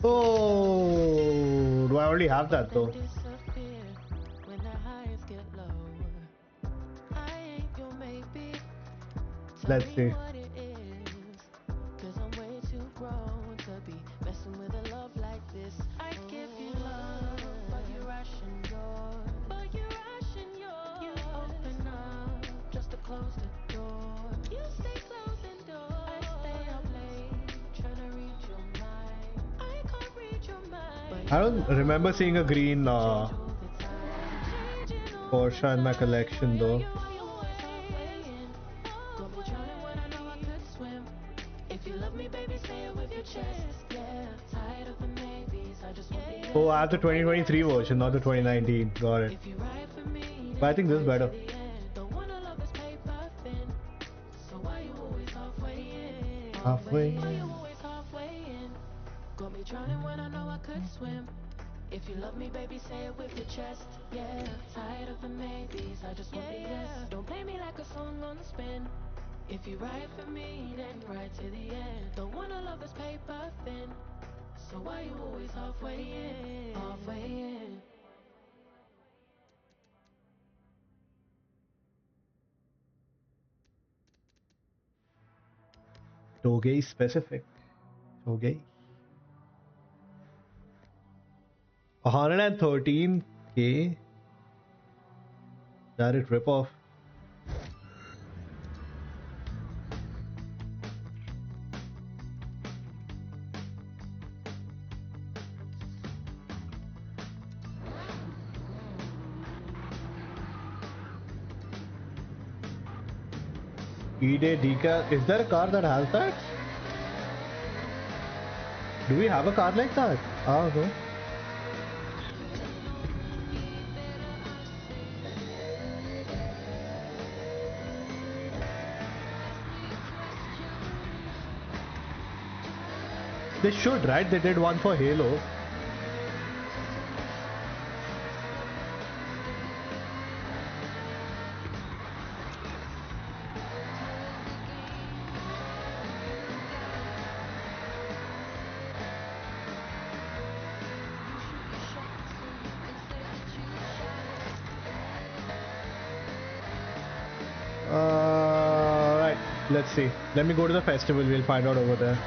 Oh, do I already have that though? Let's see. I don't remember seeing a green Porsche in my collection though. Oh, I have the 2023 version, not the 2019. Got it. But I think this is better. Halfway. Got me drowning when I know I could swim. If you love me, baby, say it with your chest. Yeah, tired of the maybes, I just want the yes. Don't play me like a song on spin. If you ride for me, then ride to the end. Don't wanna love this paper thin. So why you always halfway in? Halfway in. Togay specific. Togay. 113k. Direct rip-off. E-Day decal. Is there a car that has that? Do we have a car like that? Oh no. They should, right? They did one for Halo. Right. Let's see. Let me go to the festival. We'll find out over there.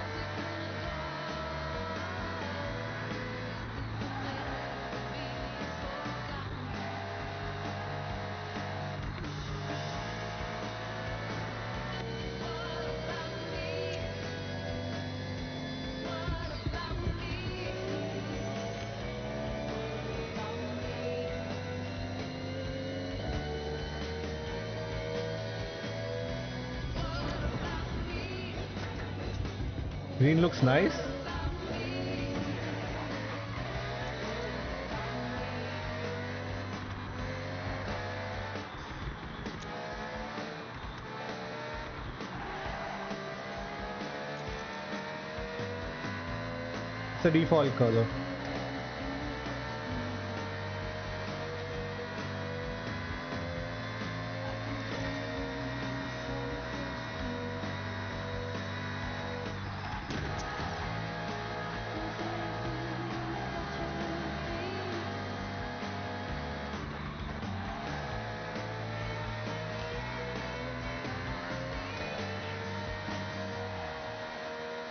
Green looks nice. It's a default color.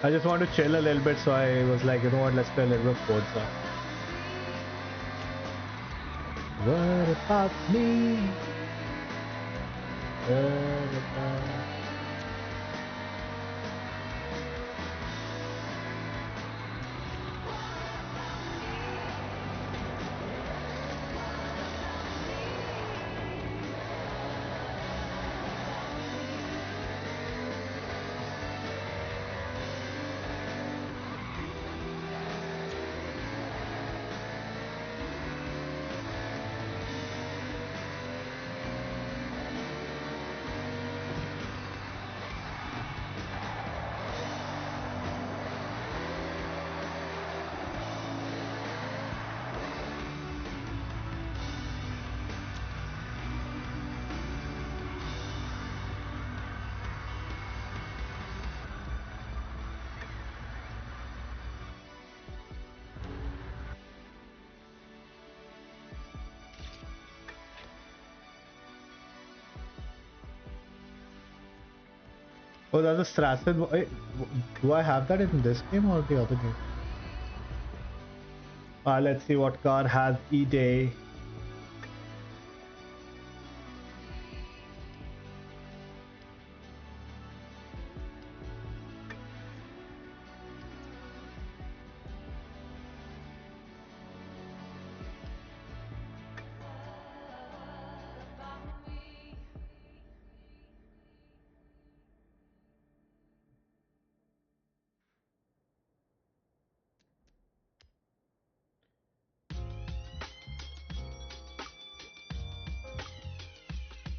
I just want to chill a little bit, so I was like, you know what, let's play a little bit of Forza. What about me? What about... Oh, that's a Strasbourg. Wait, do I have that in this game or the other game? Let's see what car has E-Day.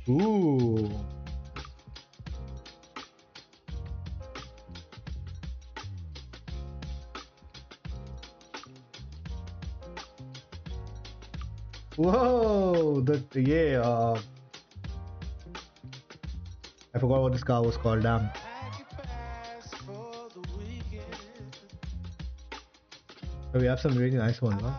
Ooh. Whoa, I forgot what this car was called, damn. We have some really nice ones, huh?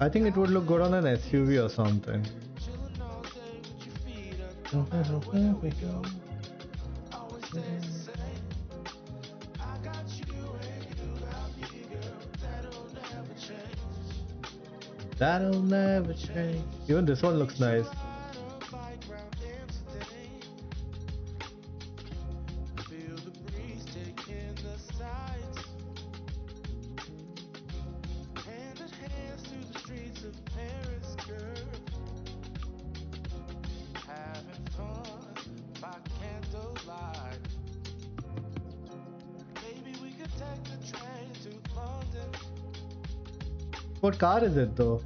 I think it would look good on an SUV or something. That'll never change. Even this one looks nice. What car is it though?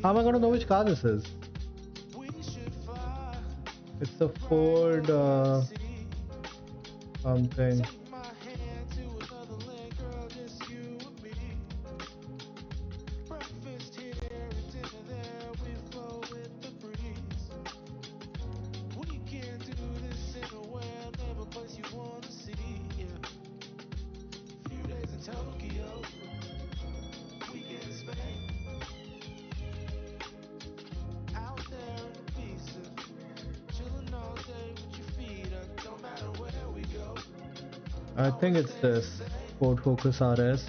How am I gonna know which car this is? It's a Ford something. I think it's this Ford Focus RS.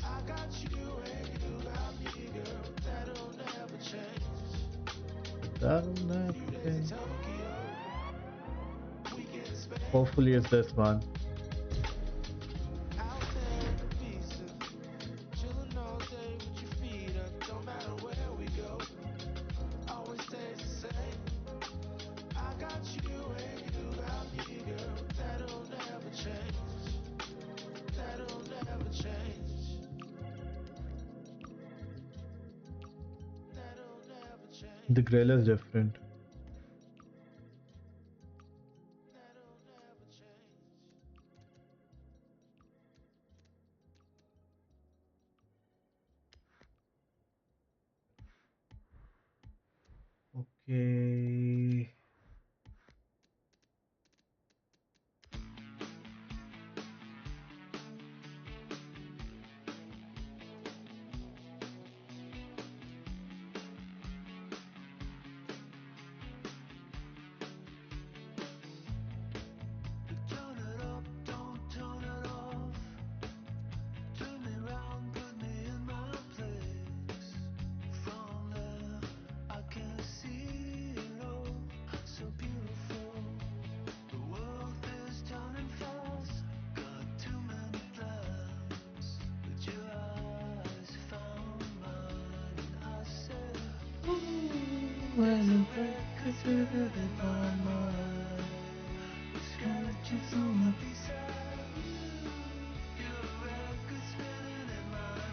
That'll never change. Hopefully it's this one. The grill is different. Okay.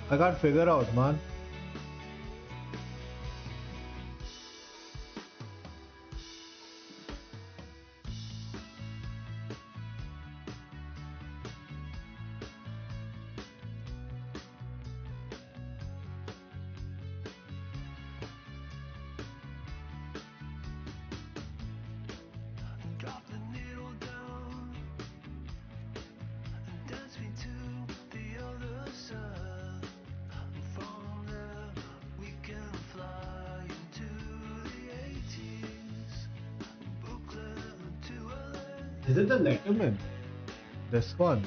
I can't figure out, man. Is it the Letterman? This one.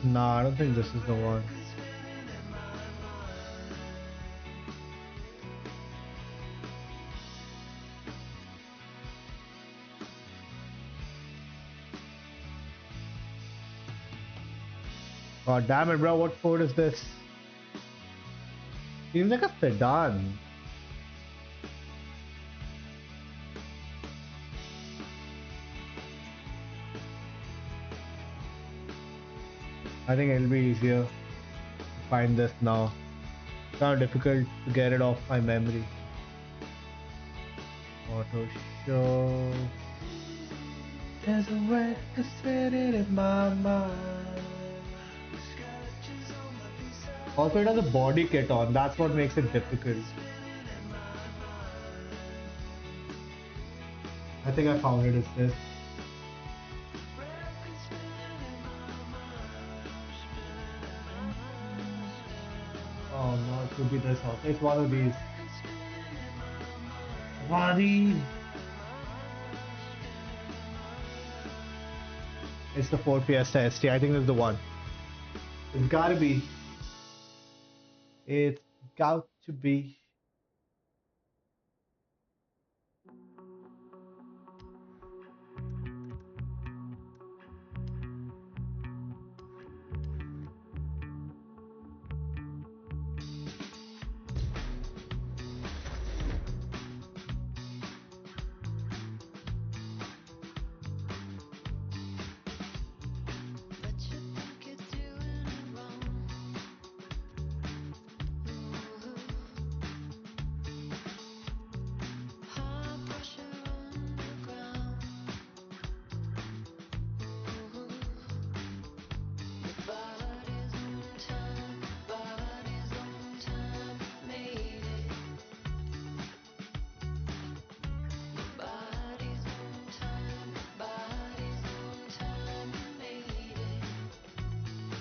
Nah, I don't think this is the one. God damn it, bro. What Ford is this? Seems like a sedan. I think it'll be easier to find this now. It's kind of difficult to get it off my memory. Auto show. There's a way to set it in my mind. Also, it has a body kit on. That's what makes it difficult. I think I found it. It's this. Oh no, it could be this also. It's one of these. One of these. It's the Ford Fiesta ST. I think this is the one. It's gotta be. It's got to be.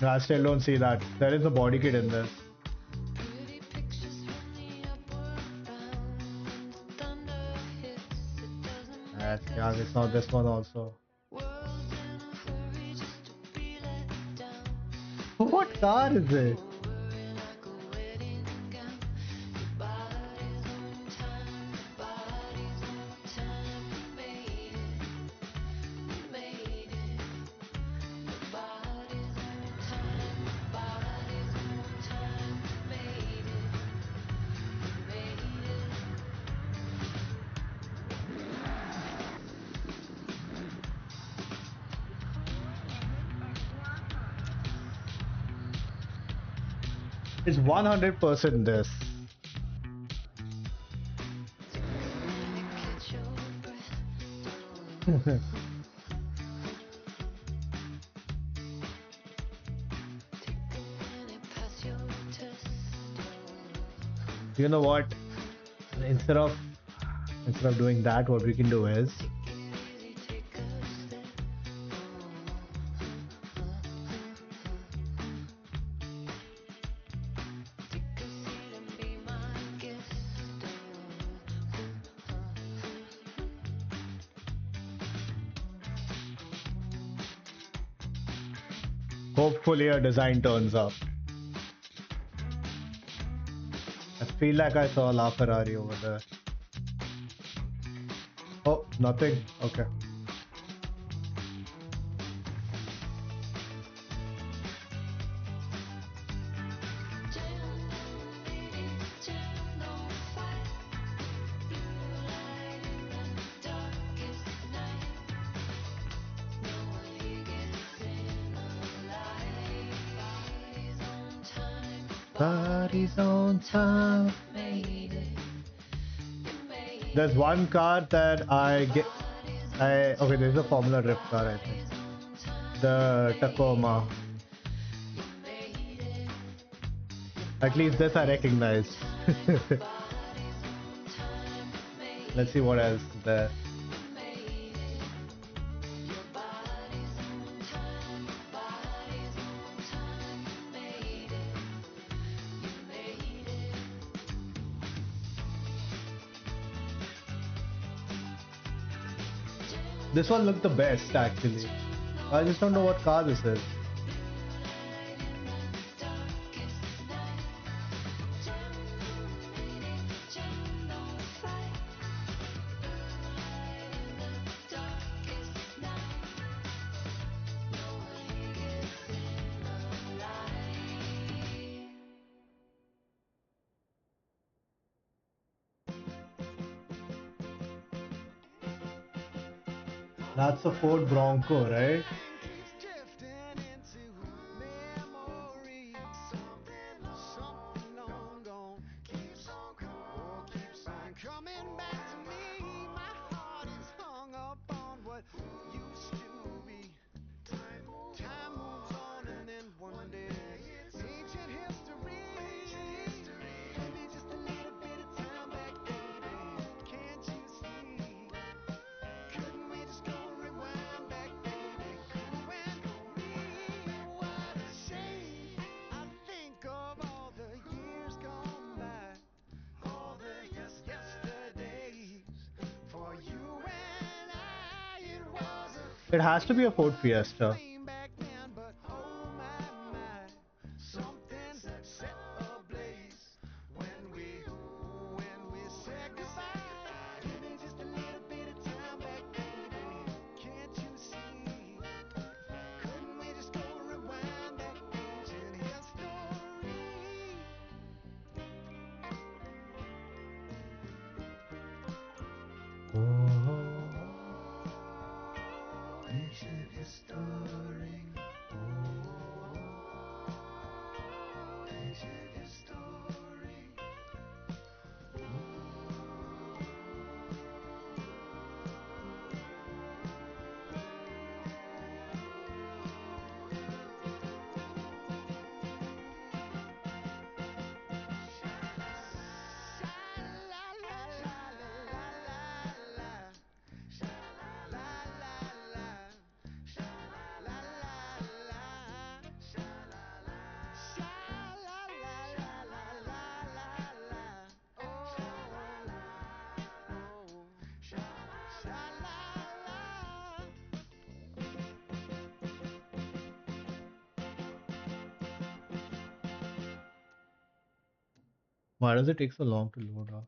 No, I still don't see that. There is a body kit in this. Yeah, it's not this one also. What car is it? It's 100% this. You know what? Instead of doing that, what we can do is hopefully a design turns up. I feel like I saw a LaFerrari over there. Oh, nothing. Okay. Body's on time. There's one car that okay, there's a Formula Drift car, I think. The Tacoma. At least this I recognize. Let's see what else is there. This one looked the best actually. I just don't know what car this is. That's a Ford Bronco, right? It has to be a Ford Fiesta. Why does it take so long to load up?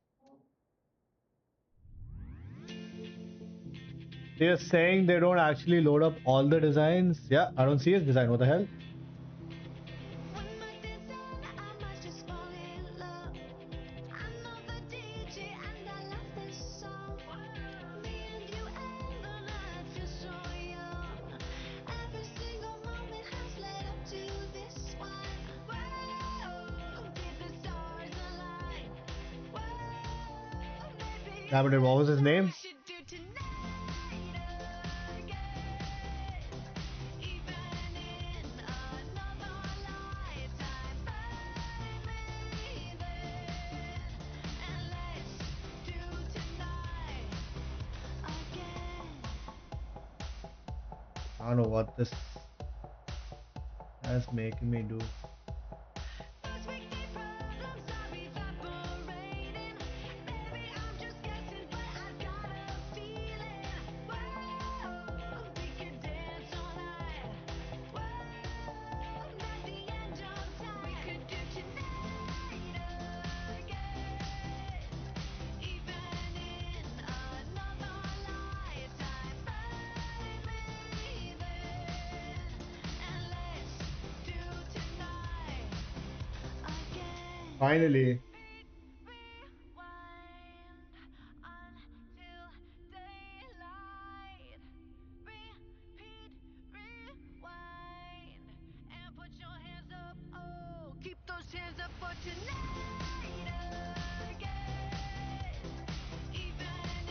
They're saying they don't actually load up all the designs. Yeah, I don't see his design. What the hell? Yeah, but what was his name? I don't know what this is making me do. Finally.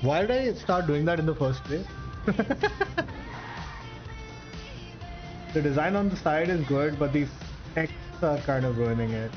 Why did I start doing that in the first place? The design on the side is good, but these texts are kind of ruining it.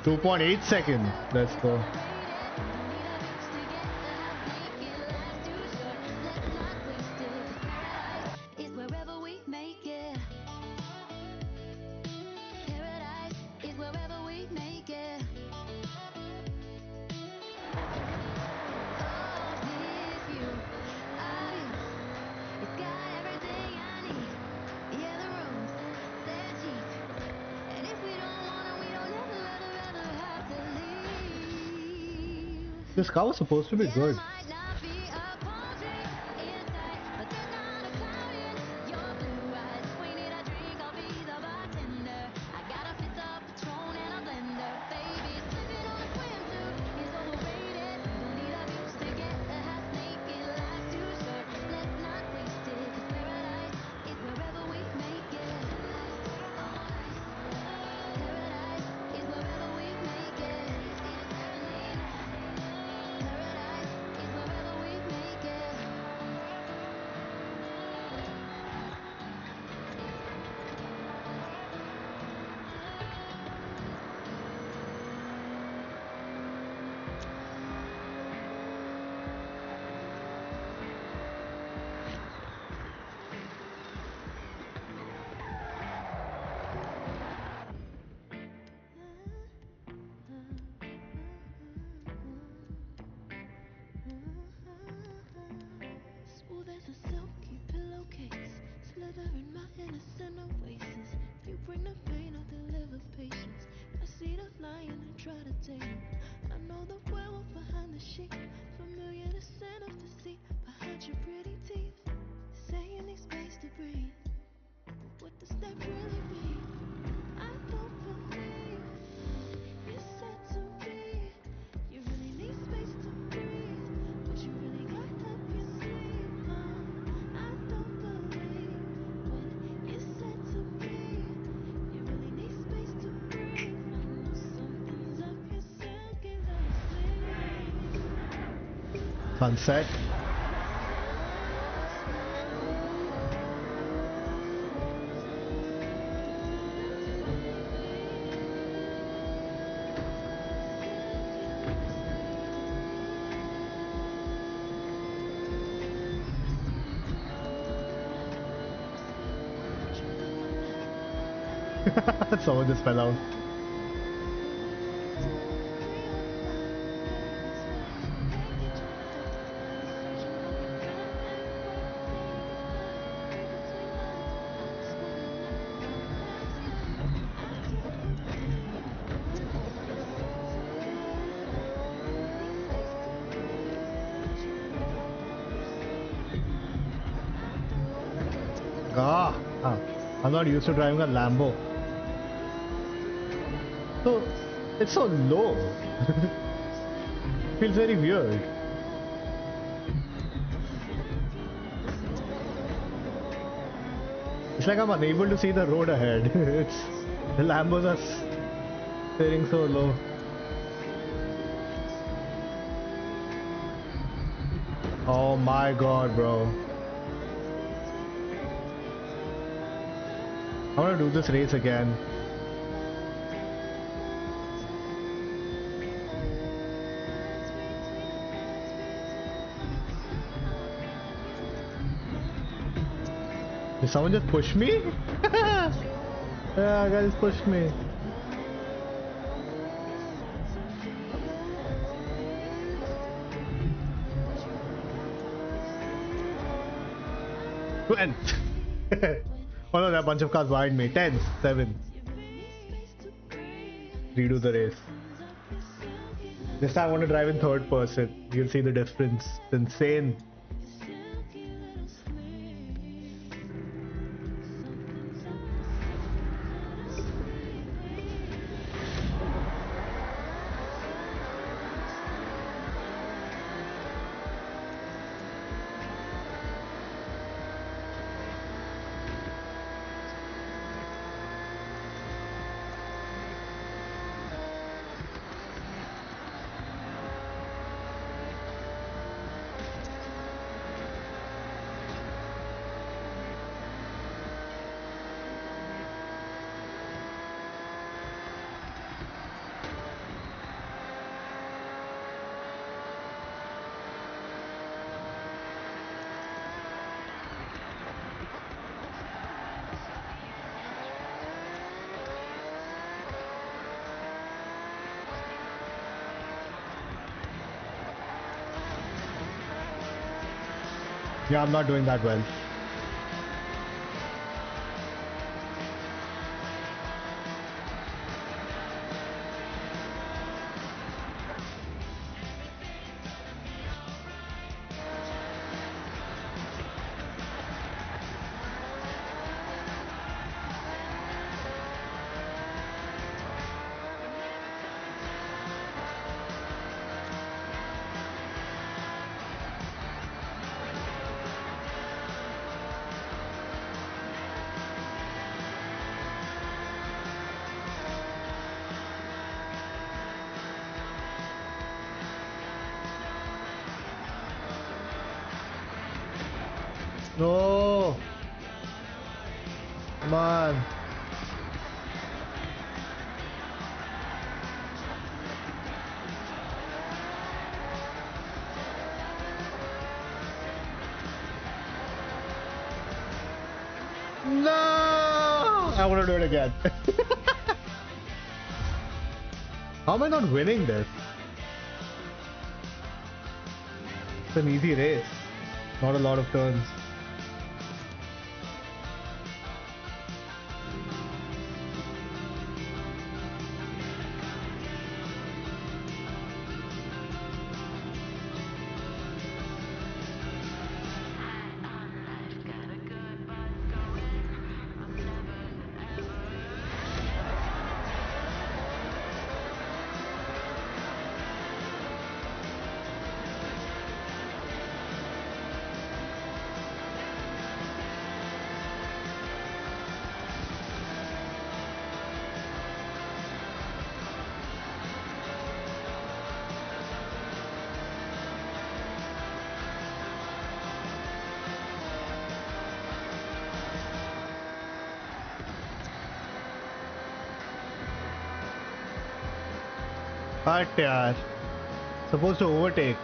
2.8 seconds. Let's go. This car was supposed to be good. Smooth as a silky pillowcase, slither in my innocent oasis. You bring the pain, I deliver patience. I see the lion and try to tame him. I know the werewolf behind the sheep, familiar the scent of deceit behind your pretty teeth. Saying need space to breathe, but what does that really mean? I don't believe you said to me you really need space to breathe, but you really got up your sleeve. I don't believe when you said to me you really need space to breathe. I know something's up your silky little sleeve. Sunset. Someone just fell out. I'm not used to driving a Lambo. So it's so low. Feels very weird. It's like I'm unable to see the road ahead. The Lambos are steering so low. Oh my god, bro. I want to do this race again. Did someone just push me? Yeah, a guy just pushed me. Oh no, there are a bunch of cars behind me. 10, 7. Redo the race. This time I want to drive in third person. You'll see the difference. It's insane. Yeah, I'm not doing that well. No! Come on! No! I want to do it again. How am I not winning this? It's an easy race. Not a lot of turns. But yaar, supposed to overtake.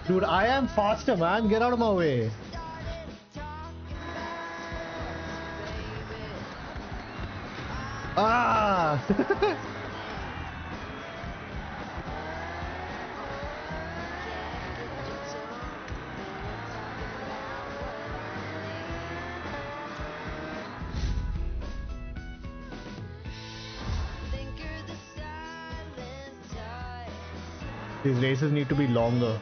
Dude, I am faster, man. Get out of my way. Ah! These races need to be longer.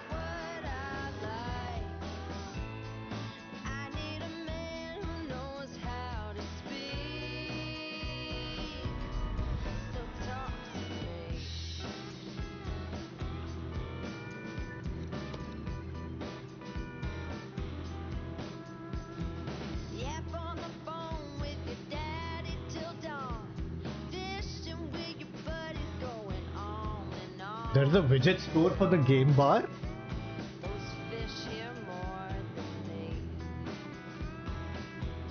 There's a widget store for the game bar?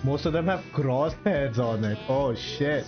Most of them have crosshairs on it. Oh shit.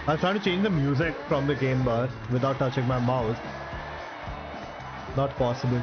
I was trying to change the music from the game bar without touching my mouse. Not possible.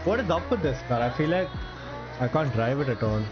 What is up with this car? I feel like I can't drive it at all.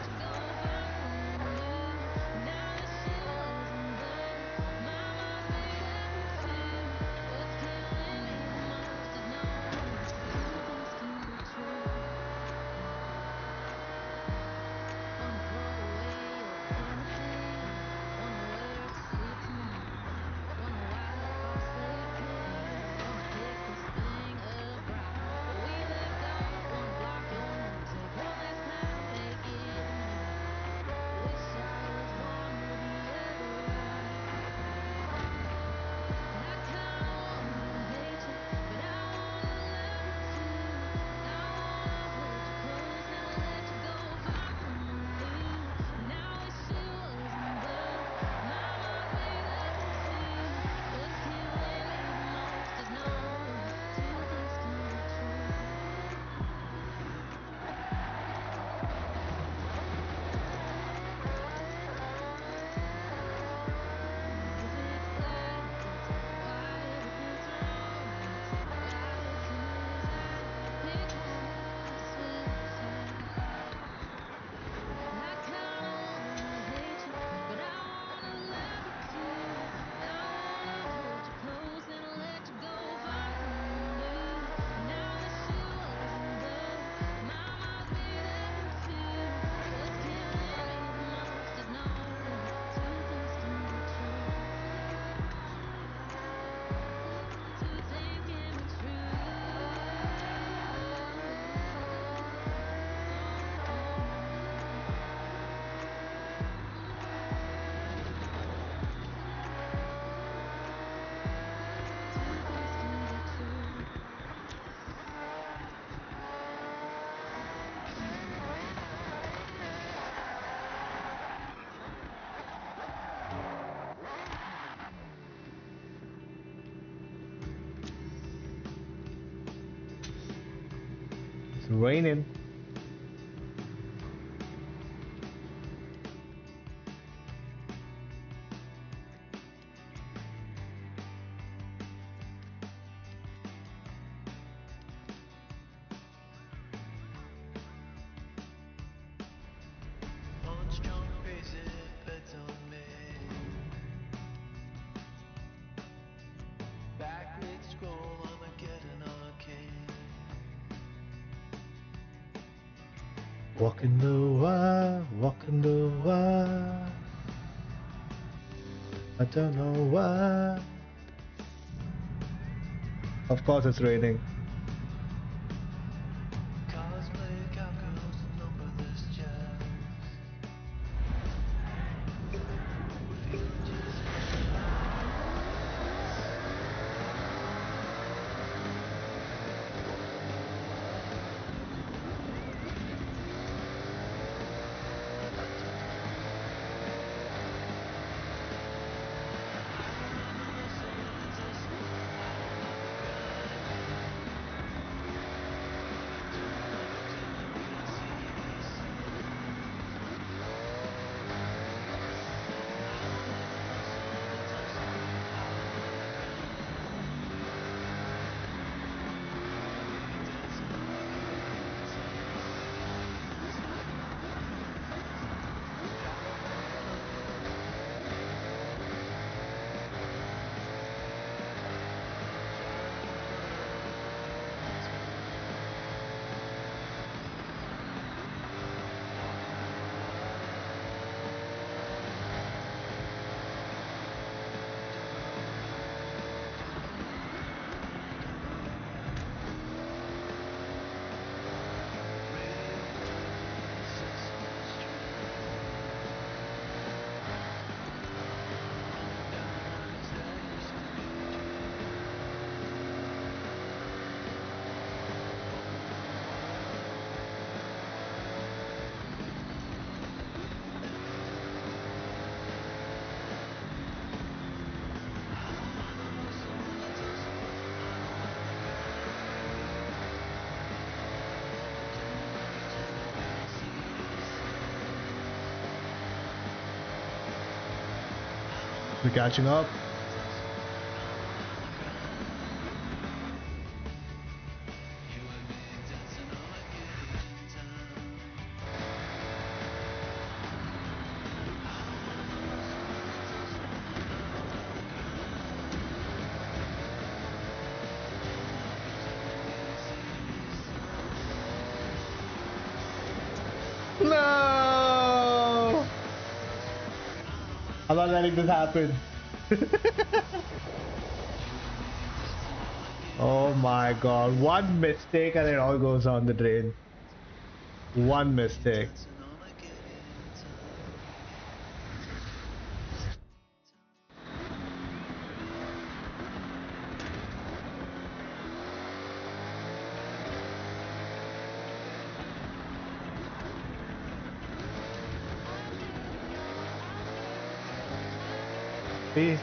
raining. Walking the wire, walking the wire. I don't know why. Of course it's raining. We're catching up. No! I'm not letting this happen. Oh my god, one mistake and it all goes down the drain. One mistake. See?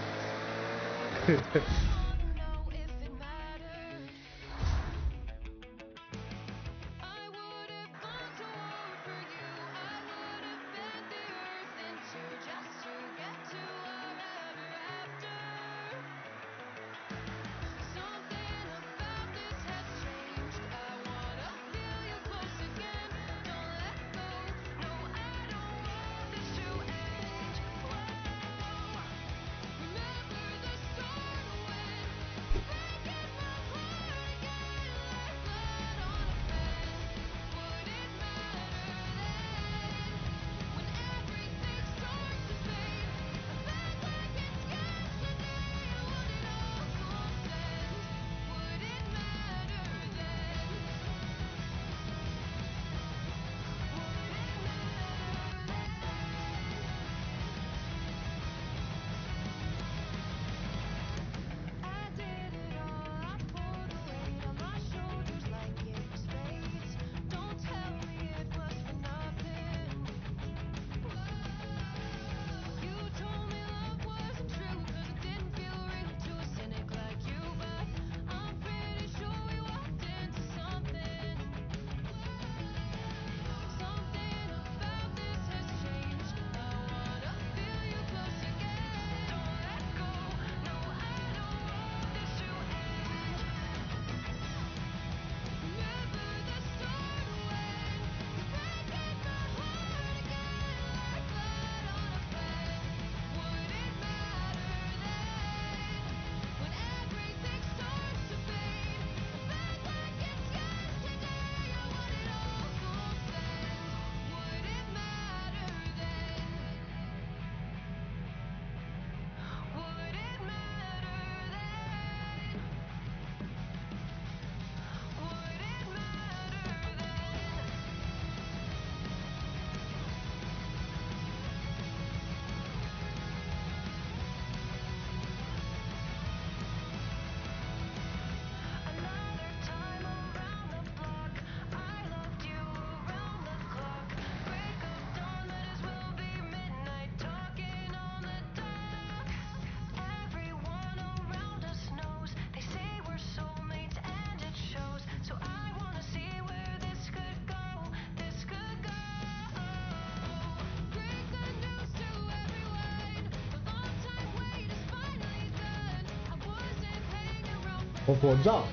Oh, Forza.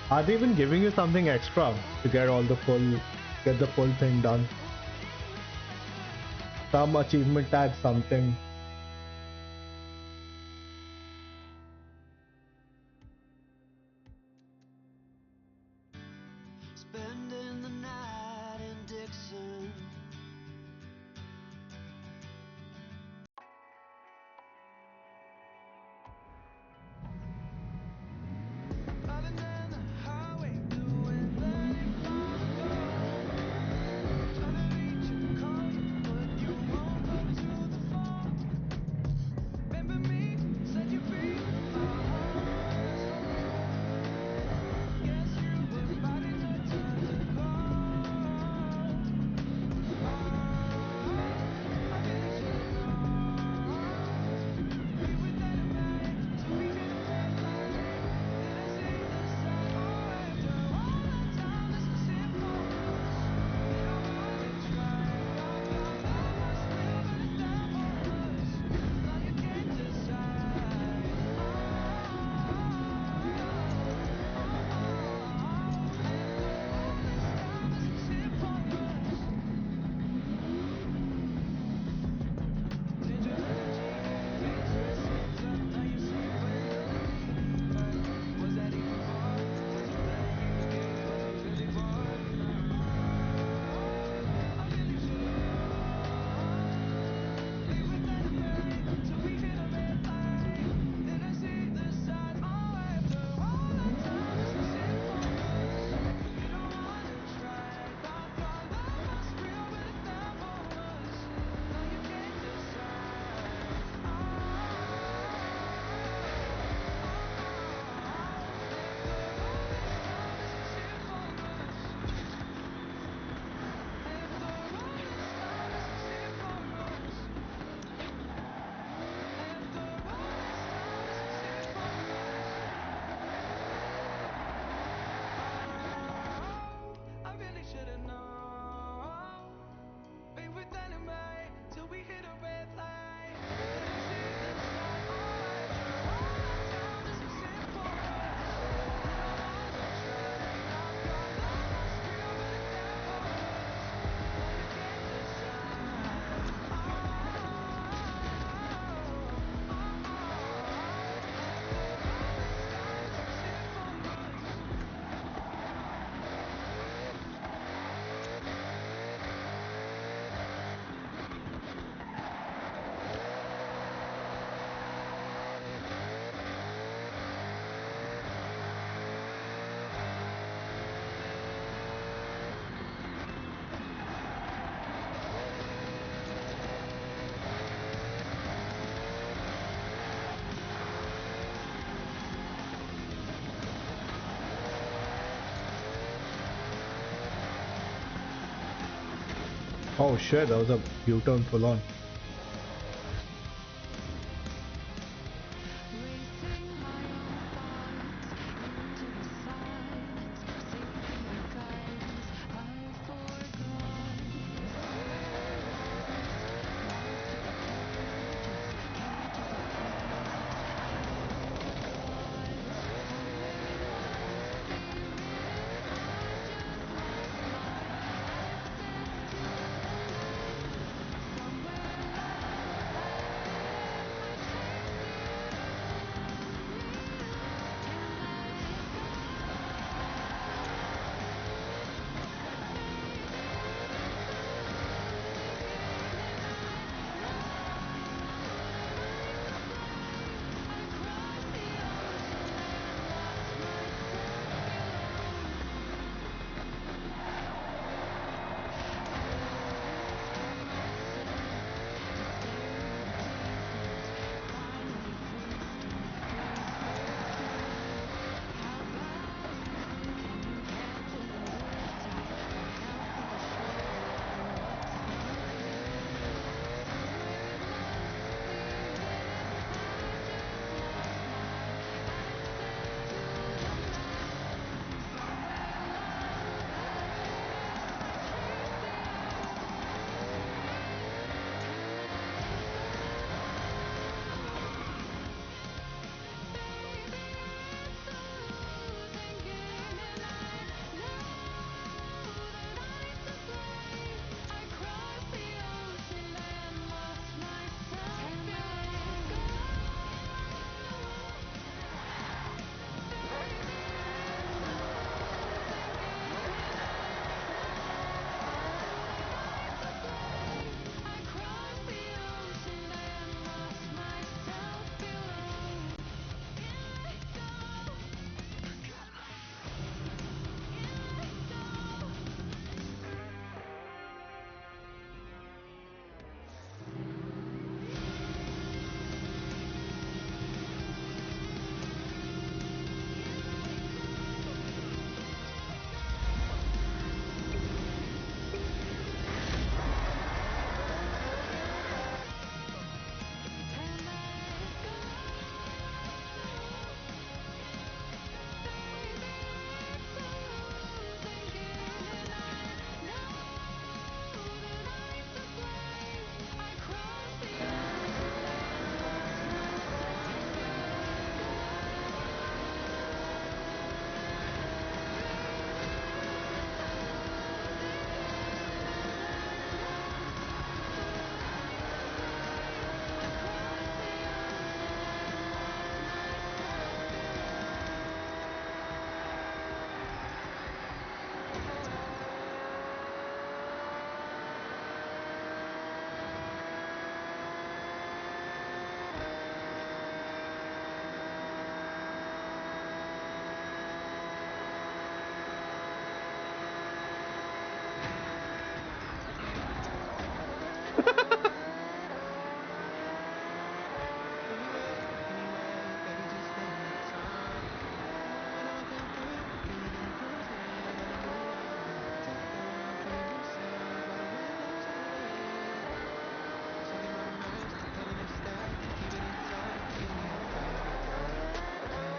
Are they even giving you something extra to get get the full thing done? Some achievement tag, something. Spending the night in Dixon. Oh shit, that was a U-turn full on.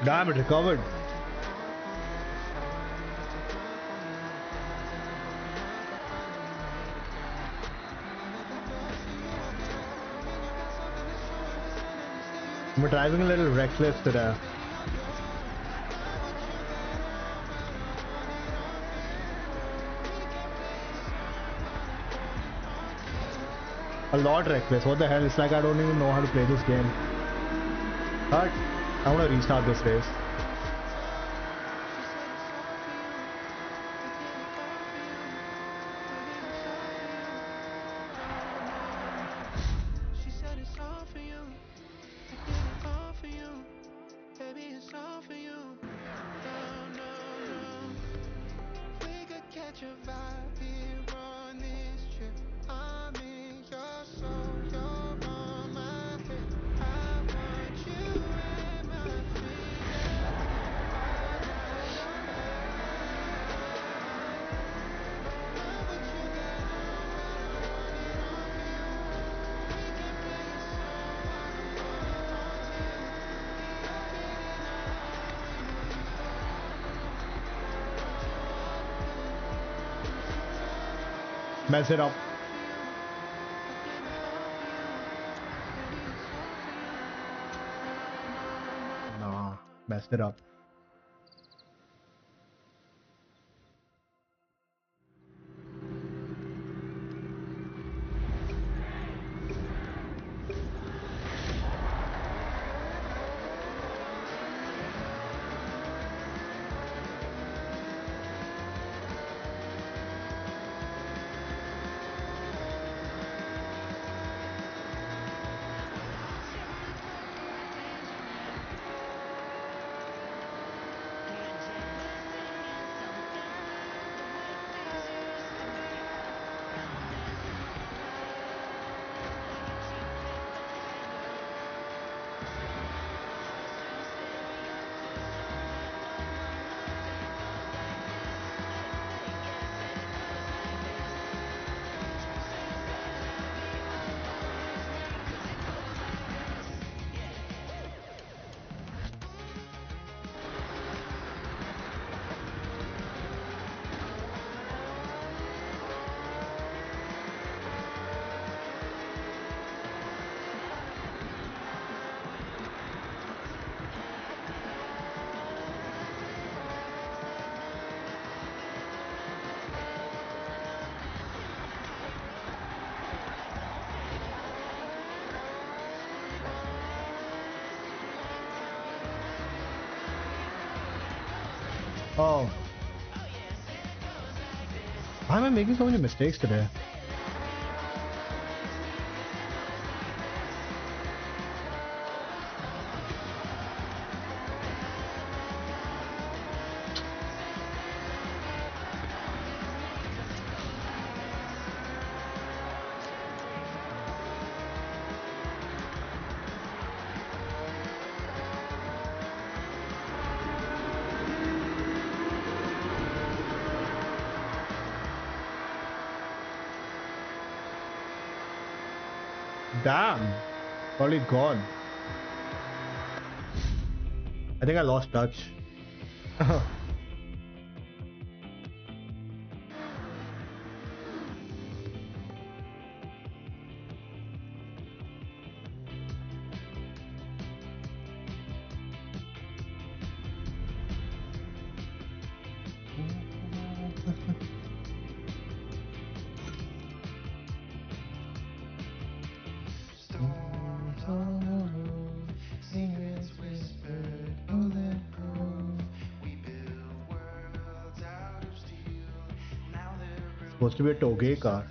Damn, it recovered. We're driving a little reckless today. A lot reckless. What the hell? It's like I don't even know how to play this game. But I want to restart this race. Mess it up. Nah, messed it up. Oh. Why am I making so many mistakes today? Damn, probably gone. I think I lost touch. Supposed to be a Toge car.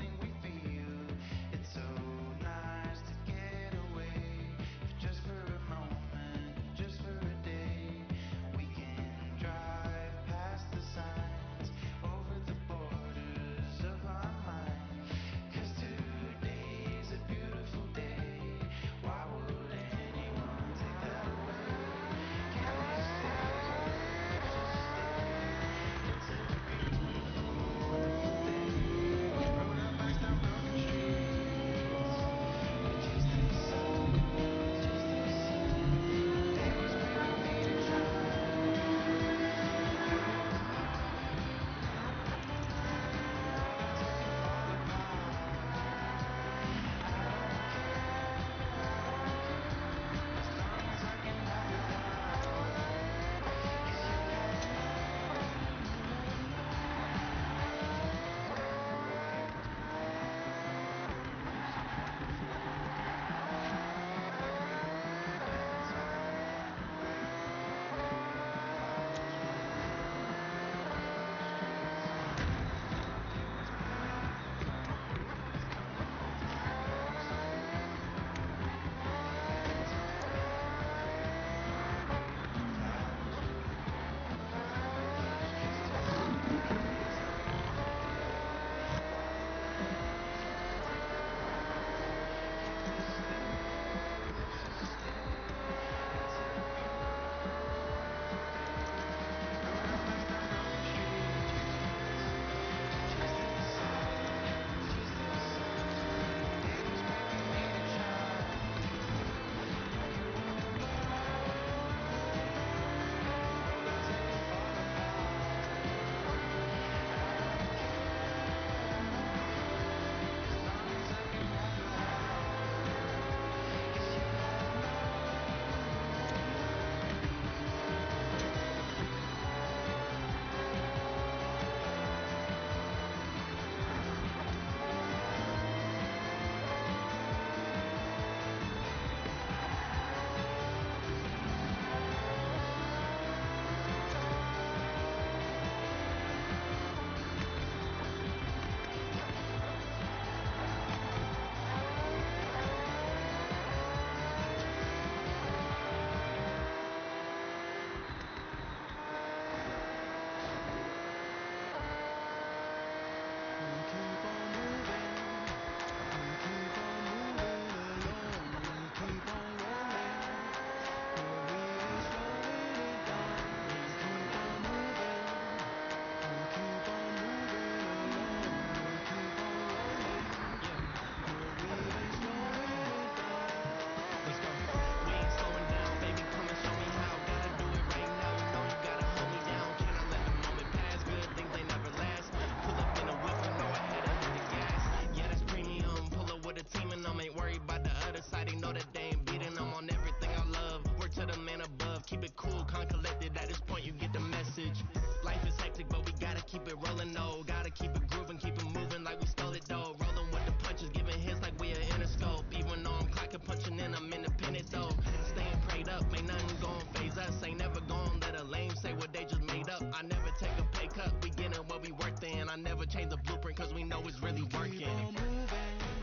keep it cool, calm, collected. At this point, you get the message. Life is hectic, but we gotta keep it rolling, no. Gotta keep it grooving, keep it moving like we stole it, though. Rolling with the punches, giving hits like we are in a scope. Even though I'm clocking, punching in, I'm independent, though. Staying prayed up, ain't nothing gon' phase us. Ain't never gon' let a lame say what they just made up. I never take a pay cut, we getting what we worth in. I never change the blueprint, cause we know it's really working.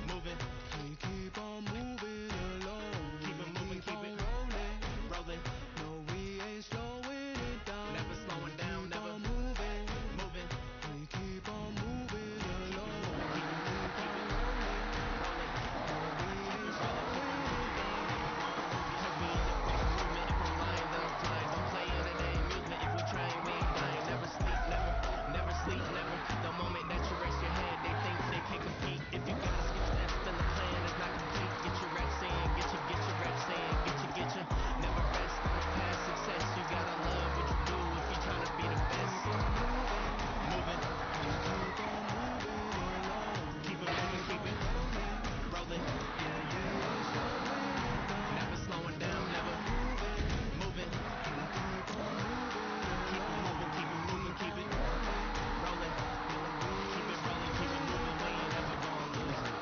Moving. We keep on moving along. Keep it moving, keep it rolling. No, we ain't slowing it down. Never slowing down, never moving. moving. We keep on moving along. The moment that you rest your head, they think they can compete. If you gotta skip steps, then the plan is not complete. Get your reps in, get your reps in, get your. Never rest on the past success. You gotta love what you do if you're trying to be the best. Moving. Keep on moving along. Keep it moving, keep it rolling. Never slowing down, never moving. Keep it moving, keep it moving, keep it rolling. Keep it rolling, keep it moving. We ain't ever gonna lose it.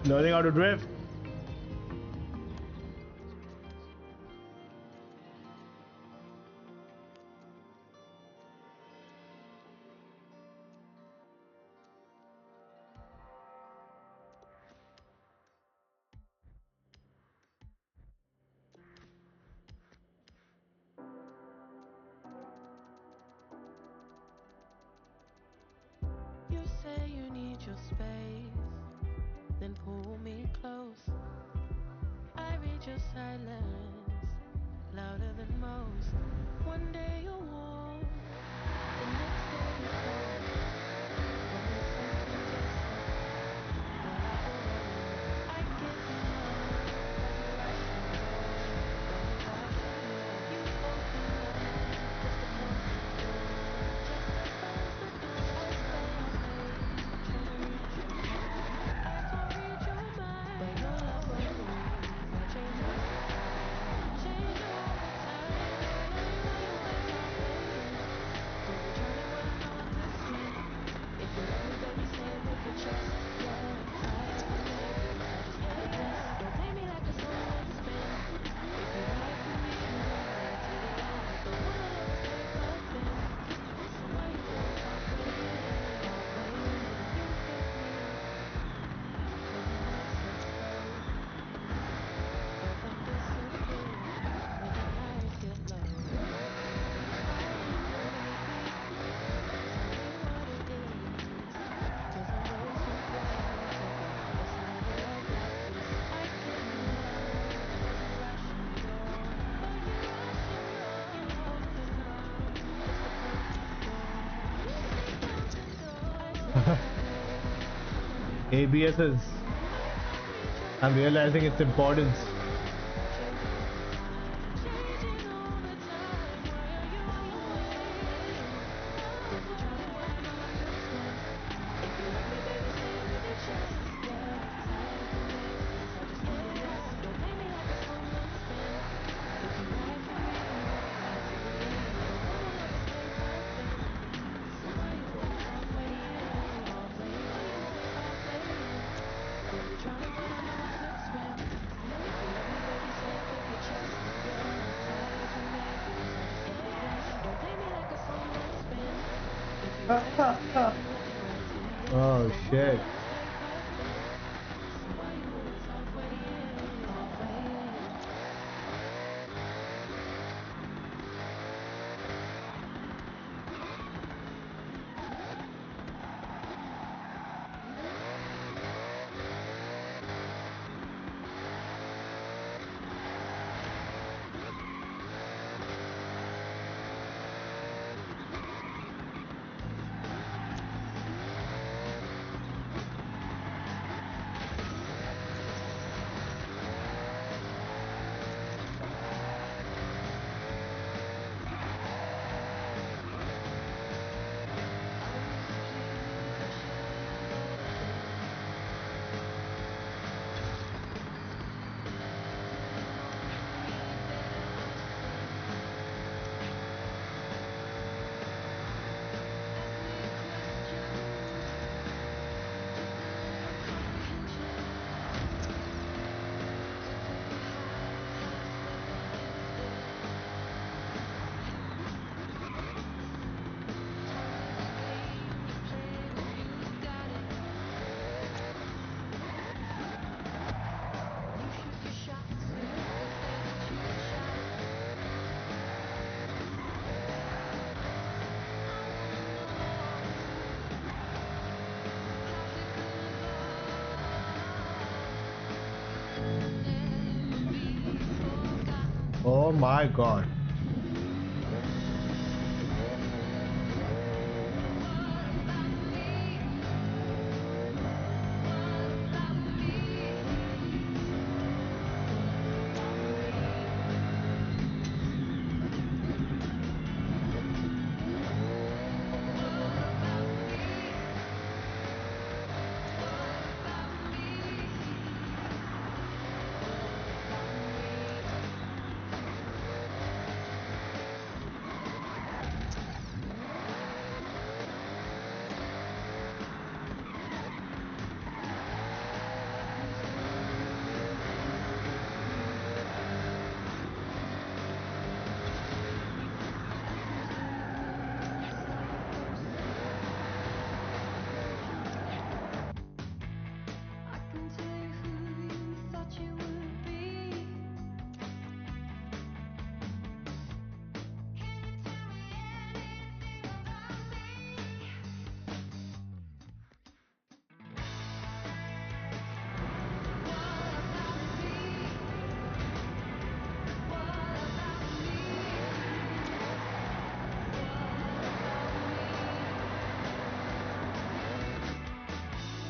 Learning how to drift. You say you need your space, then pull me close. I read your silence, louder than most. One day you're warm, the next day you're cold. I give you love, you open up, just to close the door. Just to close the door. I stay on stage, trying to read your mind. I can't read your mind, but your love for me might change your mind. Change all the time. Tell me why you hurt my feelings. ABS is... I'm realizing its importance. Oh shit. Oh my god.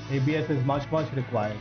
ABS is much required.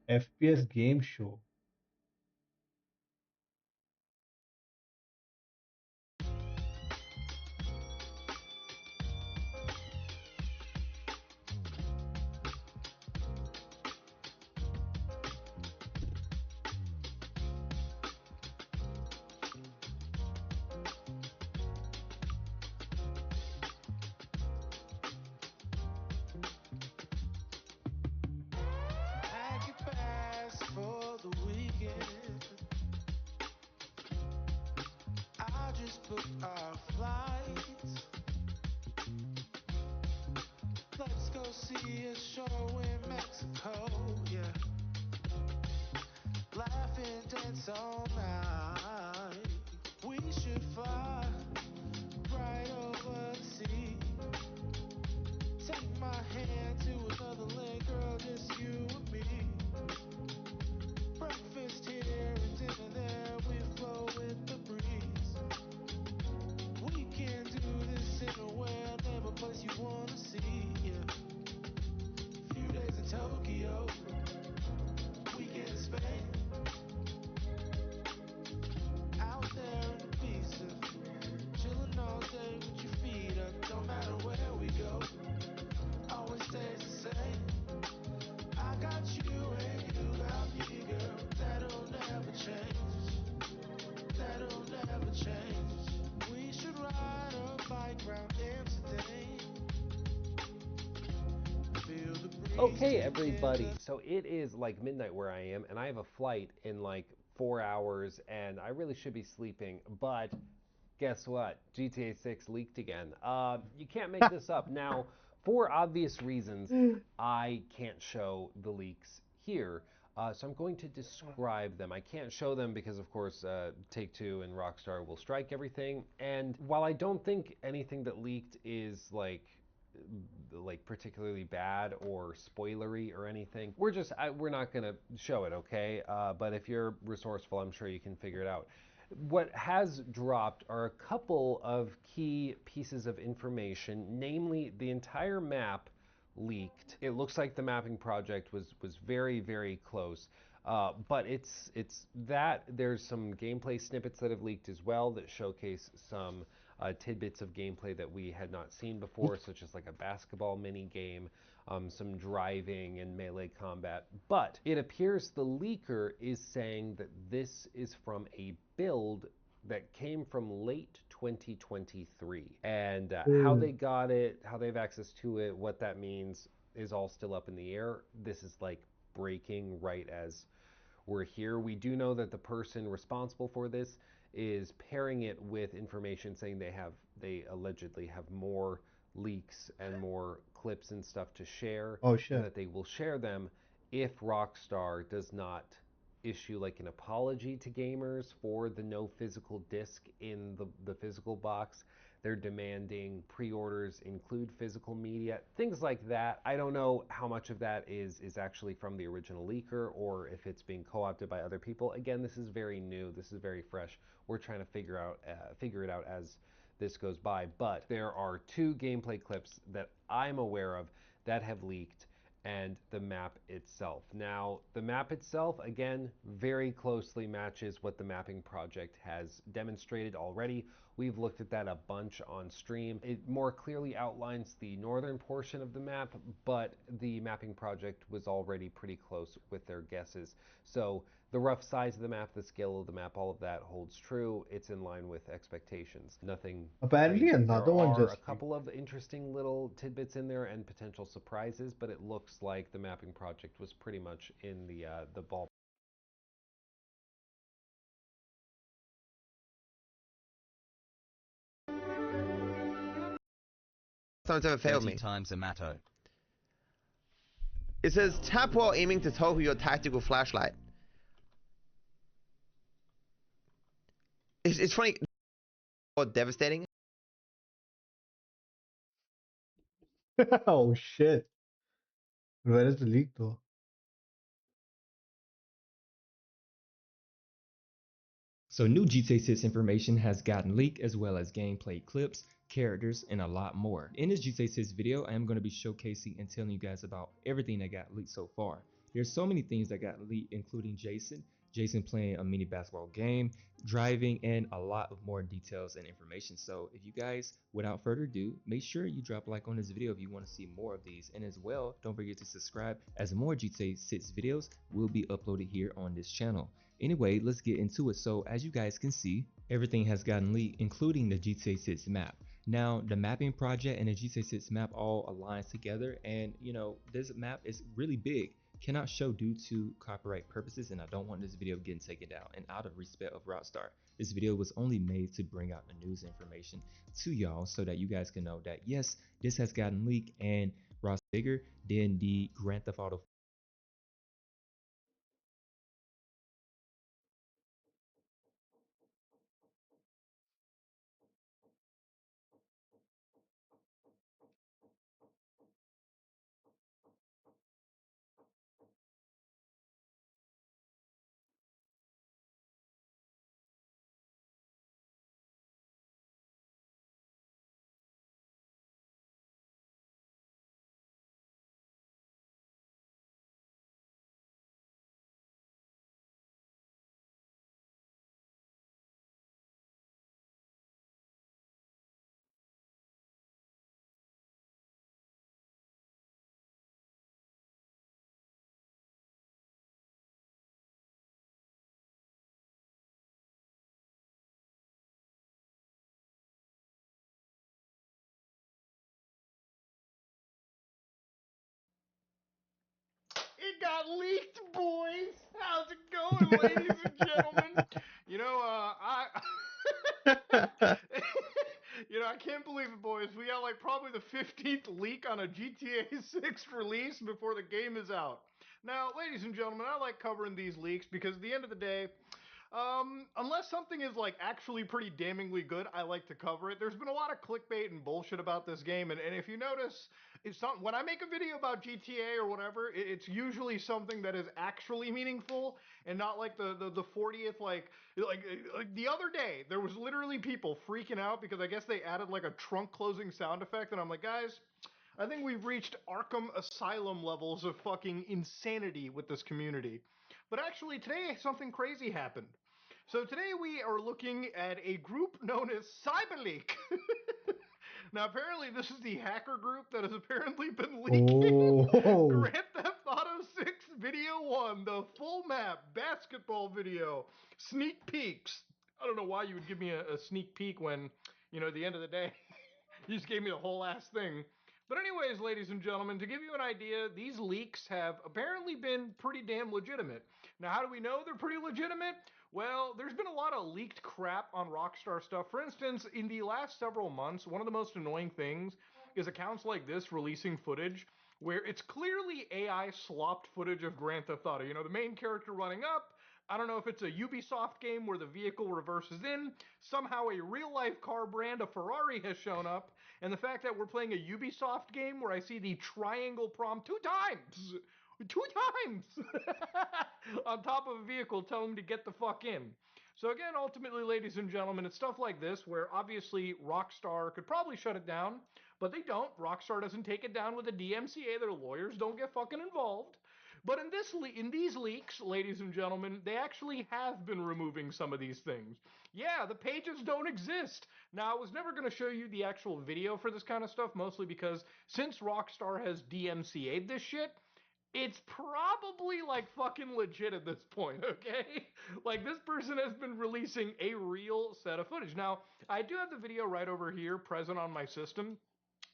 FPS game show. Pack your bags for the weekend. I just booked our flights. Let's go see a show in Mexico, yeah. Laugh and dance all night. We should fly right over the sea. Take my hand to another land, girl, just you and me. Breakfast here and dinner there, we flow with the breeze. We can do this anywhere, name a place you wanna see, yeah. Few days in Tokyo, weekend in Spain. Out there in Ibiza, chilling all day with your feet up, don't matter where we go. Always stays the same. I got you and you got me, girl. That'll never change. That'll never change. We should ride a bike round Amsterdam. Feel the breeze. Okay, everybody. So it is like midnight where I am, and I have a flight in like 4 hours, and I really should be sleeping, but guess what? GTA 6 leaked again. You can't make this up. Now, for obvious reasons, I can't show the leaks here. So I'm going to describe them. I can't show them because, of course, Take-Two and Rockstar will strike everything. And while I don't think anything that leaked is like particularly bad or spoilery or anything, we're not gonna show it, okay? But if you're resourceful, I'm sure you can figure it out. What has dropped are a couple of key pieces of information, namely the entire map leaked. It looks like the mapping project was very, very close. But it's that there's some gameplay snippets that have leaked as well that showcase some tidbits of gameplay that we had not seen before, such as like a basketball mini game, some driving and melee combat. But it appears the leaker is saying that this is from a build that came from late 2023. And how they got it, how they have access to it, what that means is all still up in the air. This is like breaking right as we're here. We do know that the person responsible for this is pairing it with information saying they allegedly have more leaks and more clips and stuff to share. Oh, shit. And that they will share them if Rockstar does not issue like an apology to gamers for the no physical disc in the physical box. They're demanding pre-orders include physical media, things like that. I don't know how much of that is actually from the original leaker or if it's being co-opted by other people. Again, this is very new. This is very fresh. We're trying to figure it out as this goes by. But there are two gameplay clips that I'm aware of that have leaked, and the map itself. Now, the map itself, again, very closely matches what the mapping project has demonstrated already. We've looked at that a bunch on stream. It more clearly outlines the northern portion of the map, but the mapping project was already pretty close with their guesses. So the rough size of the map, the scale of the map, all of that holds true. It's in line with expectations. Nothing Apparently crazy. another one There are just a couple of interesting little tidbits in there and potential surprises, but it looks like the mapping project was pretty much in the ball. Times ever failed me. Times Amato. It says tap while aiming to tell who your tactical flashlight. It's funny. Or devastating. Oh shit. Where is the leak though? So new GTA 6 information has gotten leaked, as well as gameplay clips, characters, and a lot more. In this GTA 6 video, I am going to be showcasing and telling you guys about everything that got leaked so far. There's so many things that got leaked, including Jason playing a mini basketball game, driving, and a lot of more details and information. So if you guys, without further ado, make sure you drop a like on this video if you want to see more of these. And as well, don't forget to subscribe, as more GTA 6 videos will be uploaded here on this channel. Anyway, let's get into it. So as you guys can see, everything has gotten leaked, including the GTA 6 map. Now, the mapping project and the GTA 6 map all aligns together, and you know, this map is really big. Cannot show due to copyright purposes, and I don't want this video getting taken down. And out of respect of Rockstar, this video was only made to bring out the news information to y'all so that you guys can know that yes, this has gotten leaked and Ross bigger than the Grand Theft Auto. It got leaked, boys. How's it going, ladies and gentlemen? You know, you know, I can't believe it, boys. We got like probably the 15th leak on a GTA 6 release before the game is out. Now, ladies and gentlemen, I like covering these leaks because at the end of the day, unless something is like actually pretty damningly good, I like to cover it. There's been a lot of clickbait and bullshit about this game, and if you notice, when I make a video about GTA or whatever, it's usually something that is actually meaningful and not like the 40th like the other day there was literally people freaking out because I guess they added like a trunk closing sound effect, and I'm like, guys, I think we've reached Arkham Asylum levels of fucking insanity with this community. But actually, today something crazy happened. So today we are looking at a group known as CyberLeak. Now, apparently this is the hacker group that has apparently been leaking Grand Theft Auto 6 Video 1, the full map basketball video, sneak peeks. I don't know why you would give me a sneak peek when, you know, at the end of the day, you just gave me the whole ass thing. But anyways, ladies and gentlemen, to give you an idea, these leaks have apparently been pretty damn legitimate. Now, how do we know they're pretty legitimate? Well, there's been a lot of leaked crap on Rockstar stuff. For instance, in the last several months, one of the most annoying things is accounts like this releasing footage where it's clearly AI slopped footage of Grand Theft Auto. You know, the main character running up, I don't know if it's a Ubisoft game where the vehicle reverses in, somehow a real-life car brand, a Ferrari, has shown up, and the fact that we're playing a Ubisoft game where I see the triangle prompt two times on top of a vehicle telling me to get the fuck in. So again, ultimately, ladies and gentlemen, it's stuff like this where obviously Rockstar could probably shut it down, but they don't. Rockstar doesn't take it down with a DMCA. Their lawyers don't get fucking involved. But in these leaks, ladies and gentlemen, they actually have been removing some of these things. Yeah, the pages don't exist. Now, I was never going to show you the actual video for this kind of stuff, mostly because since Rockstar has DMCA'd this shit, it's probably like fucking legit at this point, okay? Like, this person has been releasing a real set of footage. Now, I do have the video right over here present on my system.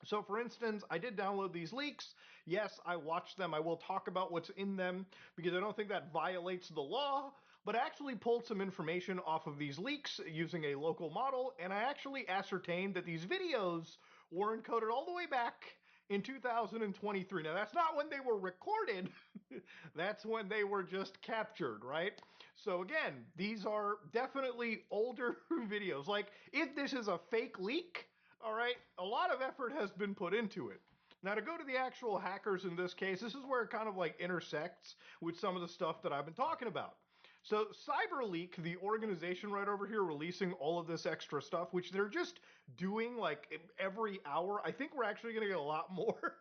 So, for instance, I did download these leaks. Yes, I watched them. I will talk about what's in them because I don't think that violates the law. But I actually pulled some information off of these leaks using a local model, and I actually ascertained that these videos were encoded all the way back in 2023. Now, that's not when they were recorded. That's when they were just captured, right? So again, these are definitely older videos. Like, if this is a fake leak, all right, a lot of effort has been put into it. Now, to go to the actual hackers in this case, this is where it kind of like intersects with some of the stuff that I've been talking about. So CyberLeak, the organization right over here releasing all of this extra stuff, which they're just doing like every hour. I think we're actually going to get a lot more,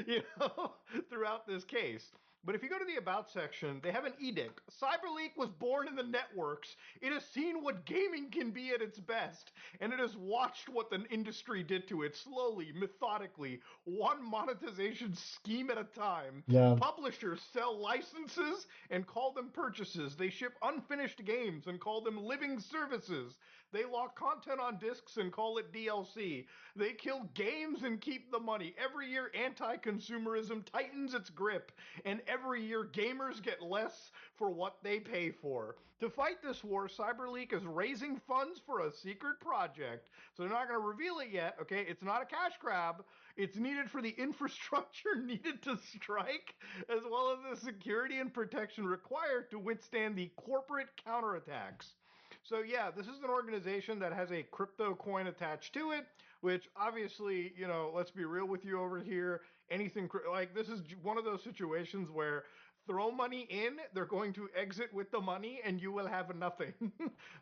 you know, throughout this case. But if you go to the About section, they have an edict. CyberLeak was born in the networks. It has seen what gaming can be at its best, and it has watched what the industry did to it slowly, methodically, one monetization scheme at a time. Yeah. Publishers sell licenses and call them purchases. They ship unfinished games and call them living services. They lock content on discs and call it DLC. They kill games and keep the money. Every year, anti-consumerism tightens its grip, and every year, gamers get less for what they pay for. To fight this war, CyberLeak is raising funds for a secret project. So they're not going to reveal it yet, okay? It's not a cash grab. It's needed for the infrastructure needed to strike, as well as the security and protection required to withstand the corporate counterattacks. So yeah, this is an organization that has a crypto coin attached to it, which obviously, you know, let's be real with you over here. Anything like this is one of those situations where throw money in, they're going to exit with the money, and you will have nothing.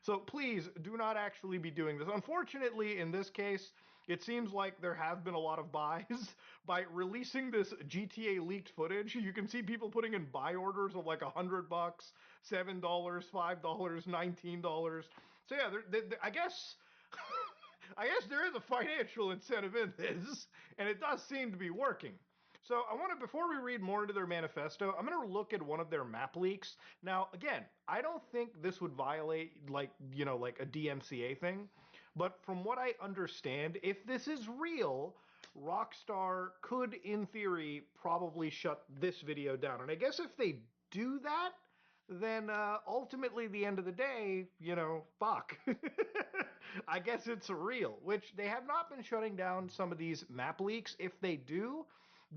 So please do not actually be doing this. Unfortunately, in this case, it seems like there have been a lot of buys. By releasing this GTA leaked footage, you can see people putting in buy orders of like $100, $7, $5, $19. So yeah, I guess I guess there is a financial incentive in this, and it does seem to be working. So I want to, before we read more into their manifesto, I'm going to look at one of their map leaks. Now, again, I don't think this would violate like a DMCA thing, but from what I understand, if this is real, Rockstar could, in theory, probably shut this video down. And I guess if they do that, then ultimately, the end of the day, fuck. I guess it's real, which they have not been shutting down some of these map leaks. If they do,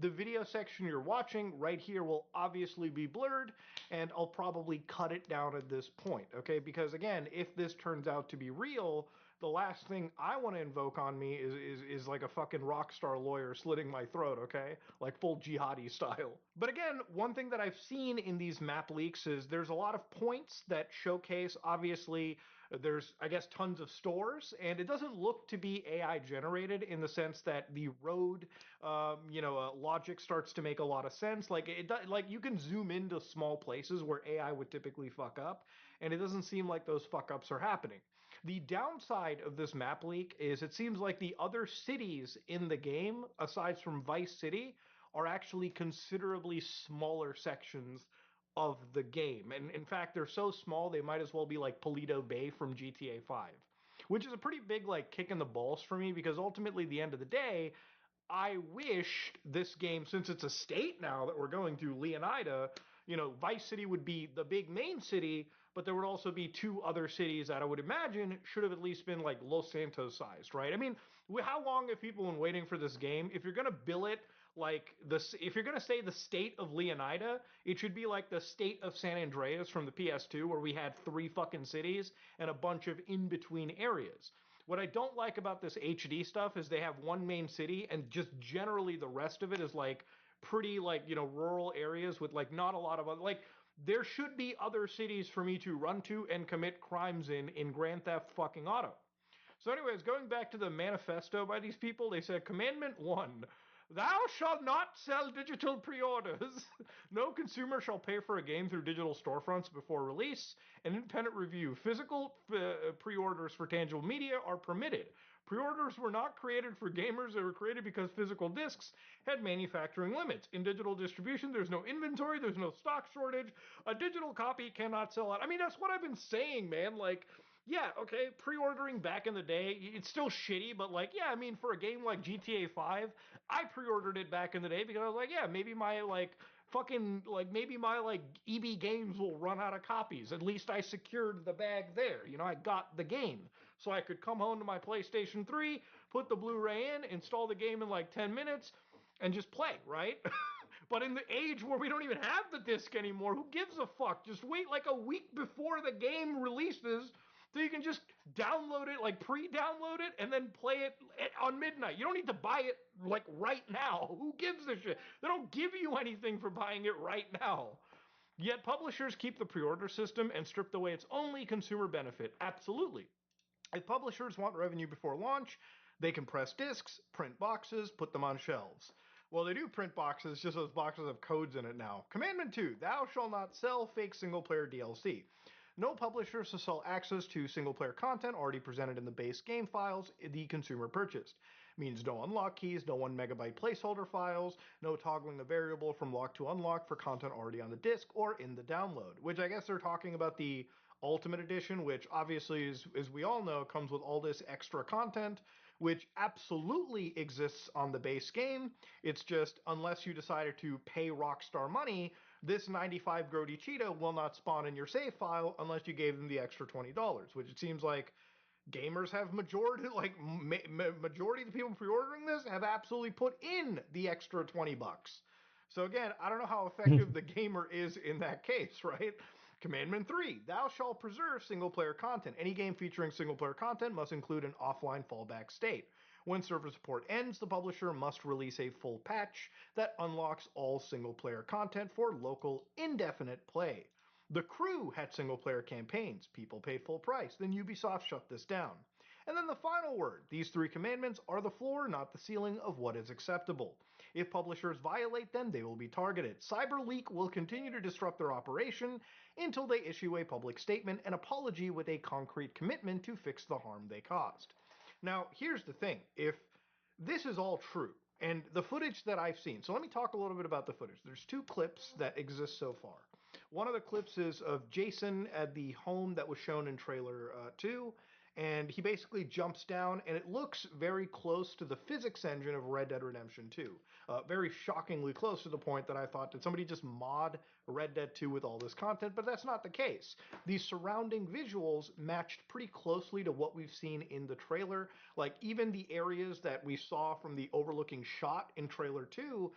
the video section you're watching right here will obviously be blurred, and I'll probably cut it down at this point, okay? Because again, if this turns out to be real, the last thing I want to invoke on me is like a fucking Rockstar lawyer slitting my throat, okay? Like full jihadi style. But again, one thing that I've seen in these map leaks is there's a lot of points that showcase, obviously, there's, I guess, tons of stores, and it doesn't look to be AI generated in the sense that the road, logic starts to make a lot of sense. Like you can zoom into small places where AI would typically fuck up, and it doesn't seem like those fuck ups are happening. The downside of this map leak is it seems like the other cities in the game, aside from Vice City, are actually considerably smaller sections of the game. And in fact, they're so small, they might as well be like Paleto Bay from GTA 5, which is a pretty big like kick in the balls for me, because ultimately, at the end of the day, I wish this game, since it's a state now that we're going through Leonida, Vice City would be the big main city, but there would also be two other cities that I would imagine should have at least been like Los Santos sized, right? I mean, how long have people been waiting for this game? If you're going to bill it like this, if you're going to say the state of Leonida, it should be like the state of San Andreas from the PS2, where we had 3 fucking cities and a bunch of in-between areas. What I don't like about this HD stuff is they have one main city, and just generally the rest of it is like pretty like, rural areas with like not a lot of other, like, there should be other cities for me to run to and commit crimes in Grand Theft fucking Auto. So anyways, going back to the manifesto by these people, they said, Commandment 1, thou shalt not sell digital pre-orders. No consumer shall pay for a game through digital storefronts before release. An independent review. Physical pre-orders for tangible media are permitted. Pre-orders were not created for gamers. They were created because physical discs had manufacturing limits. In digital distribution, there's no inventory. There's no stock shortage. A digital copy cannot sell out. I mean, that's what I've been saying, man. Like, yeah, okay, pre-ordering back in the day, it's still shitty, but like, yeah, I mean, for a game like GTA 5, I pre-ordered it back in the day because I was like, yeah, maybe my EB Games will run out of copies. At least I secured the bag there. I got the game. So I could come home to my PlayStation 3, put the Blu-ray in, install the game in like 10 minutes, and just play, right? But in the age where we don't even have the disc anymore, who gives a fuck? Just wait like a week before the game releases so you can just download it, like pre-download it, and then play it on midnight. You don't need to buy it like right now. Who gives a shit? They don't give you anything for buying it right now. Yet publishers keep the pre-order system and stripped away its only consumer benefit. Absolutely. If publishers want revenue before launch, they can press discs, print boxes, put them on shelves. Well, they do print boxes, just those boxes have codes in it now. Commandment 2, thou shalt not sell fake single-player DLC. No publisher shall sell access to single-player content already presented in the base game files the consumer purchased. Means no unlock keys, no 1 megabyte placeholder files, no toggling a variable from lock to unlock for content already on the disc or in the download. Which I guess they're talking about the Ultimate Edition, which obviously, as we all know, comes with all this extra content, which absolutely exists on the base game. It's just, unless you decided to pay Rockstar money, this 95 Grody Cheetah will not spawn in your save file unless you gave them the extra $20, which it seems like gamers have majority of the people pre-ordering this have absolutely put in the extra 20 bucks. So again, I don't know how effective the gamer is in that case, right? Commandment 3, thou shalt preserve single-player content. Any game featuring single-player content must include an offline fallback state. When server support ends, the publisher must release a full patch that unlocks all single-player content for local indefinite play. The Crew had single-player campaigns. People paid full price. Then Ubisoft shut this down. And then the final word. These 3 commandments are the floor, not the ceiling of what is acceptable. If publishers violate them, they will be targeted. CyberLeak will continue to disrupt their operation until they issue a public statement and apology with a concrete commitment to fix the harm they caused. Now, here's the thing. If this is all true, and the footage that I've seen, so let me talk a little bit about the footage. There's 2 clips that exist so far. One of the clips is of Jason at the home that was shown in trailer 2, and he basically jumps down, and it looks very close to the physics engine of Red Dead Redemption 2. Very shockingly close, to the point that I thought, did somebody just mod Red Dead 2 with all this content? But that's not the case. The surrounding visuals matched pretty closely to what we've seen in the trailer. Like, even the areas that we saw from the overlooking shot in trailer 2,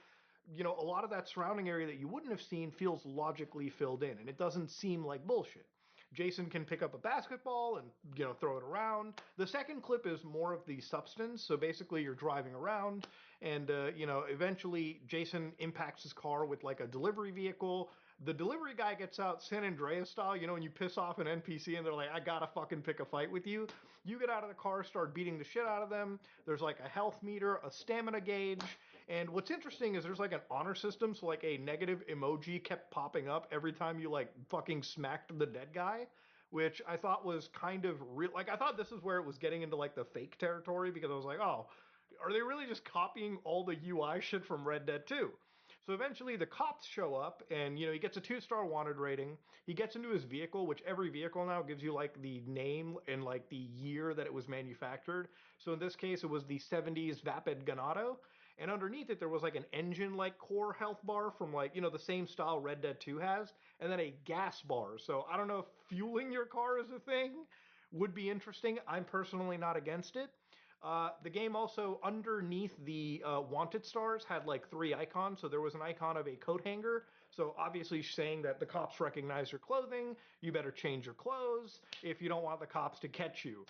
you know, a lot of that surrounding area that you wouldn't have seen feels logically filled in, and it doesn't seem like bullshit. Jason can pick up a basketball and, you know, throw it around. The second clip is more of the substance. So basically you're driving around and, you know, eventually Jason impacts his car with like a delivery vehicle. The delivery guy gets out San Andreas style, you know, when you piss off an NPC and they're like, I gotta fucking pick a fight with you. You get out of the car, start beating the shit out of them. There's like a health meter, a stamina gauge. And what's interesting is there's like an honor system, so like a negative emoji kept popping up every time you like fucking smacked the dead guy, which I thought was kind of real. Like, I thought this is where it was getting into like the fake territory, because I was like, oh, are they really just copying all the UI shit from Red Dead 2? So eventually the cops show up and, you know, he gets a 2-star wanted rating. He gets into his vehicle, which every vehicle now gives you like the name and like the year that it was manufactured. So in this case, it was the 70s Vapid Ganado. And underneath it, there was like an engine-like core health bar from like, you know, the same style Red Dead 2 has, and then a gas bar. So I don't know if fueling your car is a thing. Would be interesting. I'm personally not against it. The game also, underneath the wanted stars, had like 3 icons. So there was an icon of a coat hanger. So obviously saying that the cops recognize your clothing, you better change your clothes if you don't want the cops to catch you.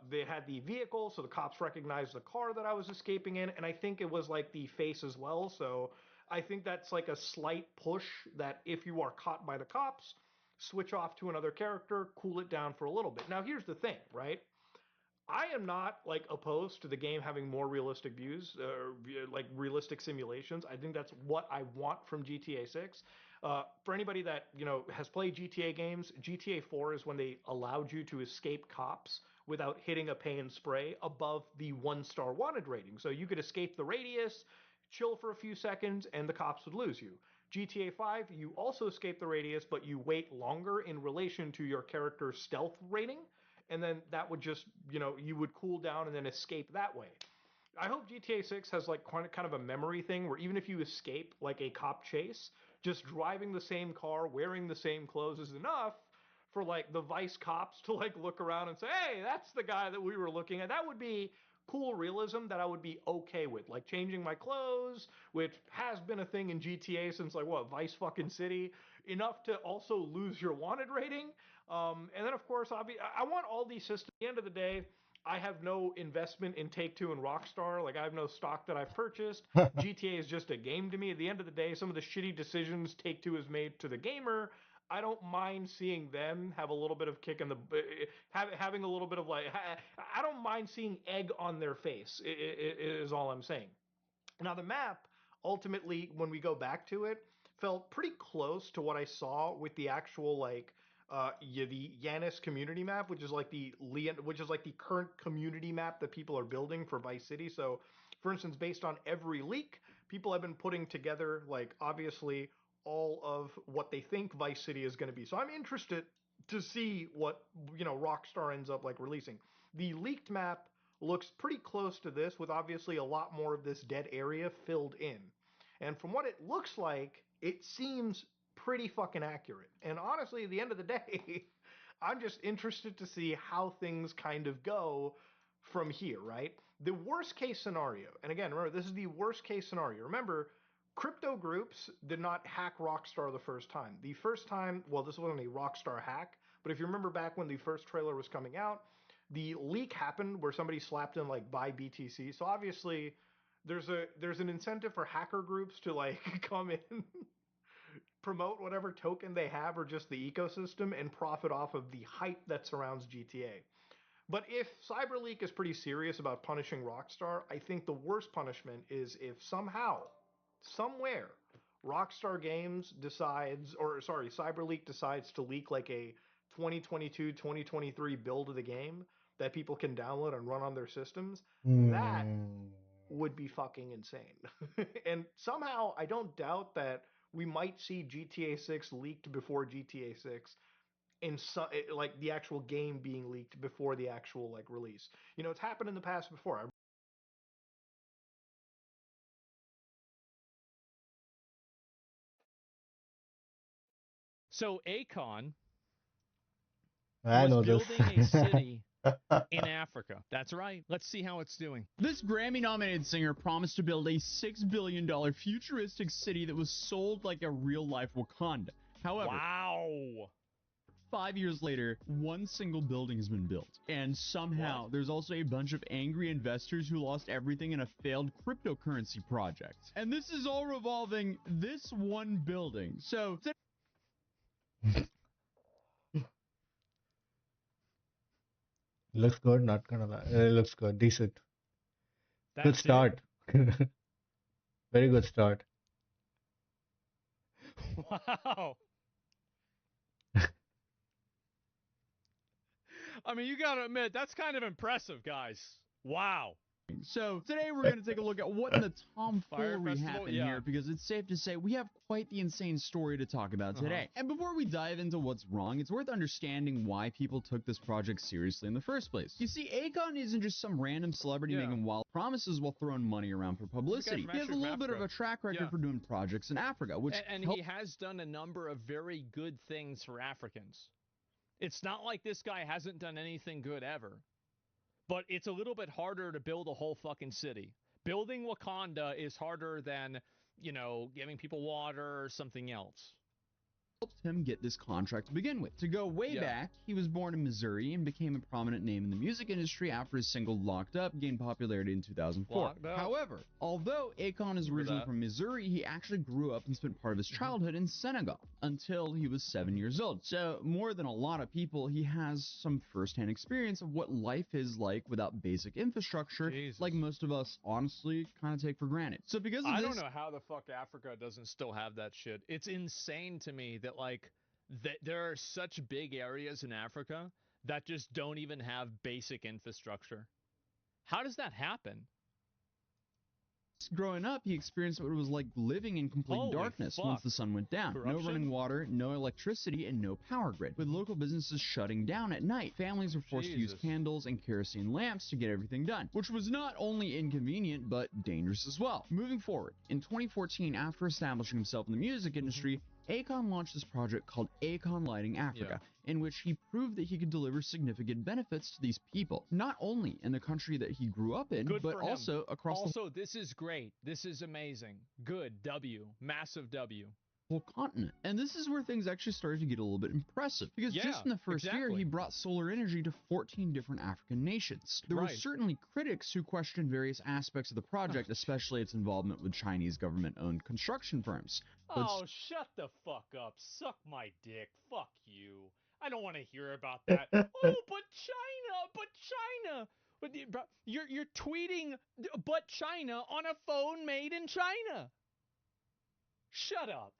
They had the vehicle, so the cops recognized the car that I was escaping in, and I think it was like the face as well. So I think that's like a slight push that if you are caught by the cops, switch off to another character, cool it down for a little bit. Now here's the thing, right? I am not like opposed to the game having more realistic views, like realistic simulations. I think that's what I want from GTA 6. For anybody that, you know, has played GTA games, GTA 4 is when they allowed you to escape cops without hitting a pay and spray above the 1-star wanted rating. So you could escape the radius, chill for a few seconds, and the cops would lose you. GTA 5, you also escape the radius, but you wait longer in relation to your character's stealth rating. And then that would just, you know, you would cool down and then escape that way. I hope GTA 6 has like kind of a memory thing where even if you escape like a cop chase, just driving the same car, wearing the same clothes is enough for like the vice cops to like look around and say, hey, that's the guy that we were looking at. That would be cool realism that I would be okay with. Like changing my clothes, which has been a thing in GTA since like what, Vice fucking City, enough to also lose your wanted rating. And then of course I want all these systems. At the end of the day, I have no investment in Take-Two and Rockstar. Like, I have no stock that I've purchased. GTA is just a game to me. At the end of the day, some of the shitty decisions Take-Two has made to the gamer, I don't mind seeing them have a little bit of kick in the... having a little bit of, like... I don't mind seeing egg on their face, is all I'm saying. Now, the map ultimately, when we go back to it, felt pretty close to what I saw with the actual like the Yanis community map, which is like the current community map that people are building for Vice City. So, for instance, based on every leak, people have been putting together like obviously all of what they think Vice City is going to be. So I'm interested to see what Rockstar ends up like releasing. The leaked map looks pretty close to this, with obviously a lot more of this dead area filled in. And from what it looks like, it seems pretty fucking accurate. And honestly, at the end of the day, I'm just interested to see how things kind of go from here, right? The worst case scenario, and again, remember, this is the worst case scenario. Remember, crypto groups did not hack Rockstar the first time. The first time, well, this wasn't a Rockstar hack, but if you remember back when the first trailer was coming out, the leak happened where somebody slapped in like buy BTC. So obviously there's an incentive for hacker groups to like come in, promote whatever token they have or just the ecosystem and profit off of the hype that surrounds GTA. But if CyberLeak is pretty serious about punishing Rockstar, I think the worst punishment is if somehow, somewhere, Rockstar Games CyberLeak decides to leak like a 2022, 2023 build of the game that people can download and run on their systems. That would be fucking insane. And somehow, I don't doubt that we might see GTA 6 leaked before GTA 6, in like the actual game being leaked before the actual like release. It's happened in the past before. So Akon I know was this. building a city in Africa. That's right. Let's see how it's doing. This Grammy-nominated singer promised to build a $6 billion futuristic city that was sold like a real-life Wakanda. However, wow. 5 years later, one single building has been built. And somehow, there's also a bunch of angry investors who lost everything in a failed cryptocurrency project. And this is all revolving this one building. So... Looks good, not gonna lie. It looks good, decent. That's Good start. Very good start. Wow. I mean, you gotta admit, that's kind of impressive, guys. Wow. So today we're going to take a look at what in the tomfoolery happened here, because it's safe to say we have quite the insane story to talk about today. And before we dive into what's wrong, it's worth understanding why people took this project seriously in the first place. You see, Akon isn't just some random celebrity making wild promises while throwing money around for publicity. He has a little bit of a track record for doing projects in Africa, which and he has done a number of very good things for Africans. It's not like this guy hasn't done anything good ever. But it's a little bit harder to build a whole fucking city. Building Wakanda is harder than, giving people water or something else. Helped him get this contract to begin with. To go way back, he was born in Missouri and became a prominent name in the music industry after his single Locked Up gained popularity in 2004. However, although Akon is originally from Missouri, he actually grew up and spent part of his childhood in Senegal until he was 7 years old. So more than a lot of people, he has some firsthand experience of what life is like without basic infrastructure, like most of us honestly kind of take for granted. So because of I this, don't know how the fuck Africa doesn't still have that shit. It's insane to me that there are such big areas in Africa that just don't even have basic infrastructure. How does that happen? growing up, he experienced what it was like living in complete darkness once the sun went down. No running water, no electricity, and no power grid. With local businesses shutting down at night, families were forced to use candles and kerosene lamps to get everything done, which was not only inconvenient, but dangerous as well. Moving forward, in 2014, after establishing himself in the music industry, Akon launched this project called Akon Lighting Africa, in which he proved that he could deliver significant benefits to these people, not only in the country that he grew up in, but also across the this is great. This is amazing. Good. W. Massive W. whole continent. And this is where things actually started to get a little bit impressive, because just in the first year, he brought solar energy to 14 different African nations. There were certainly critics who questioned various aspects of the project, especially its involvement with Chinese government-owned construction firms. Oh, shut the fuck up. Suck my dick. Fuck you. I don't want to hear about that. Oh, but China. But you're tweeting but China on a phone made in China. Shut up.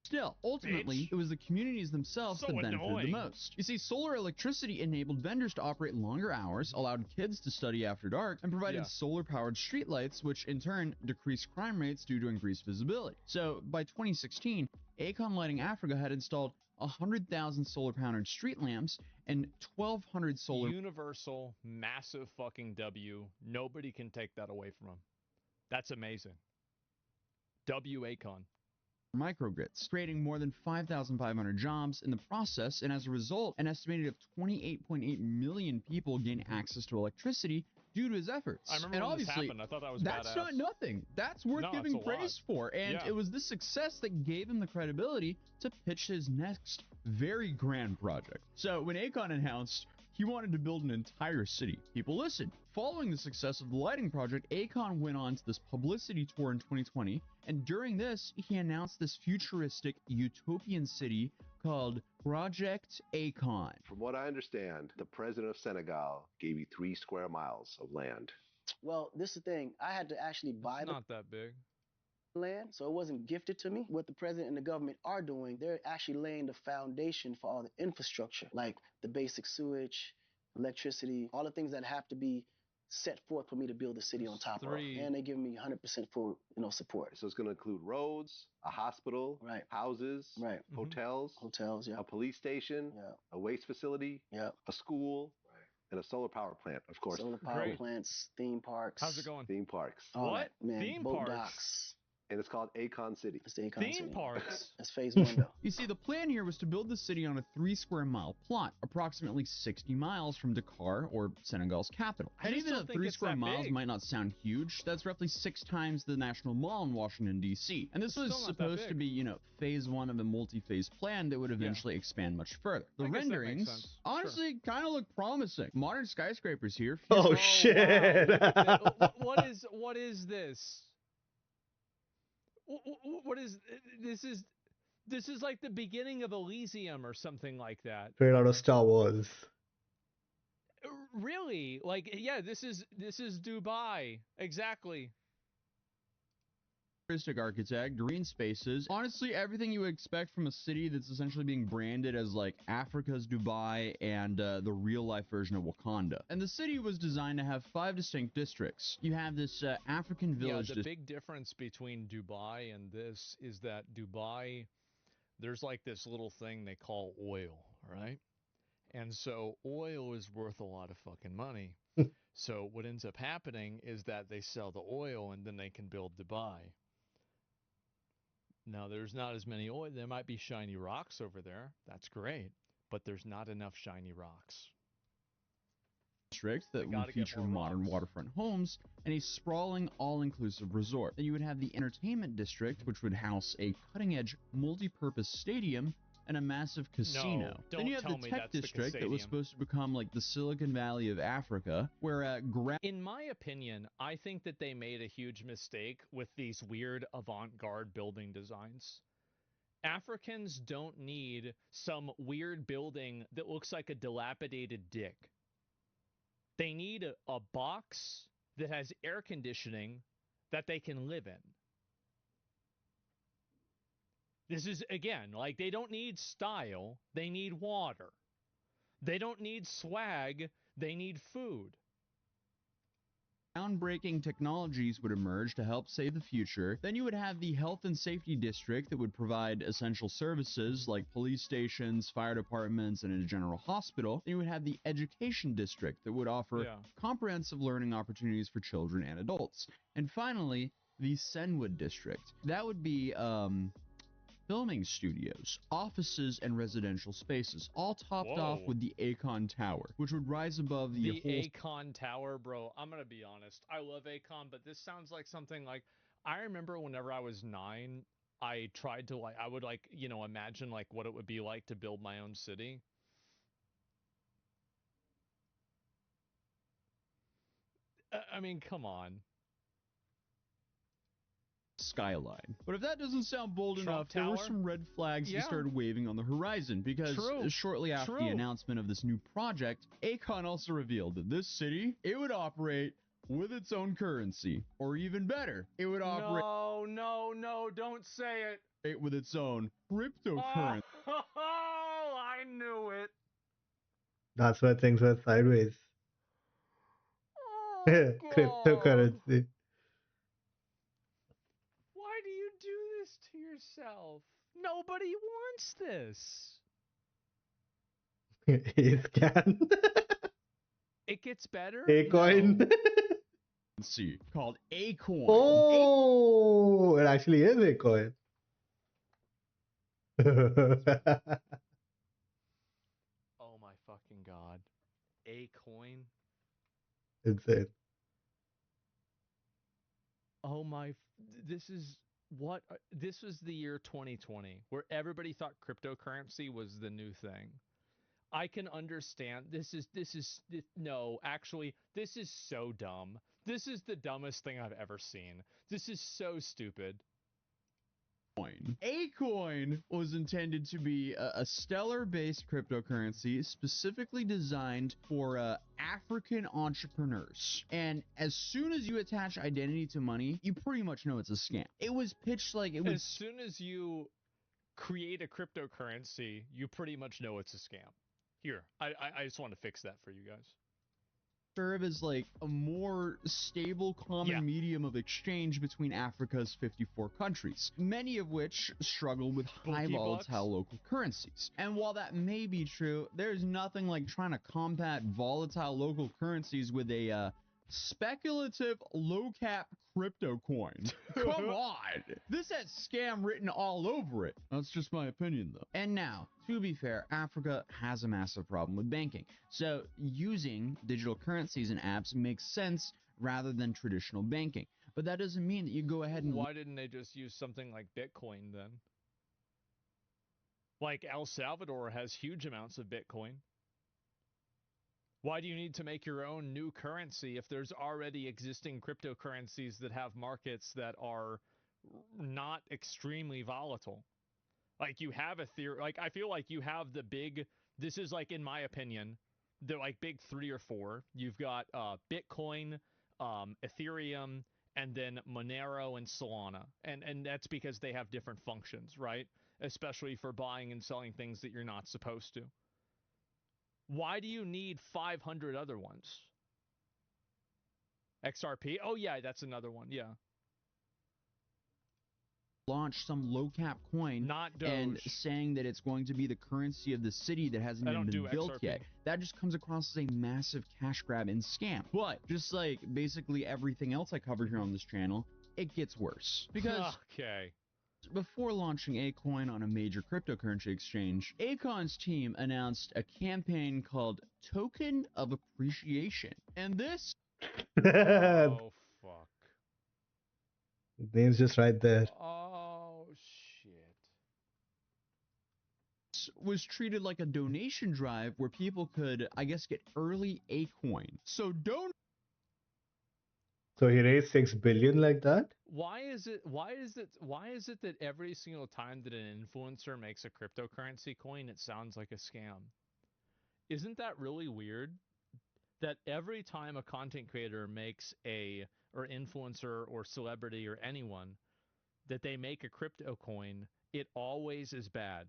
Still, ultimately, it was the communities themselves that benefited the most. You see, solar electricity enabled vendors to operate longer hours, allowed kids to study after dark, and provided solar-powered streetlights, which in turn decreased crime rates due to increased visibility. So, by 2016, Aecon Lighting Africa had installed 100,000 solar-powered street lamps and 1,200 solar... Universal, massive fucking W. Nobody can take that away from them. That's amazing. W Aecon. Microgrids, creating more than 5,500 jobs in the process, and as a result, an estimated of 28.8 million people gain access to electricity due to his efforts. I remember and when this obviously, happened. I thought that was that's badass. not nothing. That's worth giving praise for, and it was this success that gave him the credibility to pitch his next very grand project. So when Aecon announced he wanted to build an entire city, people listened. Following the success of the lighting project, Aecon went on to this publicity tour in 2020, and during this, he announced this futuristic utopian city called Project Aecon. From what I understand, the president of Senegal gave you 3 square miles of land. Well, this is the thing. I had to actually buy It's not that big. land, so it wasn't gifted to me. What the president and the government are doing, they're actually laying the foundation for all the infrastructure, like the basic sewage, electricity, all the things that have to be set forth for me to build a city on top of. And they give me 100% full, support. So it's going to include roads, a hospital, houses, hotels, a police station, a waste facility, a school, and a solar power plant, of course. Solar power plants, theme parks. How's it going? Theme parks. What? Man, Theme boat parks? docks. And it's called Aecon City. It's the Aecon Theme City. parks. That's phase 1, though. You see, the plan here was to build the city on a 3 square mile plot, approximately 60 miles from Dakar, or Senegal's capital. I And just even don't though think 3 it's square that miles big. might not sound huge, that's roughly 6 times the National Mall in Washington, D.C. And this was still not that supposed to big. be, phase 1 of a multi-phase plan that would eventually expand much further. The I guess that makes renderings sense. honestly kind of look promising. Modern skyscrapers here. Oh, shit. Wow. What is this? What is this is like the beginning of Elysium or something like that. Straight out of Star Wars. Really? Like, yeah, this is Dubai. Exactly. Futuristic architect, green spaces, honestly everything you would expect from a city that's essentially being branded as like Africa's Dubai and the real life version of Wakanda. And the city was designed to have 5 distinct districts. You have this African village. Yeah, the big difference between Dubai and this is that Dubai, there's like this little thing they call oil, right? And so oil is worth a lot of fucking money. So what ends up happening is that they sell the oil and then they can build Dubai. Now, there's not as many oil. There might be shiny rocks over there. That's great. But there's not enough shiny rocks. District that would feature modern waterfront homes and a sprawling all-inclusive resort. Then you would have the entertainment district, which would house a cutting-edge multi-purpose stadium and a massive casino. No, Then you have the tech district that was supposed to become like the Silicon Valley of Africa, where in my opinion, I think that they made a huge mistake with these weird avant-garde building designs. Africans don't need some weird building that looks like a dilapidated dick. They need a box that has air conditioning that they can live in. This is, again, like, they don't need style, they need water. They don't need swag, they need food. groundbreaking technologies would emerge to help save the future. Then you would have the health and safety district that would provide essential services like police stations, fire departments, and a general hospital. Then you would have the education district that would offer comprehensive learning opportunities for children and adults. And finally, the Senwood district. That would be, filming studios, offices, and residential spaces, all topped off with the Aecon Tower, which would rise above the whole... Aecon Tower, bro. I'm gonna be honest. I love Aecon, but this sounds like something like... I remember whenever I was 9, I tried to, I would, imagine, what it would be like to build my own city. I mean, come on. Skyline. But if that doesn't sound bold Trump enough, there were Tower? some red flags that started waving on the horizon, because shortly after the announcement of this new project, Aecon also revealed that this city, it would operate with its own currency. Or even better, it would operate No, don't say it. with its own cryptocurrency. Oh, I knew it. That's why things went sideways. Cryptocurrency. Why do you do this to yourself? Nobody wants this. A-scan. It gets better? A-coin. No. See, called A-coin. Oh, it actually is A-coin. Oh my fucking god. A-coin? Insane. Oh my, this is what, this was the year 2020 where everybody thought cryptocurrency was the new thing. I can understand, no, actually, this is so dumb. This is the dumbest thing I've ever seen. This is so stupid. A-coin was intended to be a stellar-based cryptocurrency specifically designed for African entrepreneurs. And as soon as you attach identity to money, you pretty much know it's a scam. It was pitched like it was... As soon as you create a cryptocurrency, you pretty much know it's a scam. Here, I just want to fix that for you guys. Serve as like a more stable common medium of exchange between Africa's 54 countries, many of which struggle with high volatile local currencies. And while that may be true, there's nothing like trying to combat volatile local currencies with a speculative low-cap crypto coin. Come on! This has scam written all over it. That's just my opinion, though. And now, to be fair, Africa has a massive problem with banking. So using digital currencies and apps makes sense rather than traditional banking. But that doesn't mean that you go ahead and... Why didn't they just use something like Bitcoin then? Like El Salvador has huge amounts of Bitcoin. Why do you need to make your own new currency if there's already existing cryptocurrencies that have markets that are not extremely volatile? Like you have Ethereum, like I feel like you have the big, this is like in my opinion, the like big 3 or 4. You've got Bitcoin, Ethereum, and then Monero and Solana. And that's because they have different functions, right? Especially for buying and selling things that you're not supposed to. Why do you need 500 other ones? XRP? Oh yeah, that's another one. Yeah. Launch some low-cap coin and saying that it's going to be the currency of the city that hasn't even been built yet. That just comes across as a massive cash grab and scam. But just like basically everything else I covered here on this channel, it gets worse. Because before launching A-coin on a major cryptocurrency exchange, Akon's team announced a campaign called Token of Appreciation. And this... Oh, fuck. The name's just right there. Oh, shit. Was treated like a donation drive where people could, I guess, get early A-coin. So don't... So he raised 6 billion like that? Why is it that every single time that an influencer makes a cryptocurrency coin, it sounds like a scam? Isn't that really weird? That every time a content creator makes or influencer or celebrity or anyone, that they make a crypto coin, it always is bad.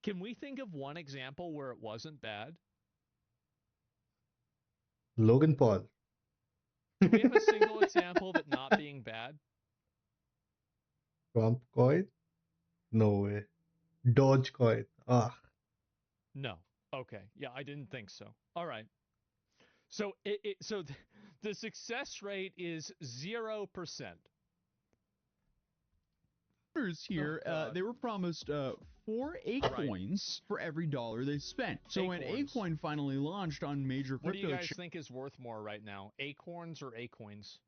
Can we think of one example where it wasn't bad? Logan Paul. Do we have a single example of it not being bad? Trump coin? No way. Dogecoin. Ah. No. Okay. Yeah, I didn't think so. All right. So the success rate is 0%. Here, they were promised 4 A-coins for every $1 they spent. So when A-coin finally launched on major crypto... What do you guys think is worth more right now? Acorns or A-coins?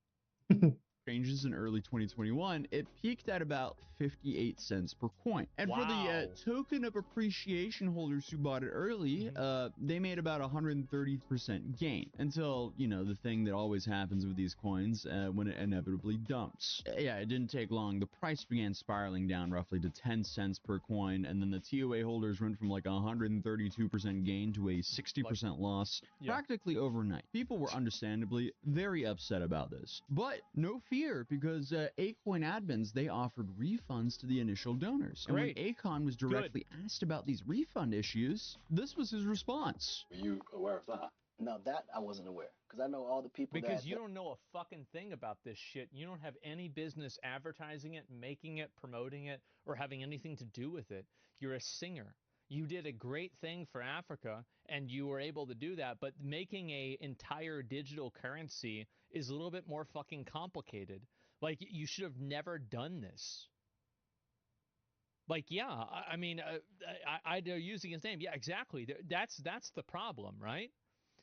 exchanges in early 2021, it peaked at about 58 cents per coin. And for the token of appreciation holders who bought it early, they made about 130% gain until, you know, the thing that always happens with these coins when it inevitably dumps. Yeah, it didn't take long. The price began spiraling down roughly to 10 cents per coin, and then the TOA holders went from like 132% gain to a 60% loss practically overnight. People were understandably very upset about this. But no fear, because Acoin admins, they offered refunds to the initial donors. And when Akon was directly asked about these refund issues, this was his response. Were you aware of that? No, that I wasn't aware, because I know all the people because you don't know a fucking thing about this shit. You don't have any business advertising it, making it, promoting it, or having anything to do with it. You're a singer. You did a great thing for Africa, and you were able to do that, but making a entire digital currency is a little bit more fucking complicated. Like, you should have never done this. Like, yeah, I mean, they're using his name. Yeah, exactly. That's the problem, right?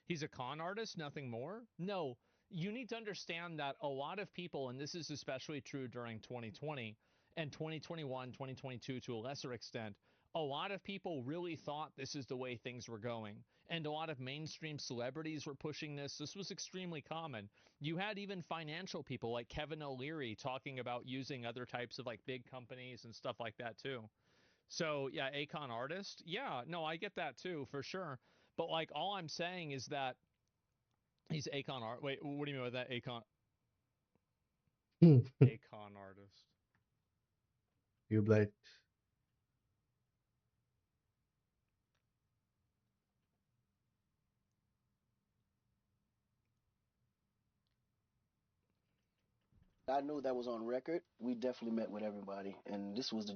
He's a con artist, nothing more. No, you need to understand that a lot of people, and this is especially true during 2020 and 2021, 2022 to a lesser extent, a lot of people really thought this is the way things were going. And a lot of mainstream celebrities were pushing this. This was extremely common. You had even financial people like Kevin O'Leary talking about using other types of like big companies and stuff like that too. So yeah, Akon artist. Yeah, no, I get that too, for sure. But like, all I'm saying is that he's Akon art. Wait, what do you mean by that? Akon. Akon artist. You blight. I knew that was on record. We definitely met with everybody, and this was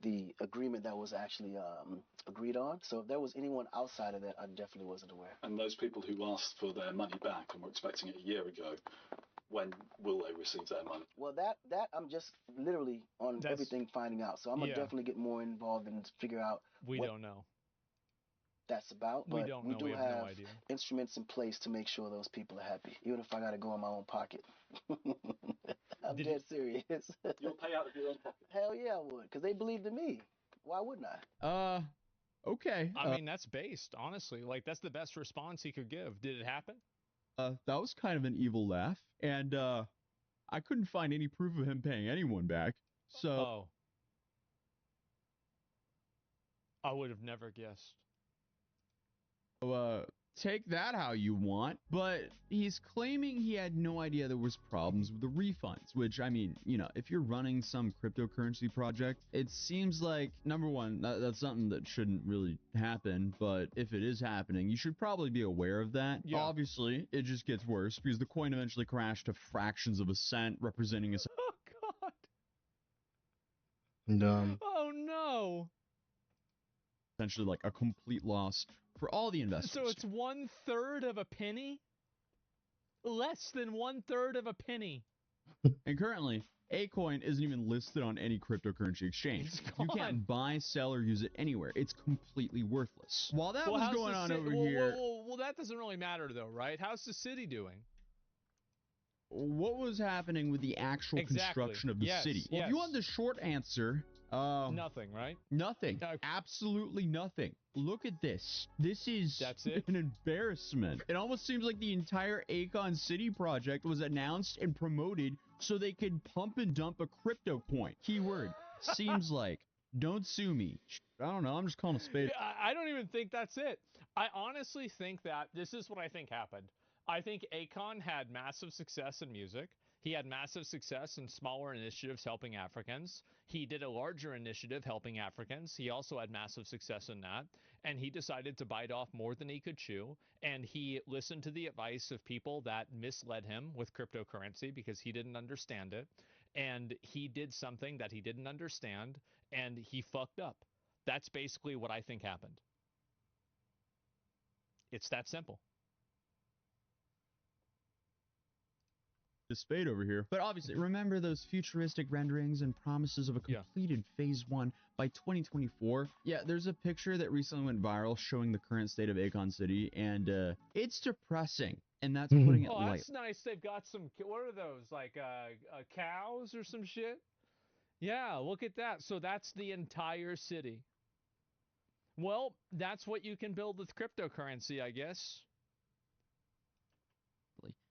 the agreement that was actually agreed on. So if there was anyone outside of that, I definitely wasn't aware. And those people who asked for their money back and were expecting it a year ago, when will they receive their money? Well, that I'm just literally on everything finding out. So I'm gonna definitely get more involved and figure out. We don't know. That's about, but we do have have no idea. Instruments in place to make sure those people are happy, even if I got to go in my own pocket. I'm dead serious. You'll pay out of your own pocket? Hell yeah, I would, because they believed in me. Why wouldn't I? Okay. I mean, that's based, honestly. Like, that's the best response he could give. Did it happen? That was kind of an evil laugh, and I couldn't find any proof of him paying anyone back. So. I would have never guessed. Take that how you want, but he's claiming he had no idea there was problems with the refunds, which, I mean, you know, if you're running some cryptocurrency project, it seems like, number one, that's something that shouldn't really happen, but if it is happening, you should probably be aware of that. Yeah. Obviously, it just gets worse because the coin eventually crashed to fractions of a cent, representing a... Oh, God. Dumb. Oh, no. Essentially, like, a complete loss for all the investors. So it's 1/3 of a penny? Less than 1/3 of a penny. And currently, Acoin isn't even listed on any cryptocurrency exchange. You can't buy, sell, or use it anywhere. It's completely worthless. While that was going on over here... Well, that doesn't really matter, though, right? How's the city doing? What was happening with the actual construction of the city? Well, if you want the short answer... nothing, right? Nothing. Absolutely nothing. Look at this. This is an embarrassment. It almost seems like the entire Akon City project was announced and promoted so they could pump and dump a crypto coin. Keyword, seems like. Don't sue me. I don't know. I'm just calling a spade. I don't even think that's it. I honestly think that this is what I think happened. I think Akon had massive success in music. He had massive success in smaller initiatives helping Africans. He did a larger initiative helping Africans. He also had massive success in that. And he decided to bite off more than he could chew. And he listened to the advice of people that misled him with cryptocurrency because he didn't understand it. And he did something that he didn't understand, and he fucked up. That's basically what I think happened. It's that simple. displayed over here. But obviously, remember those futuristic renderings and promises of a completed phase 1 by 2024? Yeah, there's a picture that recently went viral showing the current state of Akon City, and it's depressing. And that's putting it light. That's nice. They've got some, what are those, like cows or some shit? Yeah, look at that. So that's the entire city. Well, that's what you can build with cryptocurrency, I guess.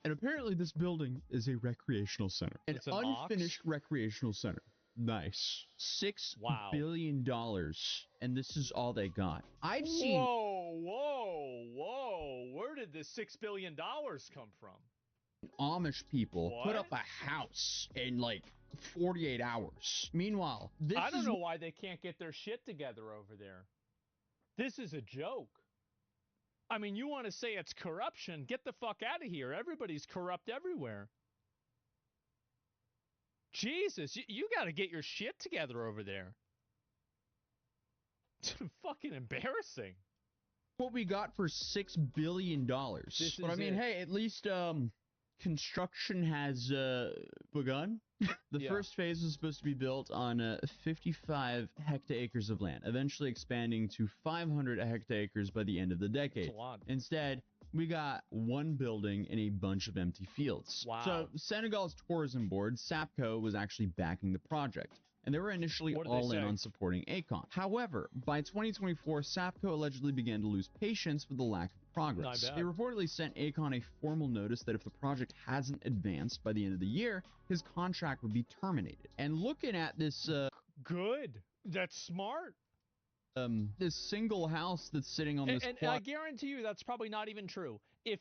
And apparently this building is a recreational center. An unfinished recreational center. Nice. $6 billion. And this is all they got. I've seen... Whoa. Where did this $6 billion come from? Amish people put up a house in like 48 hours. Meanwhile, I don't know why they can't get their shit together over there. This is a joke. I mean, you want to say it's corruption? Get the fuck out of here. Everybody's corrupt everywhere. Jesus, you got to get your shit together over there. It's fucking embarrassing. What we got for $6 billion. But I mean, hey, at least construction has begun. The first phase was supposed to be built on 55 hectares of land, eventually expanding to 500 hectares by the end of the decade. That's a lot. Instead, we got one building and a bunch of empty fields. Wow. So Senegal's tourism board, SAPCO, was actually backing the project, and they were initially all in on supporting Akon. However, by 2024, SAPCO allegedly began to lose patience with the lack of progress. They reportedly sent Akon a formal notice that if the project hasn't advanced by the end of the year, his contract would be terminated. And looking at this... Good. That's smart. This single house that's sitting on this and I guarantee you that's probably not even true. If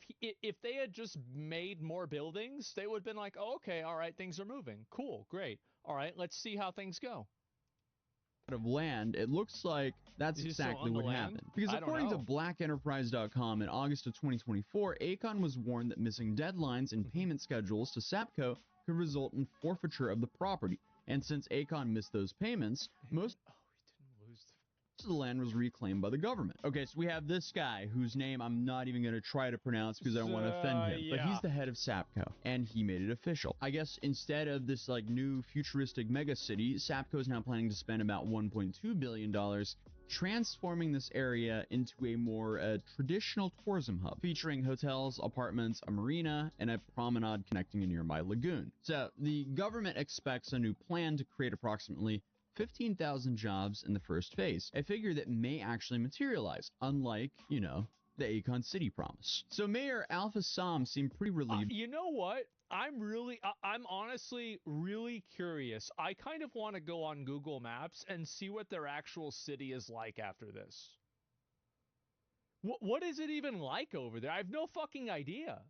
they had just made more buildings, they would have been like, oh, okay, all right, things are moving. Cool, great. All right, let's see how things go. Of land, it looks like that's exactly what happened. Because according to blackenterprise.com, in August of 2024, Akon was warned that missing deadlines and payment schedules to SAPCO could result in forfeiture of the property. And since Akon missed those payments, most of the land was reclaimed by the government. Okay, so we have this guy whose name I'm not even going to try to pronounce because I don't want to offend him. But he's the head of SAPCO, and he made it official. I guess instead of this like new futuristic mega city, SAPCO is now planning to spend about $1.2 billion transforming this area into a more traditional tourism hub, featuring hotels, apartments, a marina, and a promenade connecting a nearby lagoon. So the government expects a new plan to create approximately 15,000 jobs in the first phase, a figure that may actually materialize, unlike, you know, the Akon City promise. So Mayor Alpha Sam seemed pretty relieved. You know what? I'm honestly really curious. I kind of want to go on Google Maps and see what their actual city is like after this. What is it even like over there? I have no fucking idea.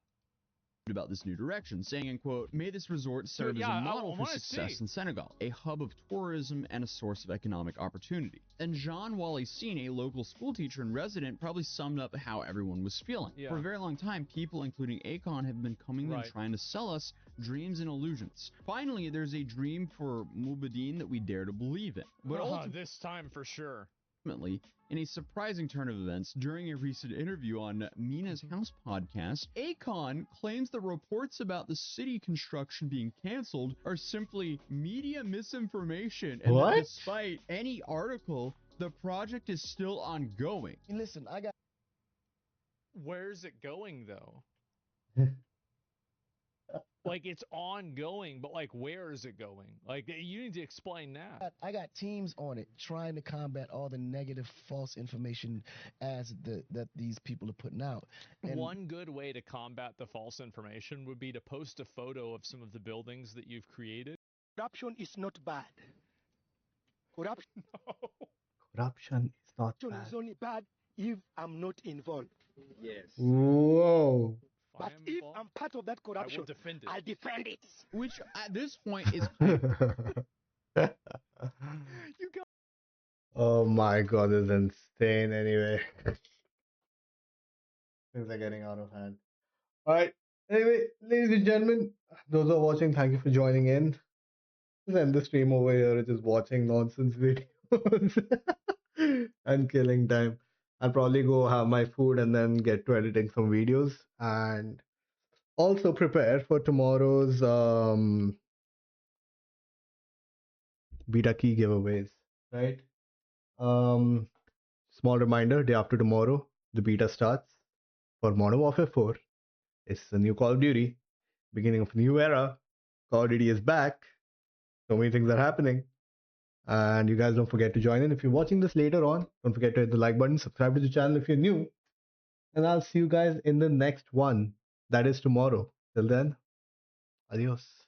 About this new direction, saying, and quote, may this resort serve as a model for success in Senegal, a hub of tourism and a source of economic opportunity. And Jean Wally-Sine, a local school teacher and resident, probably summed up how everyone was feeling. For a very long time, people, including Akon, have been coming and trying to sell us dreams and illusions. Finally, there's a dream for Mubadeen that we dare to believe in. But this time for sure. In a surprising turn of events, during a recent interview on Mina's House podcast, Akon claims the reports about the city construction being canceled are simply media misinformation, and that despite any article, the project is still ongoing. Listen, Where's it going, though? Like, it's ongoing, but, like, where is it going? Like, you need to explain that. I got teams on it trying to combat all the negative, false information that these people are putting out. And one good way to combat the false information would be to post a photo of some of the buildings that you've created. Corruption is not bad. Corruption is not bad. Is only bad if I'm not involved. Yes. Whoa. But if I'm part of that corruption, I'll defend it. Which, at this point, is... Oh my god, this is insane anyway. Things are getting out of hand. Alright, anyway, ladies and gentlemen, those who are watching, thank you for joining in. Let's end the stream over here, just watching nonsense videos and killing time. I'll probably go have my food and then get to editing some videos. And Also prepare for tomorrow's beta key giveaways, right? Small reminder, day after tomorrow, the beta starts for Modern Warfare 4. It's a new Call of Duty, beginning of a new era. Call of Duty is back. So many things are happening. And you guys don't forget to join in. If you're watching this later on, don't forget to hit the like button, subscribe to the channel if you're new. And I'll see you guys in the next one. That is tomorrow. Till then, adios.